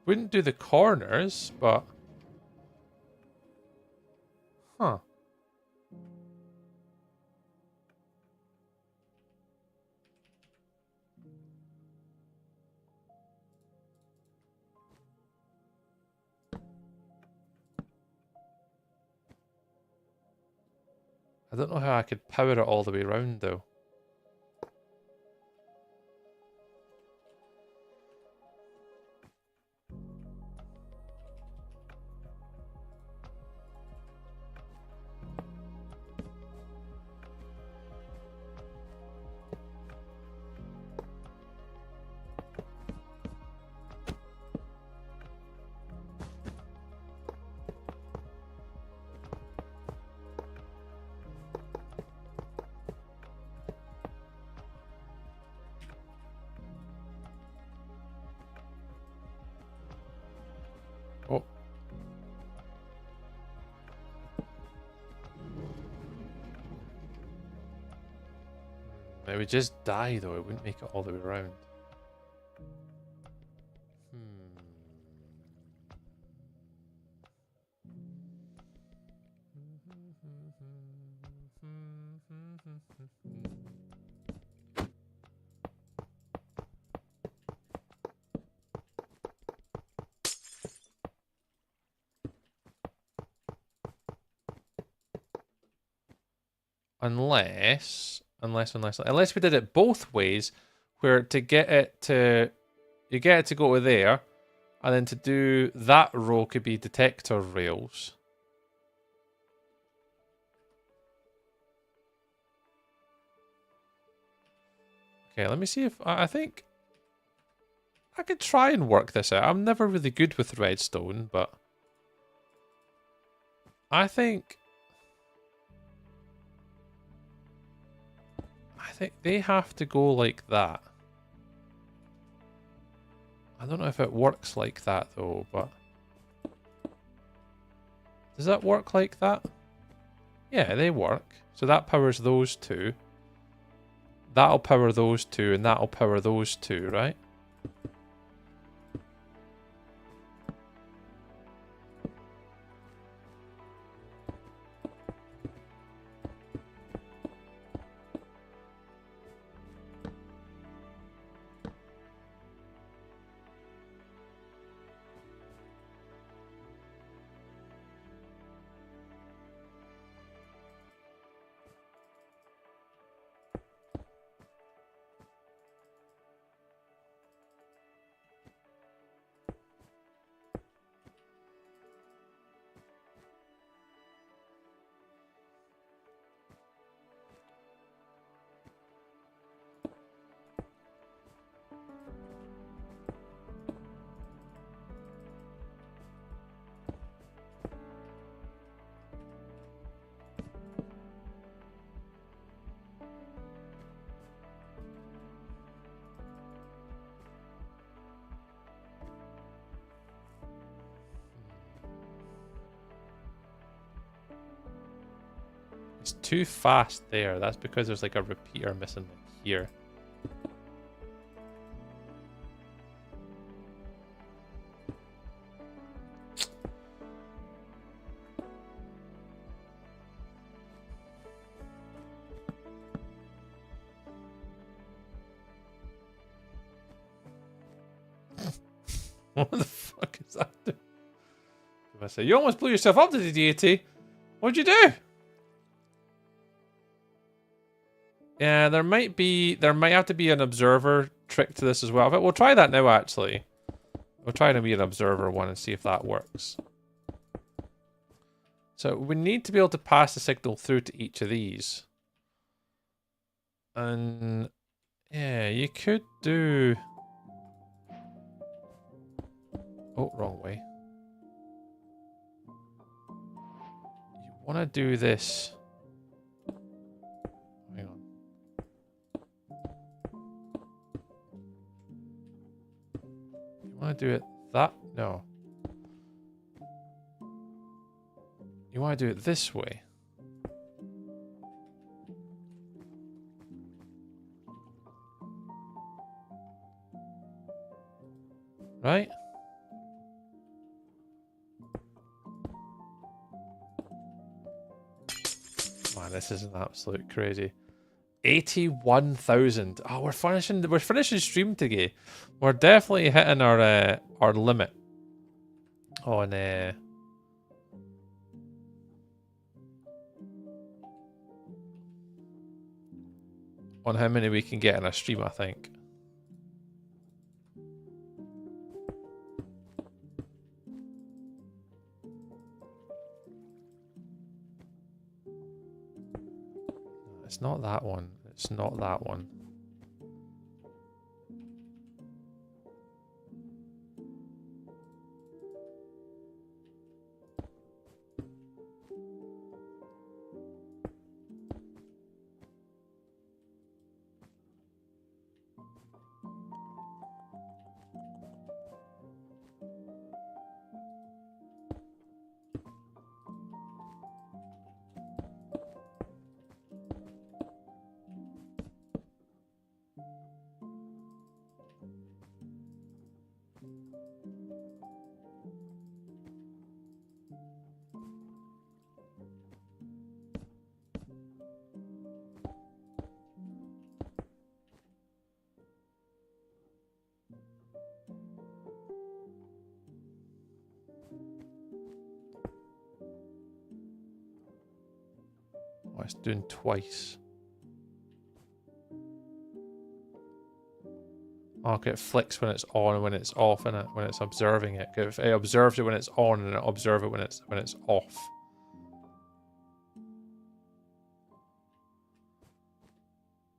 Wouldn't do the corners, but huh. I don't know how I could power it all the way around though. Oh. It would just die though, it wouldn't make it all the way around. Unless we did it both ways, where to get it to, you get it to go to there, and then to do that row could be detector rails. Okay, let me see if, I think I could try and work this out. I'm never really good with redstone, but I think they have to go like that. I don't know if it works like that though, but does that work like that? Yeah, they work. So that powers those two. That'll power those two, and that'll power those two, right? It's too fast there. That's because there's like a repeater missing like here. What the fuck is that? I say, you almost blew yourself up to the deity. What'd you do? Yeah, there might have to be an observer trick to this as well. But we'll try that now, actually. We'll try to be an observer one and see if that works. So we need to be able to pass the signal through to each of these. And yeah, you could do... Oh, wrong way. You want to do this. Hang on. You want to do it that? No. You want to do it this way. Right? Man, this is an absolute crazy. 81,000. Oh, we're finishing stream today. We're definitely hitting our limit on how many we can get in a stream, I think. It's not that one. It's not that one. Oh, it's doing twice. Oh, okay, it flicks when it's on and when it's off, and when it's observing it. It observes it when it's on, and it observes it when it's off.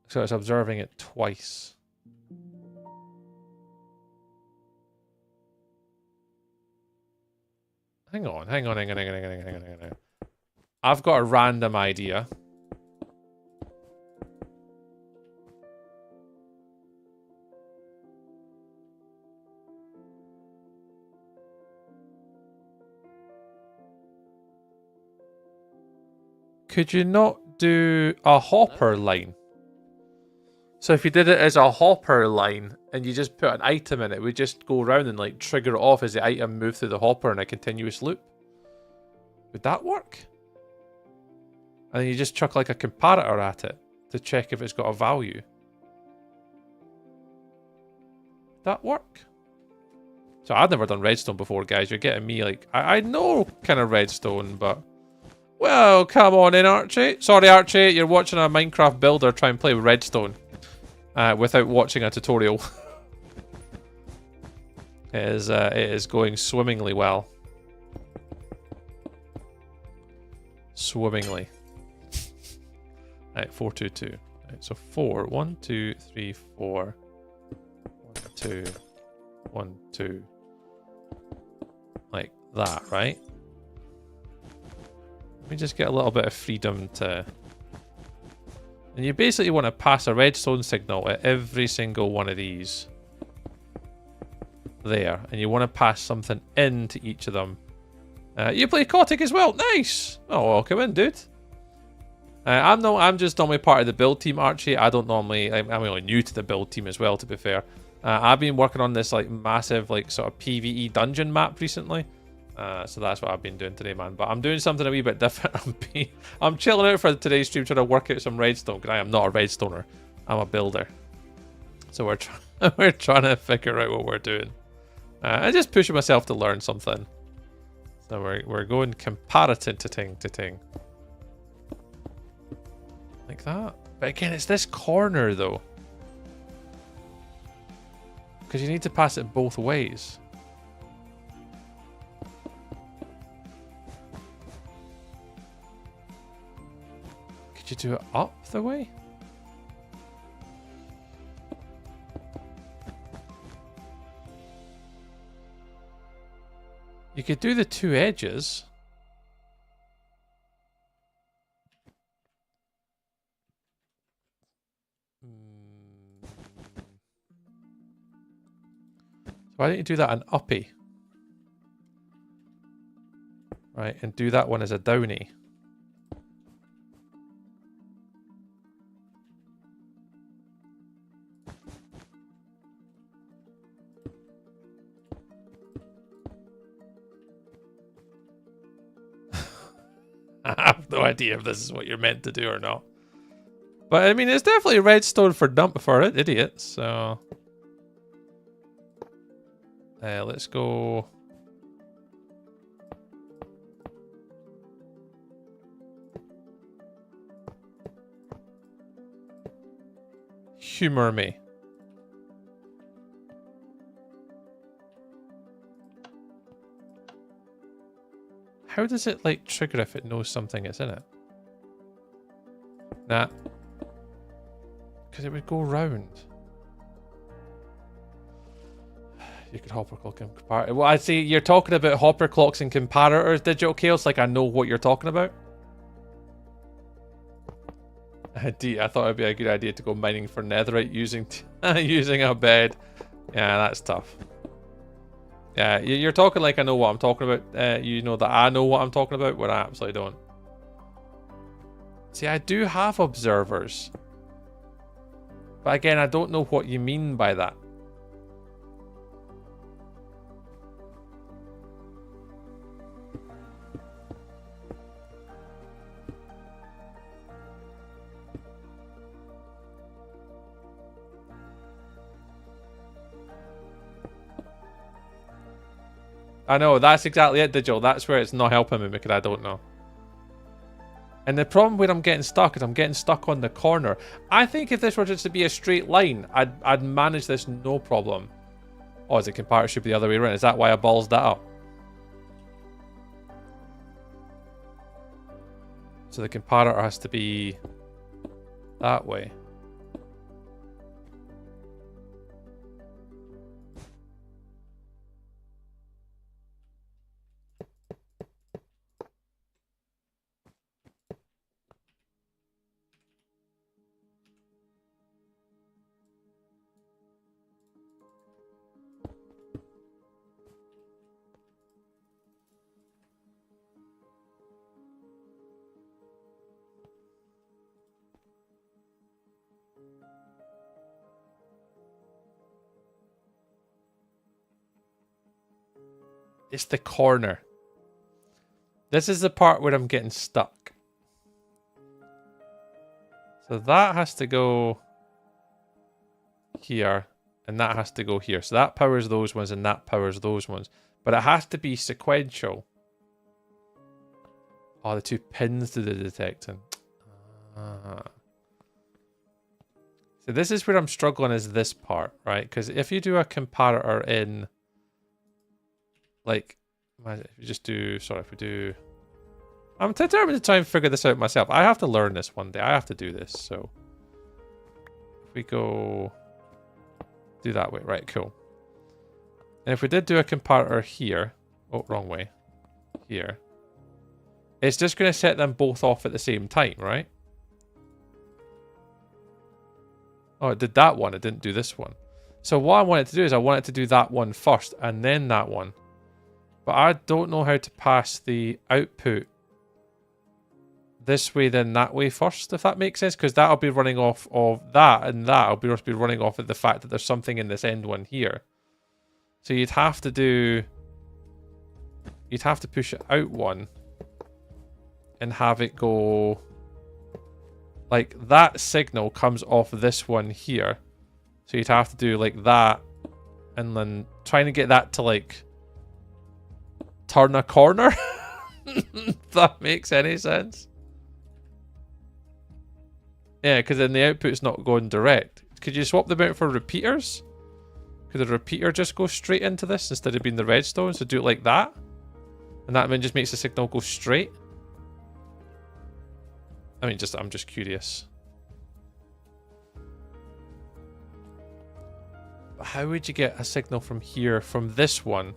So it's observing it twice. Hang on. I've got a random idea. Could you not do a hopper line? So if you did it as a hopper line and you just put an item in it, we just go around and like trigger it off as the item moves through the hopper in a continuous loop. Would that work? And then you just chuck like a comparator at it to check if it's got a value. Would that work? So I've never done redstone before, guys. You're getting me like... I know kind of redstone, but... Well, come on in, Archie. Sorry, Archie. You're watching a Minecraft builder try and play with redstone. Without watching a tutorial. It is going swimmingly well. Swimmingly. Right, 422. Right, so 4. 1, 2, 3, 4. 1, 2. 1, 2. Like that, right? Let me just get a little bit of freedom to... And you basically want to pass a redstone signal at every single one of these. There. And you want to pass something into each of them. You play Chaotic as well? Nice! Oh, welcome in, dude. I'm just normally part of the build team, Archie. I'm only new to the build team as well, to be fair. I've been working on this like massive like sort of PVE dungeon map recently. So that's what I've been doing today, man. But I'm doing something a wee bit different. I'm chilling out for today's stream trying to work out some redstone, because I am not a redstoner. I'm a builder. So we're trying to figure out what we're doing. I'm just pushing myself to learn something. So we're going comparative to ting. Like that. But again, it's this corner though. Because you need to pass it both ways. Could you do it up the way? You could do the two edges. Why don't you do that an uppy? Right, and do that one as a downy. I have no idea if this is what you're meant to do or not. But I mean, it's definitely redstone for idiots, so... let's go... Humor me. How does it, like, trigger if it knows something is in it? Nah. Because it would go round. You could hopper clock and comparator. Well, I'd say you're talking about hopper clocks and comparators, Digital Chaos. Like, I know what you're talking about. I thought it'd be a good idea to go mining for netherite using using a bed. Yeah, that's tough. Yeah, you're talking like I know what I'm talking about. You know that I know what I'm talking about, when I absolutely don't. See, I do have observers. But again, I don't know what you mean by that. I know, that's exactly it, Digital. That's where it's not helping me because I don't know. And the problem where I'm getting stuck is I'm getting stuck on the corner. I think if this were just to be a straight line, I'd manage this no problem. Oh, is the comparator should be the other way around? Is that why I balls that up? So the comparator has to be that way. It's the corner. This is the part where I'm getting stuck. So that has to go here, and that has to go here. So that powers those ones, and that powers those ones. But it has to be sequential. Oh, the two pins to the detecting. So this is where I'm struggling, is this part, right? Because if you do a comparator in... Like, if you just do, sorry, if we do, I'm determined to try and figure this out myself. I have to learn this one day. I have to do this, so. If we go, do that way, right, cool. And if we did do a comparator here, oh, wrong way, here. It's just going to set them both off at the same time, right? Oh, it did that one, it didn't do this one. So what I want it to do is I want it to do that one first, and then that one. But I don't know how to pass the output this way then that way first, if that makes sense. Because that'll be running off of that, and that'll just be running off of the fact that there's something in this end one here. So you'd have to do... You'd have to push it out one. And have it go... Like, that signal comes off this one here. So you'd have to do like that. And then trying to get that to like turn a corner. If that makes any sense. Yeah, because then the output's not going direct. Could you swap them out for repeaters? Could a repeater just go straight into this instead of being the redstone? So do it like that? And that then just makes the signal go straight? I mean, I'm just curious. But how would you get a signal from here, from this one,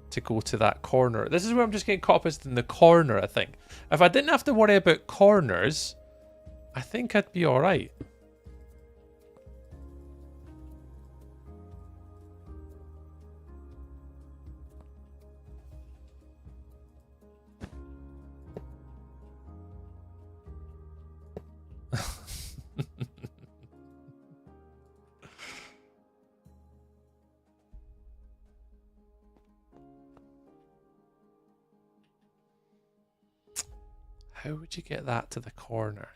to go to that corner? This is where I'm just getting caught up in the corner, I think. If I didn't have to worry about corners, I think I'd be alright. How would you get that to the corner?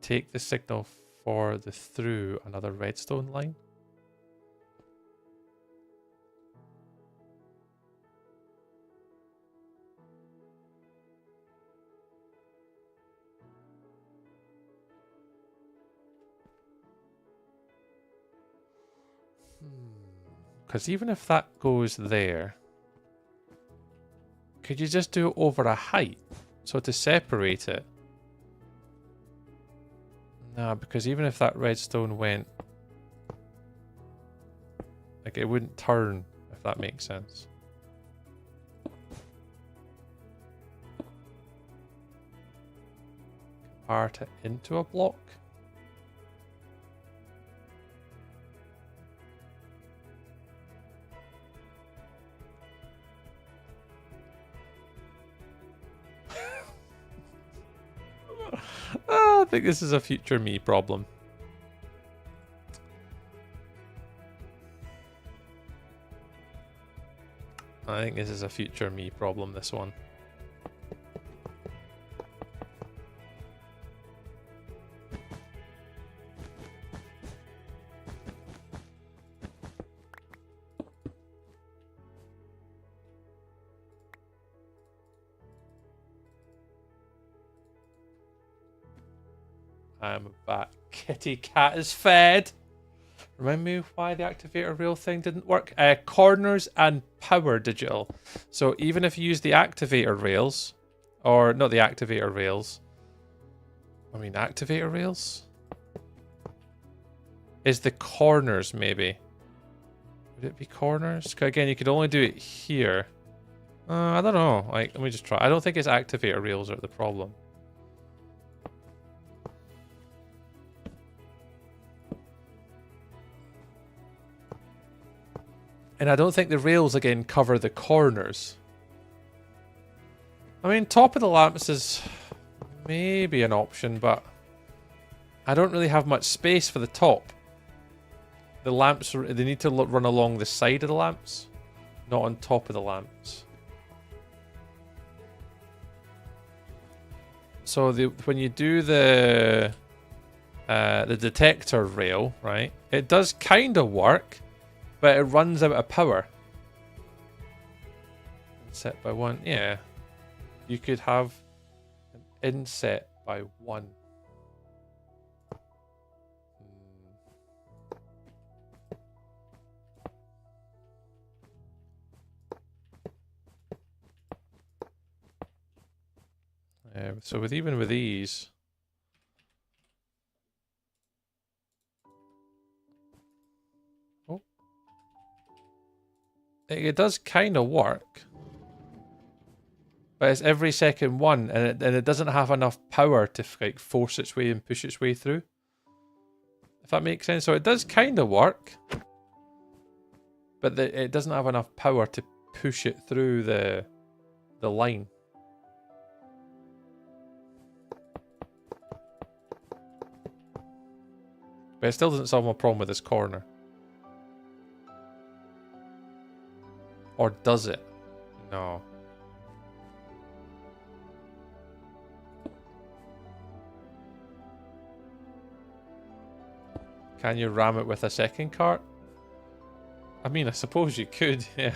Take the signal for the through another redstone line. Because even if that goes there, could you just do it over a height? So to separate it. No, because even if that redstone went... like, it wouldn't turn, if that makes sense. Convert it into a block. I think this is a future me problem. I think this is a future me problem, this one. I'm back. Kitty cat is fed. Remind me why the activator rail thing didn't work. Corners and power digital. So even if you use the activator rails, or not the activator rails, I mean activator rails? Is the corners maybe? Would it be corners? 'Cause again, you could only do it here. I don't know. Like, let me just try. I don't think it's activator rails are the problem. And I don't think the rails, again, cover the corners. I mean, top of the lamps is maybe an option, but I don't really have much space for the top. The lamps, they need to run along the side of the lamps, not on top of the lamps. So when you do the detector rail, right, it does kind of work, but it runs out of power. Set by 1, yeah. You could have an inset by 1. So even with these, oh, it does kind of work, but it's every second one, and it doesn't have enough power to like force its way and push its way through. If that makes sense. So it does kind of work, but it doesn't have enough power to push it through the line. But it still doesn't solve my problem with this corner. Or does it? No. Can you ram it with a second cart? I mean, I suppose you could, yeah.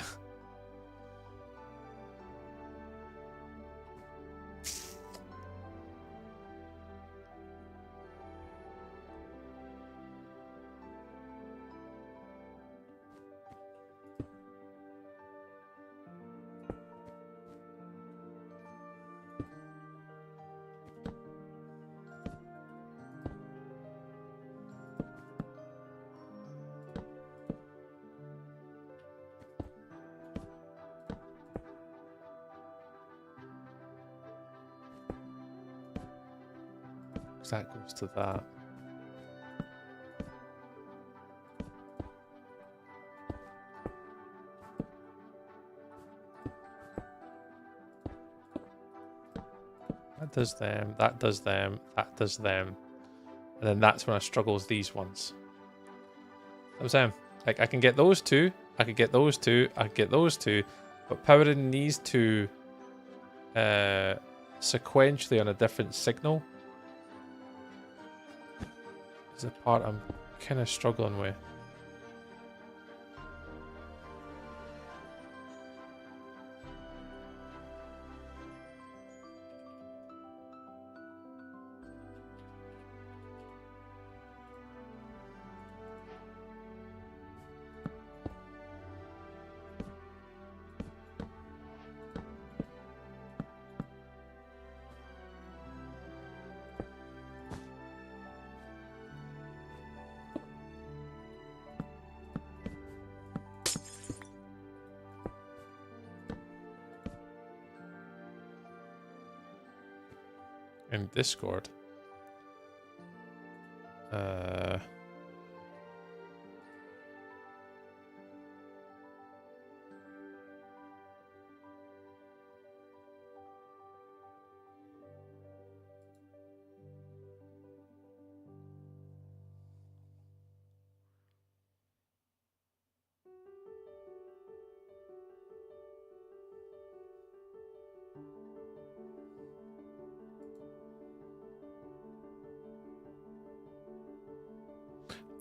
That goes to that. That does them, that does them, that does them. And then that's when I struggle with these ones. I was saying, like, I can get those two, I could get those two, I could get those two, but powering these two sequentially on a different signal is the part I'm kind of struggling with. In Discord.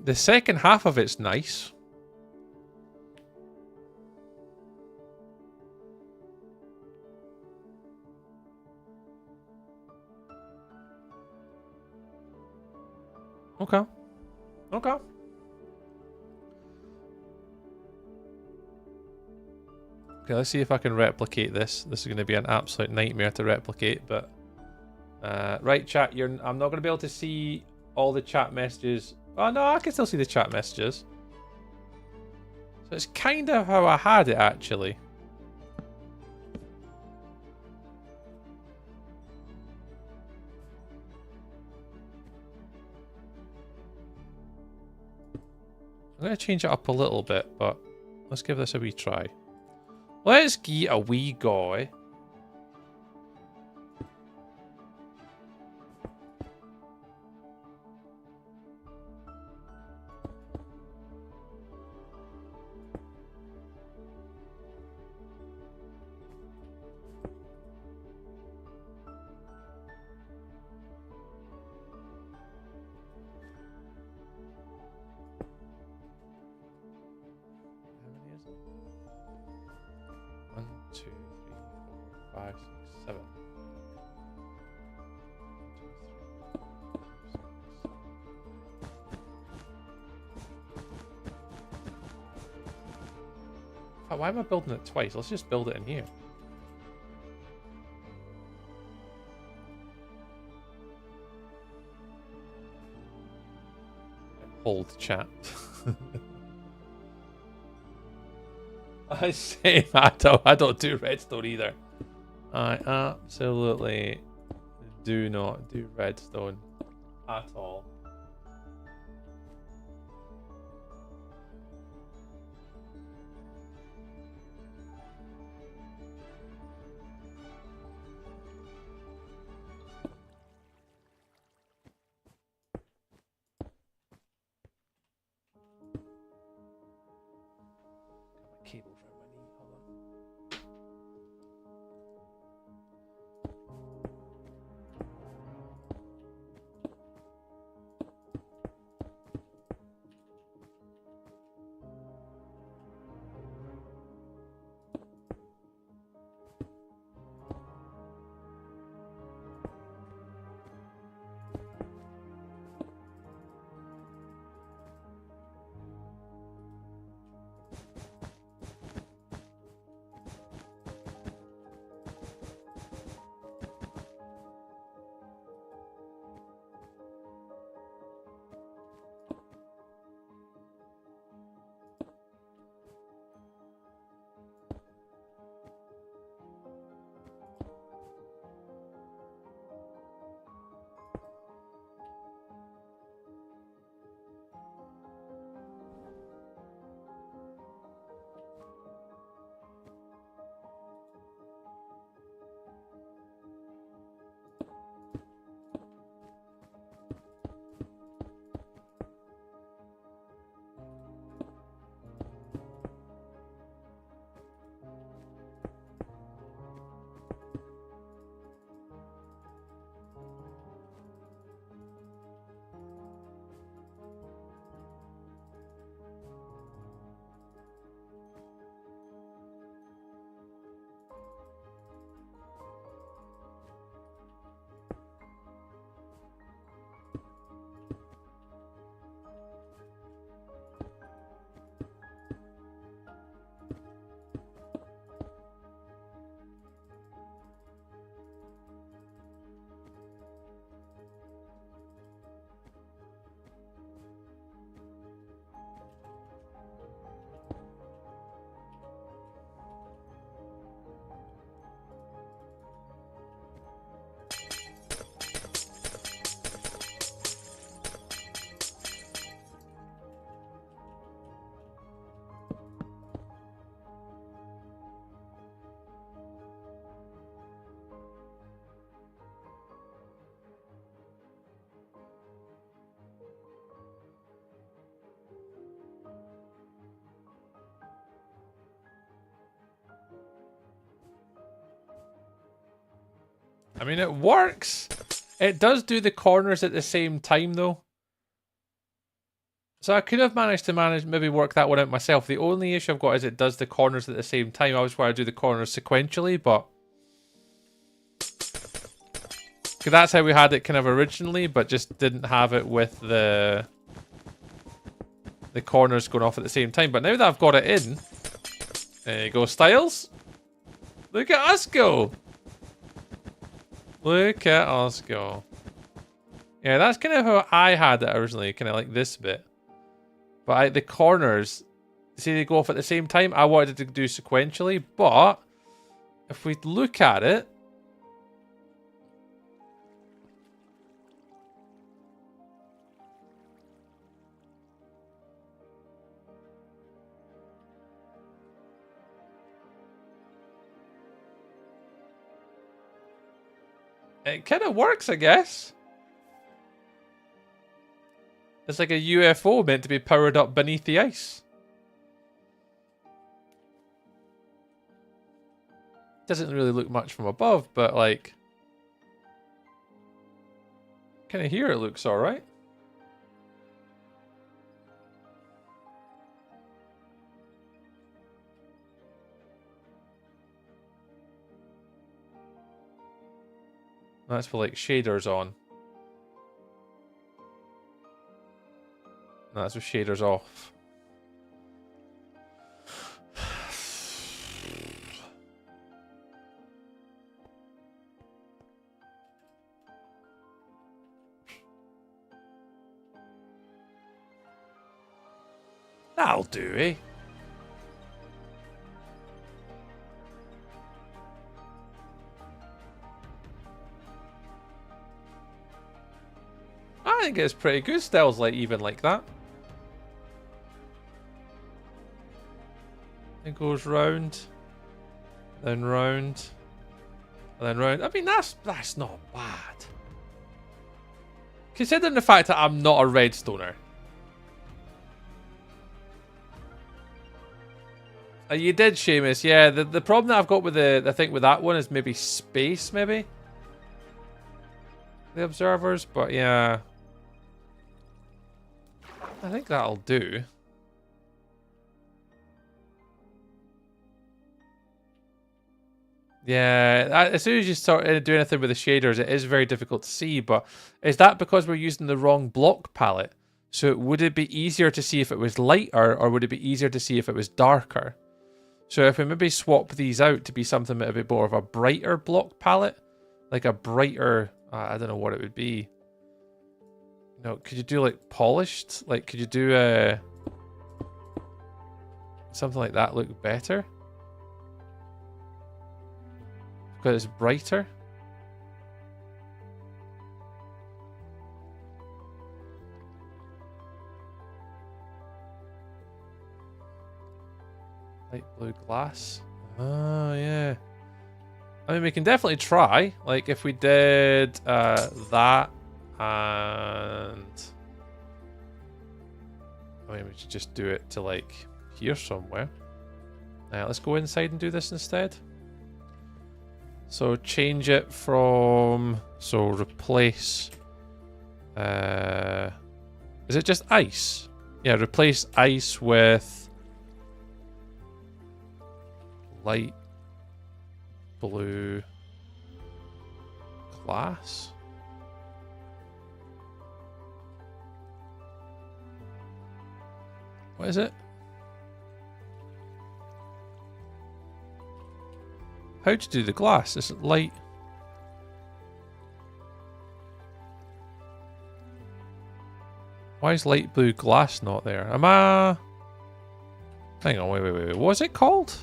The second half of it's nice. Okay. Okay. Okay, let's see if I can replicate this. This is going to be an absolute nightmare to replicate, but... right, chat, I'm not going to be able to see all the chat messages. Oh, no, I can still see the chat messages. So it's kind of how I had it, actually. I'm going to change it up a little bit, but let's give this a wee try. Let's give a wee go. Why am I building it twice? Let's just build it in here. Hold chat. I say I don't do redstone either. I absolutely do not do redstone at all. Cable for my knee. Hold on. I mean, it works. It does do the corners at the same time, though. So I could have managed to maybe work that one out myself. The only issue I've got is it does the corners at the same time. I was trying to do the corners sequentially, but... Cause that's how we had it kind of originally, but just didn't have it with the corners going off at the same time. But now that I've got it in... There you go, Styles. Look at us go. Look at us go. Yeah, that's kind of how I had it originally, kind of like this bit. But the corners, see they go off at the same time? I wanted to do sequentially, but if we look at it, it kind of works, I guess. It's like a UFO meant to be powered up beneath the ice. Doesn't really look much from above, but like... Kind of here it looks alright. That's for like shaders on. No, that's with shaders off. That'll do, eh? I think it's pretty good. Styles like even like that. It goes round, then round, and then round. I mean, that's not bad. Considering the fact that I'm not a redstoner. You did, Seamus. Yeah, the problem that I've got with I think with that one is maybe space, maybe. The observers, but yeah. I think that'll do. Yeah, as soon as you start doing anything with the shaders, it is very difficult to see, but is that because we're using the wrong block palette? So would it be easier to see if it was lighter, or would it be easier to see if it was darker? So if we maybe swap these out to be something a bit more of a brighter block palette, like a brighter, I don't know what it would be. No, could you do like polished? Like, could you do something like that look better? Because it's brighter. Light blue glass. Oh, yeah. I mean, we can definitely try. Like, if we did that and... I mean, we should just do it to, like, here somewhere. Let's go inside and do this instead. So, change it from... So, replace... is it just ice? Yeah, replace ice with... light blue glass. What is it? How'd you do the glass? Is it light? Why is light blue glass not there? Am I... Hang on, wait. What was it called?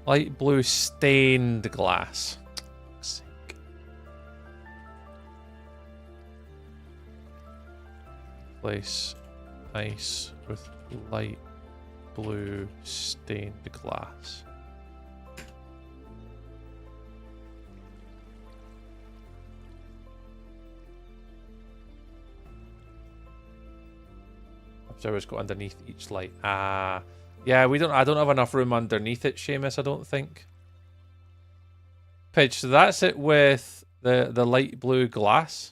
Light blue stained glass. Sake. Replace ice with light blue stained glass. Observers go underneath each light. Ah. Yeah, I don't have enough room underneath it, Seamus, I don't think. pitch. So that's it with the light blue glass.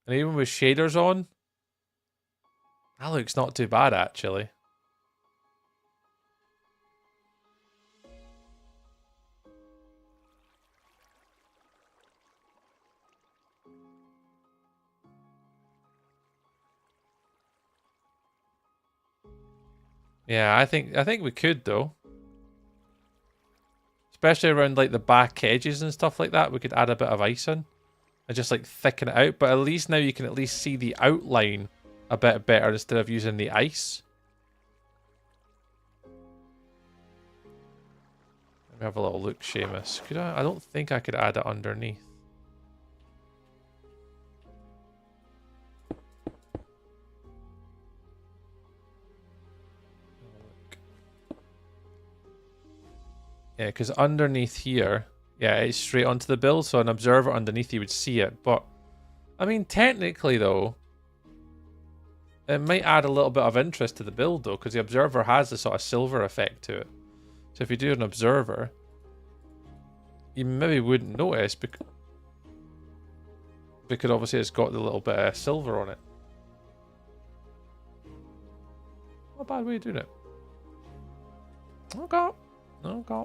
And even with shaders on, that looks not too bad actually. Yeah, I think we could though. Especially around like the back edges and stuff like that, we could add a bit of icing and just like thicken it out. But at least now you can at least see the outline a bit better instead of using the ice. Let me have a little look, Seamus. Could I don't think I could add it underneath. Yeah, because underneath here, yeah, it's straight onto the build, so an observer underneath you would see it. But, I mean, technically, though, it might add a little bit of interest to the build, though, because the observer has a sort of silver effect to it. So if you do an observer, you maybe wouldn't notice, because obviously it's got the little bit of silver on it. Not a bad way of doing it. Okay. Okay.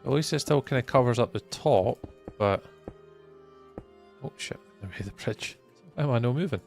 At least it still kind of covers up the top, but... Oh shit, I made the bridge. Why am I no moving?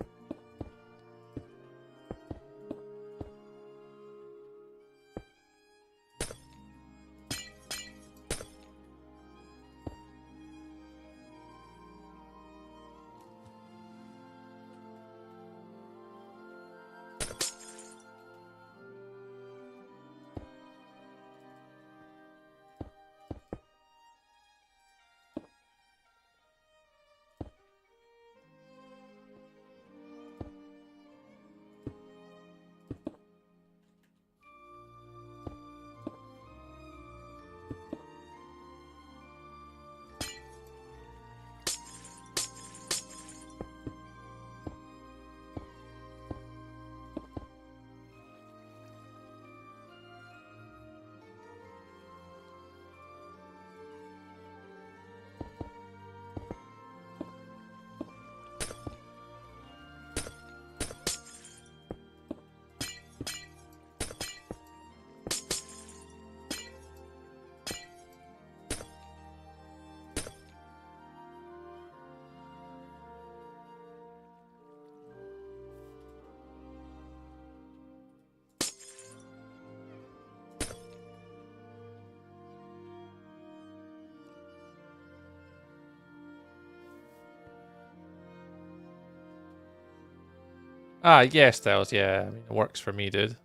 Ah, yeah, Styles, yeah. I mean, it works for me, dude.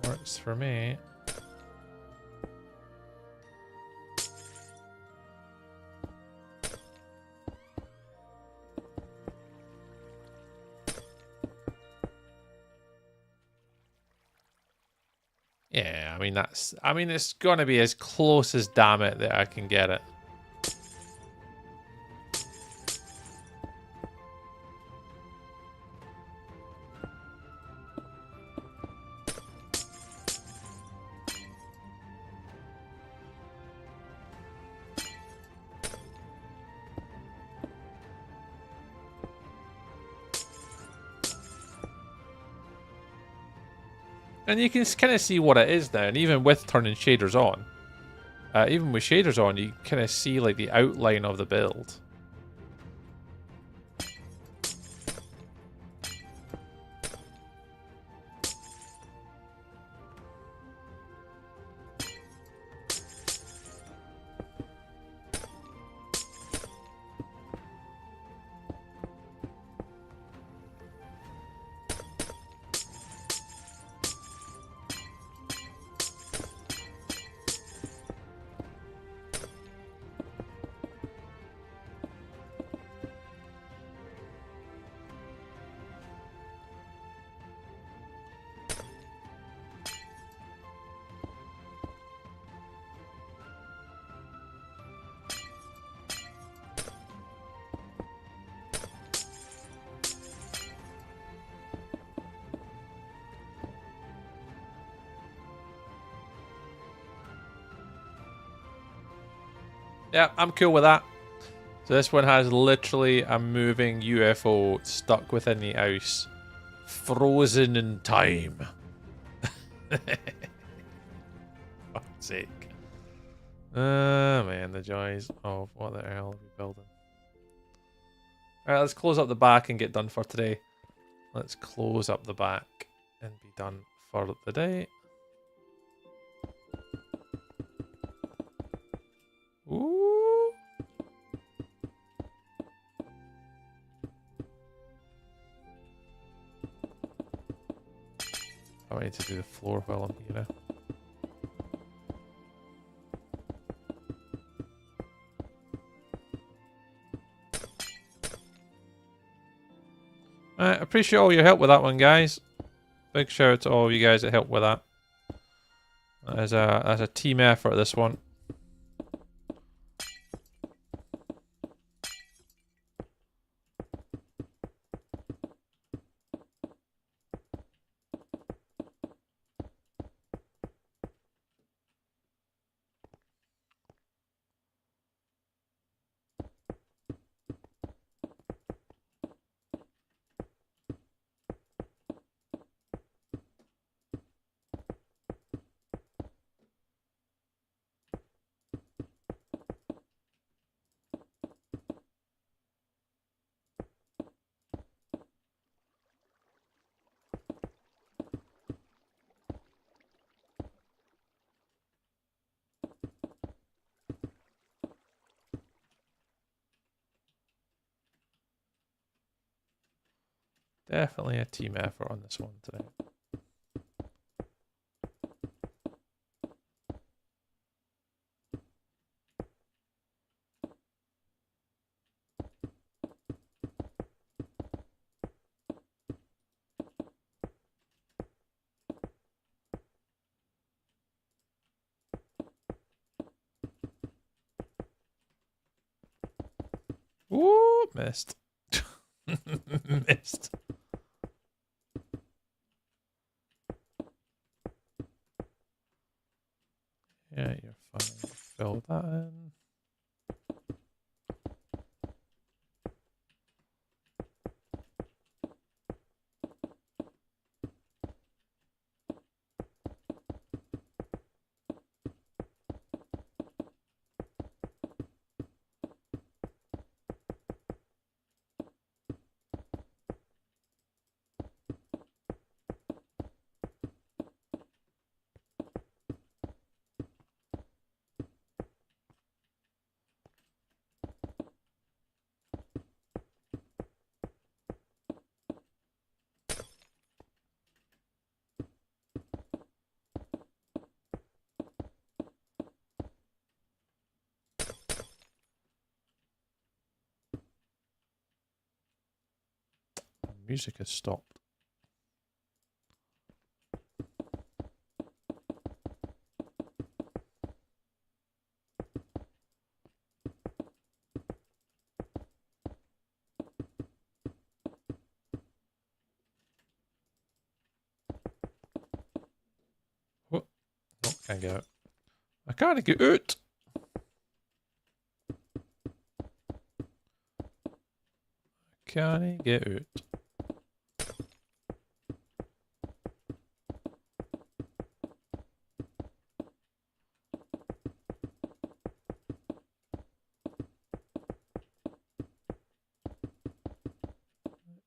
Works for me. Yeah, I mean, that's... I mean, it's gonna be as close as damn it that I can get it. And you can kind of see what it is now, and even with turning shaders on, even with shaders on, you kind of see like the outline of the build. Yeah, I'm cool with that. So this one has literally a moving UFO stuck within the house. Frozen in time. Fuck's sake. Man, the joys of what the hell are we building? Alright, let's close up the back and get done for today. Let's close up the back and be done for the day. Ooh. I need to do the floor while I'm here. I appreciate all your help with that one, guys. Big shout out to all of you guys that helped with that. That's a team effort, this one. Definitely a team effort on this one today. Ooh, missed. Missed. Yeah, you're fine. Fill that in. Music has stopped. Oh, no, can't get out. I can't get out. Can't get out.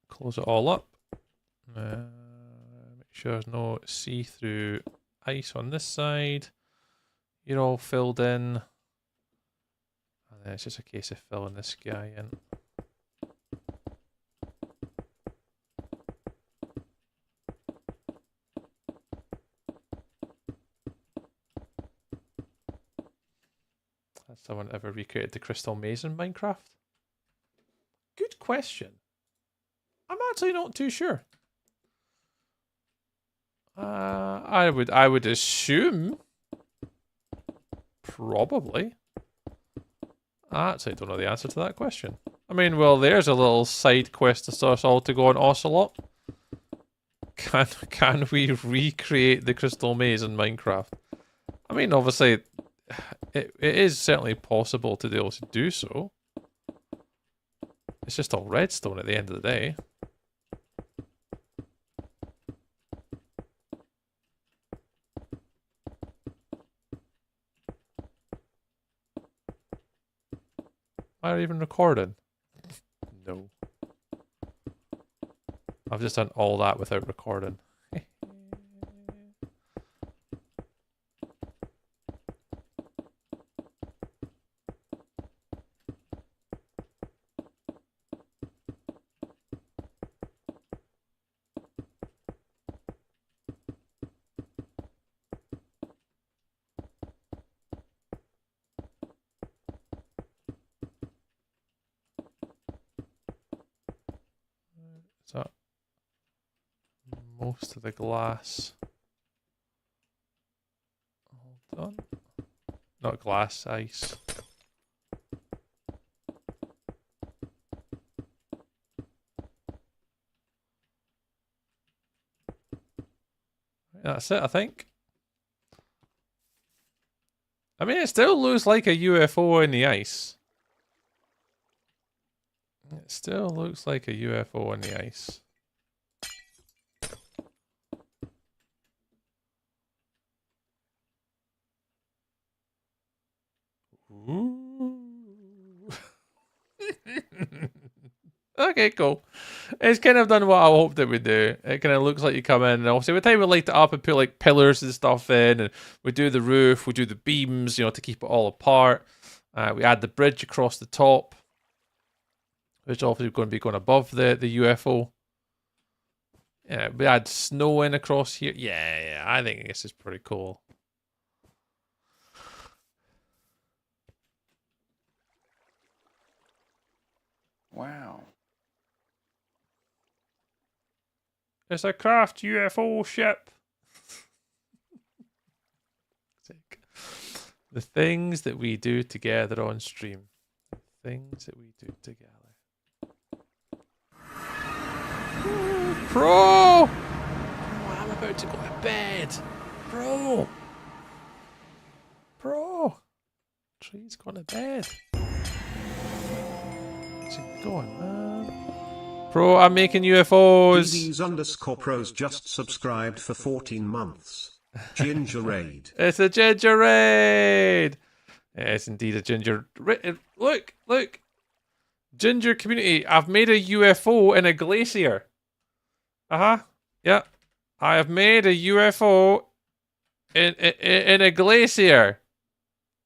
Close it all up. Make sure there's no see-through ice on this side. You're all filled in. And then it's just a case of filling this guy in. Has someone ever recreated the crystal maze in Minecraft? Good question. I'm actually not too sure. I would assume probably. I actually don't know the answer to that question. I mean, well, there's a little side quest to start us all to go on Ocelot. Can we recreate the crystal maze in Minecraft? I mean, obviously, it is certainly possible to be able to do so. It's just all redstone at the end of the day. Am I even recording? No. I've just done all that without recording. Is that most of the glass all done? Not glass, ice. That's it, I think. I mean, it still looks like a UFO in the ice. It still looks like a UFO in the ice. Ooh. Okay, cool. It's kind of done what I hoped it would do. It kind of looks like you come in, and obviously, by the time we light it up and put like pillars and stuff in, and we do the roof, we do the beams, you know, to keep it all apart. We add the bridge across the top, which is obviously going to be going above the UFO. Yeah, we add snow in across here. Yeah, I think this is pretty cool. Wow. It's a craft UFO ship. The things that we do together on stream. The things that we do together. Bro! Oh, I'm about to go to bed. Bro! Bro! Tree's gone to bed. Where's it going, man? Bro, I'm making UFOs. DDs_pros just subscribed for 14 months. Ginger raid. It's a ginger raid. It's indeed a ginger raid. Look. Ginger community. I've made a UFO in a glacier. Yeah. I have made a UFO in a glacier.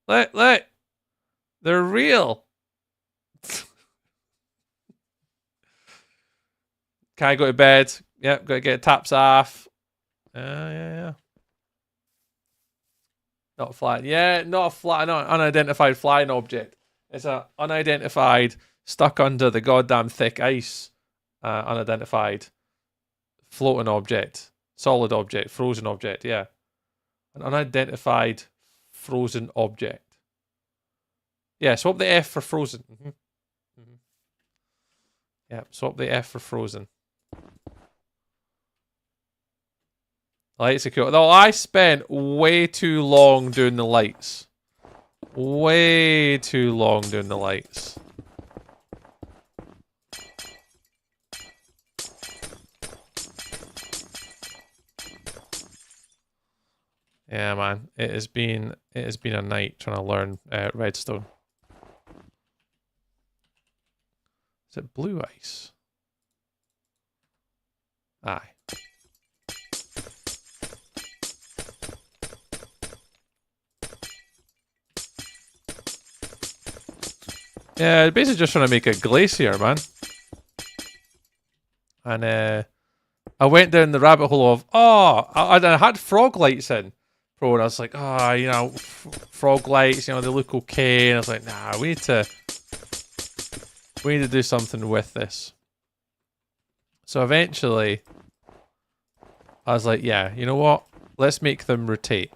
Look. They're real. Can I go to bed? Yep, gotta get taps off. Yeah. Not flying. Yeah, not a fly, not an unidentified flying object. It's a unidentified, stuck under the goddamn thick ice, unidentified, floating object, solid object, frozen object. Yeah, an unidentified frozen object. Yeah, swap the F for frozen. Yeah, swap the F for frozen. Lights are cool. Though I spent way too long doing the lights. Way too long doing the lights. Yeah, man. It has been a night trying to learn redstone. Is it blue ice? Aye. Yeah, basically just trying to make a glacier, man. And I went down the rabbit hole of, I had frog lights in, bro, and I was like, you know, frog lights, you know, they look okay. And I was like, nah, we need to do something with this. So eventually, I was like, yeah, you know what? Let's make them rotate.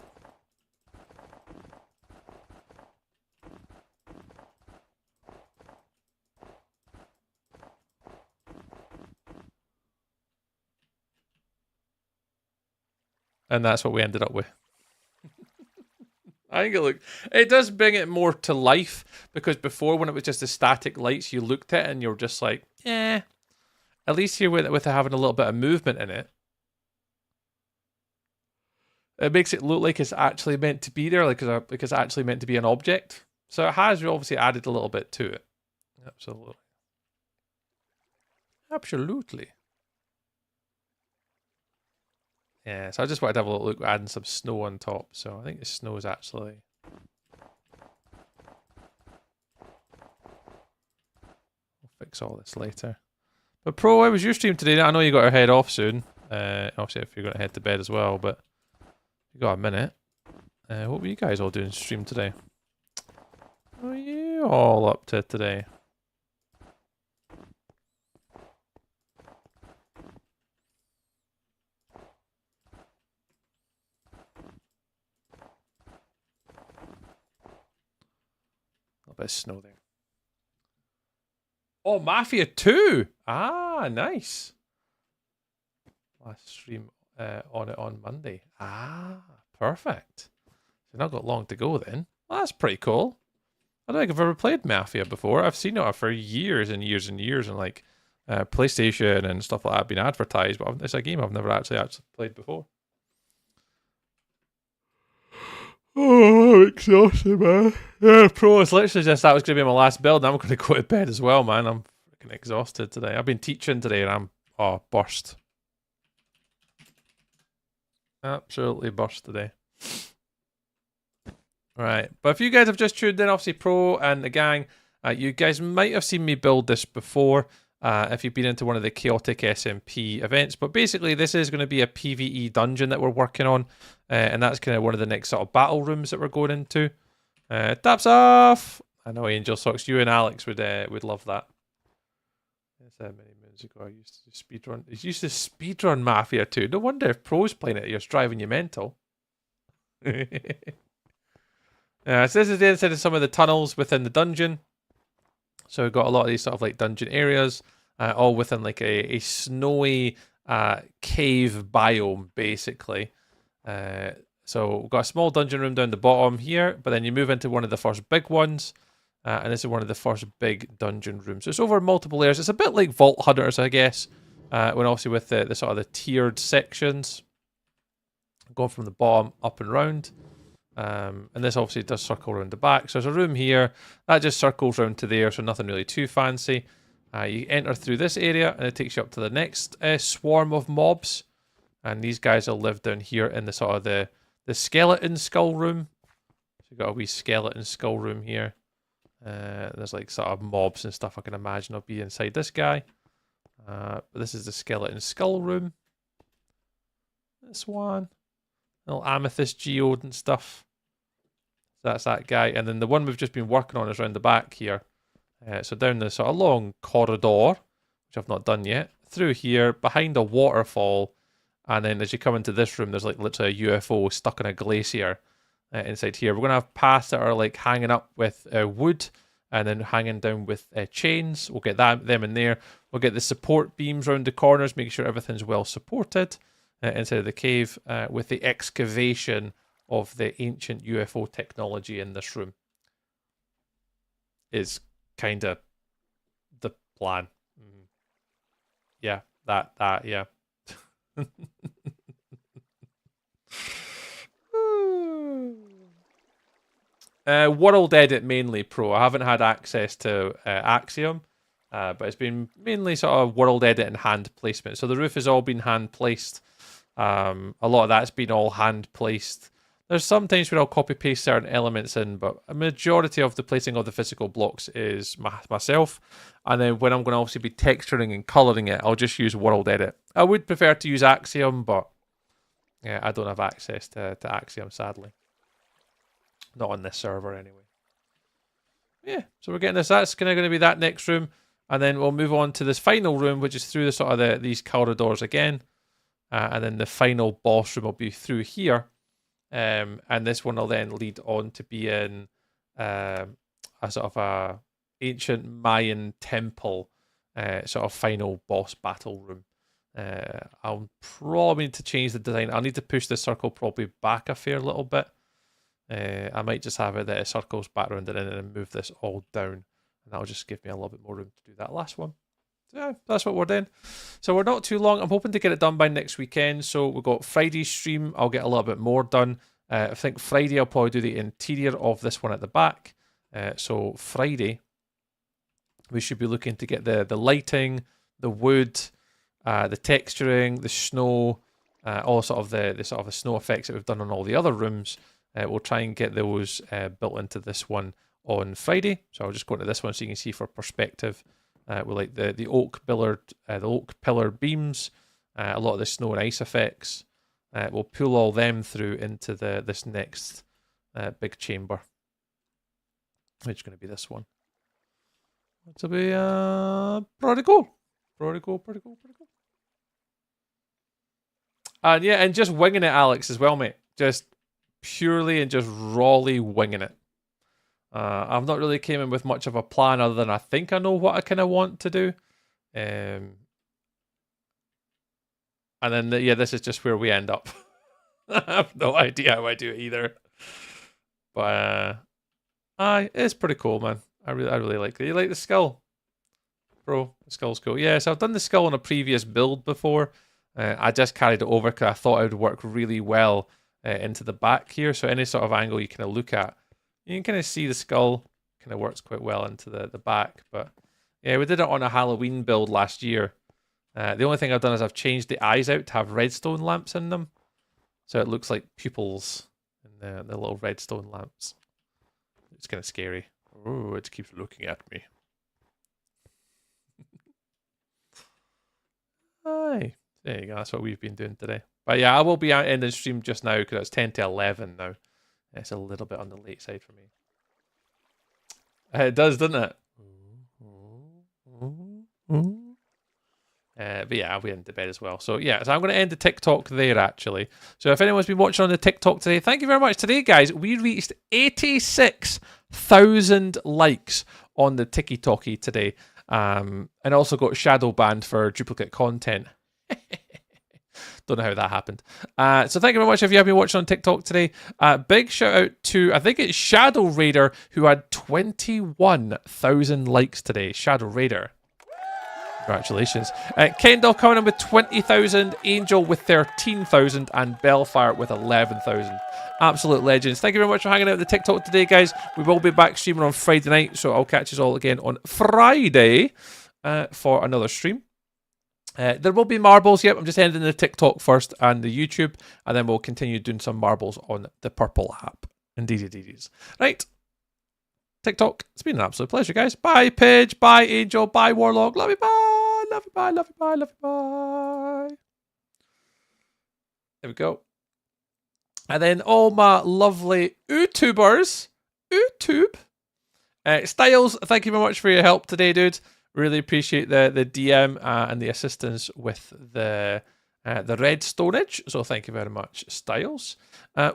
And that's what we ended up with. I think it does bring it more to life, because before, when it was just the static lights, you looked at it and you were just like, at least here with having a little bit of movement in it. It makes it look like it's actually meant to be there, like it's actually meant to be an object. So it has obviously added a little bit to it. Absolutely. Absolutely. Yeah, so I just wanted to have a little look at adding some snow on top. So I think the snow is actually... We'll fix all this later. But Pro, how was your stream today? I know you got to head off soon. Obviously, if you're going to head to bed as well, but you got a minute. What were you guys all doing stream today? What are you all up to today? A bit of snow there. Oh, Mafia 2! Ah, nice. Last stream on it on Monday. Ah, perfect. So not got long to go then. Well, that's pretty cool. I don't think I've ever played Mafia before. I've seen it for years and years and years, and like PlayStation and stuff like that been advertised, but it's a game I've never actually played before. Oh, I'm exhausted, man. Yeah, Pro, it's literally just that was going to be my last build, and I'm going to go to bed as well, man. I'm freaking exhausted today. I've been teaching today, and I'm burst. Absolutely burst today. Right, but if you guys have just tuned in, obviously Pro and the gang, you guys might have seen me build this before if you've been into one of the Chaotic SMP events. But basically, this is going to be a PVE dungeon that we're working on, and that's kind of one of the next sort of battle rooms that we're going into. Taps off! I know Angel Socks, you and Alex would love that. Many moons ago, I used to speedrun. I used to speedrun Mafia 2. No wonder if Pro's playing it, you're driving you mental. So this is the inside of some of the tunnels within the dungeon. So we've got a lot of these sort of like dungeon areas, all within like a snowy cave biome, basically. So we've got a small dungeon room down the bottom here, but then you move into one of the first big ones, and this is one of the first big dungeon rooms. So it's over multiple layers. It's a bit like Vault Hunters, I guess, when obviously with the sort of the tiered sections, going from the bottom up and round. And this obviously does circle around the back. So there's a room here that just circles around to there, so nothing really too fancy. You enter through this area, and it takes you up to the next swarm of mobs. And these guys will live down here in the sort of the skeleton skull room. So you've got a wee skeleton skull room here. There's like sort of mobs and stuff I can imagine will be inside this guy. But this is the skeleton skull room. This one. Little amethyst geode and stuff. So that's that guy. And then the one we've just been working on is around the back here. So down the sort of long corridor, which I've not done yet, through here, behind a waterfall, and then as you come into this room, there's like literally a UFO stuck in a glacier inside here. We're going to have paths that are like hanging up with wood, and then hanging down with chains. We'll get them in there. We'll get the support beams around the corners, make sure everything's well supported inside of the cave, with the excavation of the ancient UFO technology in this room. Is kind of the plan. Yeah, that, yeah. World Edit mainly Pro. I haven't had access to Axiom, but it's been mainly sort of World Edit and hand placement. So the roof has all been hand placed. A lot of that's been all hand placed. There's sometimes where I'll copy paste certain elements in, but a majority of the placing of the physical blocks is myself. And then when I'm going to obviously be texturing and colouring it, I'll just use World Edit. I would prefer to use Axiom, but yeah, I don't have access to Axiom, sadly. Not on this server, anyway. Yeah, so we're getting this. That's kind of going to be that next room. And then we'll move on to this final room, which is through the sort of these corridors again. And then the final boss room will be through here. And this one will then lead on to be in a sort of a ancient Mayan temple sort of final boss battle room. I'll probably need to change the design. I'll need to push the circle probably back a fair little bit. I might just have it that it circles back around it and then move this all down. And that'll just give me a little bit more room to do that last one. So yeah, that's what we're doing. So we're not too long. I'm hoping to get it done by next weekend. So we've got Friday's stream. I'll get a little bit more done. I think Friday I'll probably do the interior of this one at the back. So Friday, we should be looking to get the lighting, the wood, the texturing, the snow, all sort of the sort of the snow effects that we've done on all the other rooms. We'll try and get those built into this one on Friday. So I'll just go into this one so you can see for perspective. With like the oak pillar beams, a lot of the snow and ice effects. We'll pull all them through into this next big chamber, which is going to be this one. It'll be pretty cool. Pretty cool. And yeah, and just winging it, Alex, as well, mate. Just purely and just rawly winging it. I've not really came in with much of a plan other than I think I know what I kind of want to do. And then, yeah, this is just where we end up. I have no idea how I do it either. But, it's pretty cool, man. I really like it. You like the skull? Bro, the skull's cool. Yeah, so I've done the skull on a previous build before. I just carried it over because I thought it would work really well into the back here. So any sort of angle you kind of look at, you can kind of see the skull kind of works quite well into the back. But yeah, we did it on a Halloween build last year. The only thing I've done is I've changed the eyes out to have redstone lamps in them. So it looks like pupils in the little redstone lamps. It's kind of scary. Oh, it keeps looking at me. Hi. There you go. That's what we've been doing today. But yeah, I will be out in the stream just now because it's 10 to 11 now. It's a little bit on the late side for me. It does, doesn't it? But yeah, I'll be into bed as well. So yeah, so I'm going to end the TikTok there, actually. So if anyone's been watching on the TikTok today, thank you very much. Today, guys, we reached 86,000 likes on the TikToky today. And also got shadow banned for duplicate content. Don't know how that happened. So thank you very much if you have been watching on TikTok today. Big shout out to, I think it's Shadow Raider, who had 21,000 likes today. Shadow Raider. Congratulations. Kendall coming in with 20,000, Angel with 13,000, and Bellfire with 11,000. Absolute legends. Thank you very much for hanging out with the TikTok today, guys. We will be back streaming on Friday night, so I'll catch you all again on Friday for another stream. There will be marbles. Yep, I'm just ending the TikTok first and the YouTube, and then we'll continue doing some marbles on the Purple app. Indeed. Right. TikTok, it's been an absolute pleasure, guys. Bye, Pidge. Bye, Angel. Bye, Warlock. Love you, bye. Love you, bye. Love you, bye. Love you, bye. There we go. And then all my lovely YouTubers. YouTube. Styles, thank you very much for your help today, dude. Really appreciate the DM and the assistance with the red storage. So thank you very much, Styles.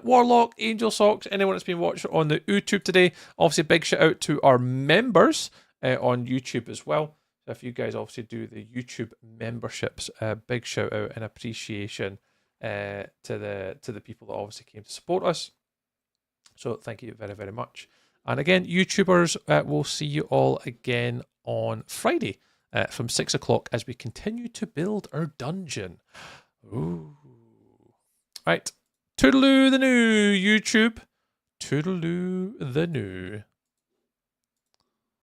Warlock, Angel Socks, anyone that's been watching on the YouTube today. Obviously, big shout out to our members on YouTube as well. So if you guys obviously do the YouTube memberships, big shout out and appreciation to the people that obviously came to support us. So thank you very, very much. And again, YouTubers, we'll see you all again on Friday from 6 o'clock as we continue to build our dungeon. Ooh. Right. Toodaloo the new YouTube. Toodaloo the new.